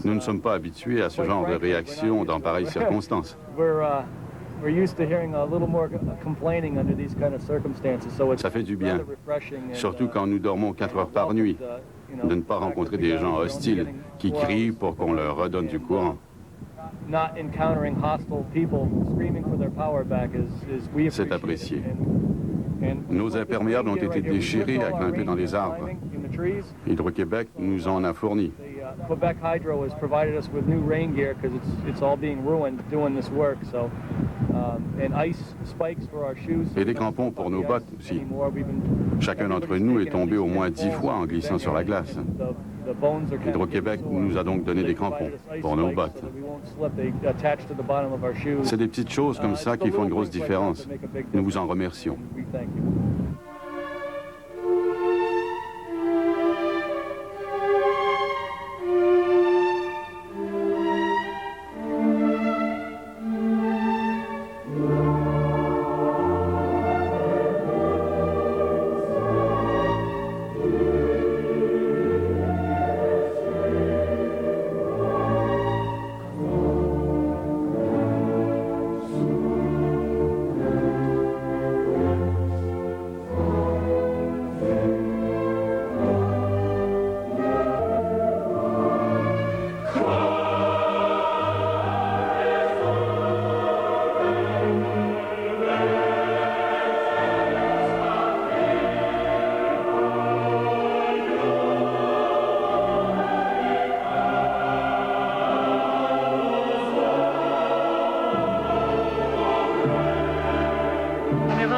Nous ne sommes pas habitués à ce genre de réaction dans pareilles circonstances. Ça fait du bien, surtout quand nous dormons 4 heures par nuit, de ne pas rencontrer des gens hostiles qui crient pour qu'on leur redonne du courant. C'est apprécié. Nos imperméables ont été déchirés à grimper dans les arbres. Hydro-Québec nous en a fourni. Quebec Hydro has provided us with new rain gear because it's all being ruined doing this work. So, and ice spikes for our shoes. Et des crampons pour nos bottes aussi. Chacun d'entre nous est tombé au moins 10 fois en glissant sur la glace. Hydro-Québec nous a donc donné des crampons pour nos bottes. C'est des petites choses comme ça qui font une grosse différence. Nous vous en remercions.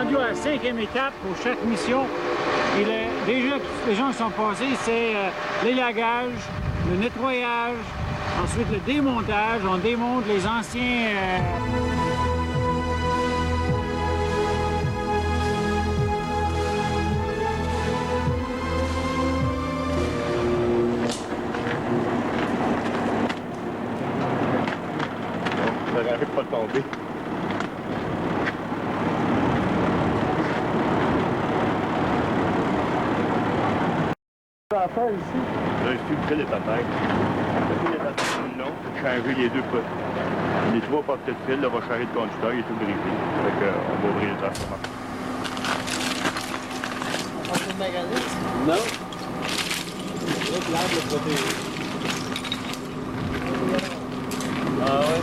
rendu à la 5e étape pour chaque mission. Et déjà, les gens qui sont passés, c'est l'élagage, le nettoyage, ensuite le démontage. On démonte les anciens... Ça n'arrive pas de tomber. À faire ici. Là, ici, près des batailles. Les batailles plus longues, c'est de changer les deux potes. Les 3 portes de fil, là, va changer le conducteur, il est tout brisé. Fait que, on va ouvrir le transformateur. On peut le magasin? Non. Là, l'arbre est protégé. Ah ouais?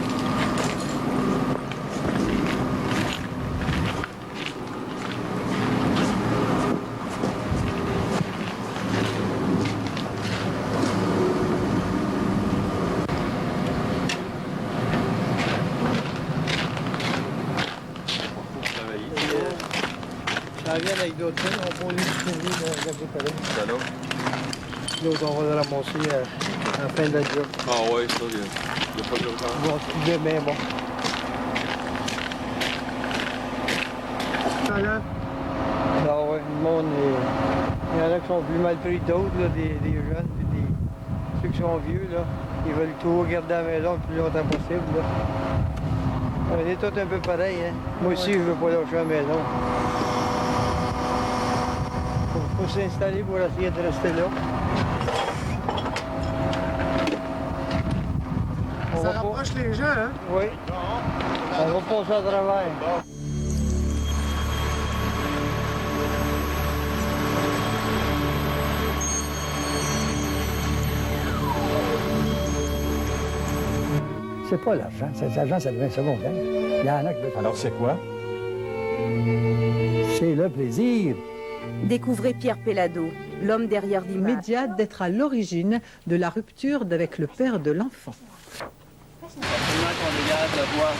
Ça vient avec d'autres choses, on va les distribuer dans la séparée. L'autre, on va le ramasser à la fin de la job. Ah ouais, ça, il n'y a pas d'urgence. Bon, demain, bon. Ah ouais, le monde, il y en a qui sont plus mal pris que d'autres, là, des jeunes, puis ceux qui sont vieux, là, ils veulent tout garder à la maison le plus longtemps possible. Là. On est tous un peu pareil, hein. Moi aussi, je veux pas lâcher à la maison. Faut s'installer pour essayer de rester là. Ça rapproche les gens, hein? Oui. On va passer à travers. C'est pas l'argent. L'argent, ça devient secondaire. Il y en a qui veulent. Alors, c'est quoi? C'est le plaisir. Découvrez Pierre Pellado, l'homme derrière l'image. Immédiat d'être à l'origine de la rupture avec le père de l'enfant. Absolument qu'on dégage la voie.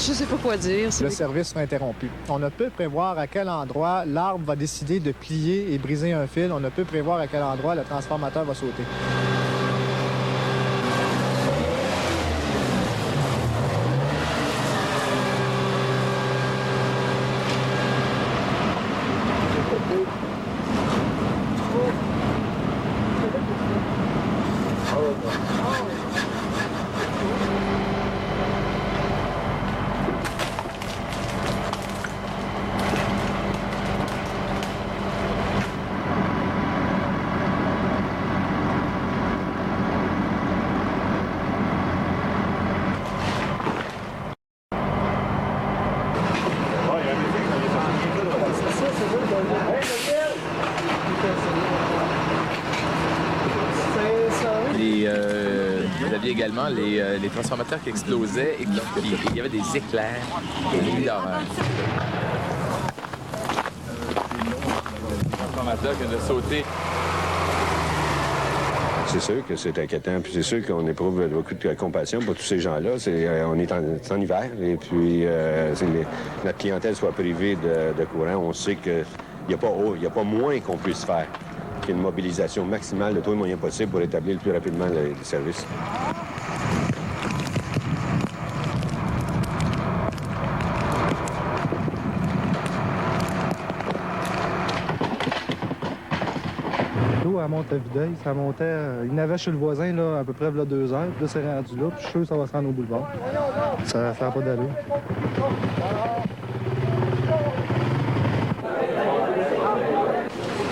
Je sais pas quoi dire. Le service sera interrompu. On ne peut prévoir à quel endroit l'arbre va décider de plier et briser un fil. On ne peut prévoir à quel endroit le transformateur va sauter. Vous aviez également les transformateurs qui explosaient et il y avait des éclairs et des nuits d'horreur. Le transformateur qui vient de sauter. C'est sûr que c'est inquiétant, puis c'est sûr qu'on éprouve beaucoup de compassion pour tous ces gens-là. On est en hiver, et puis notre clientèle soit privée de courant. On sait qu'il n'y a pas moins qu'on puisse faire qu'une mobilisation maximale de tous les moyens possibles pour établir le plus rapidement le service. L'eau, elle monte à Videuil, ça montait, il n'avait chez le voisin là, à peu près là, 2 heures, puis là c'est rendu là, puis je suis sûr que ça va se rendre au boulevard. Ça n'a pas d'allure.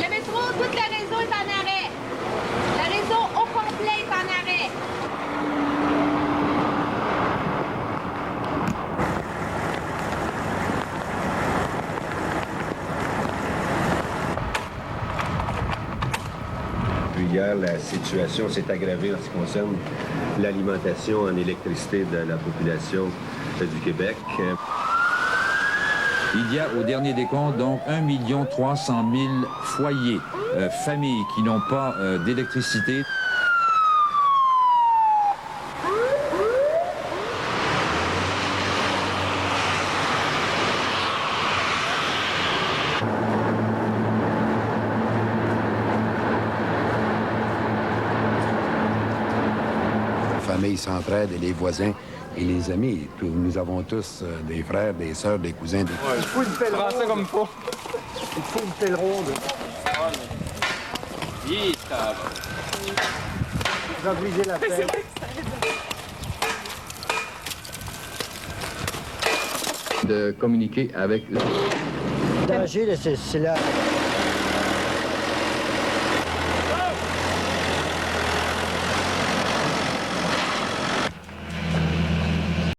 Le métro, tout le réseau est en arrêt. Le réseau au complet est en arrêt. Puis particulière. La situation s'est aggravée en ce qui concerne l'alimentation en électricité de la population du Québec. Il y a au dernier décompte donc 1 300 000 foyers, familles qui n'ont pas d'électricité. La famille s'entraide et les voisins et les amis. Nous avons tous des frères, des sœurs, des cousins. Il faut une pelle ronde. Comme il faut. Il faut une pelle ronde. Vous avez brisé la pelle. De communiquer avec... Danger, c'est là.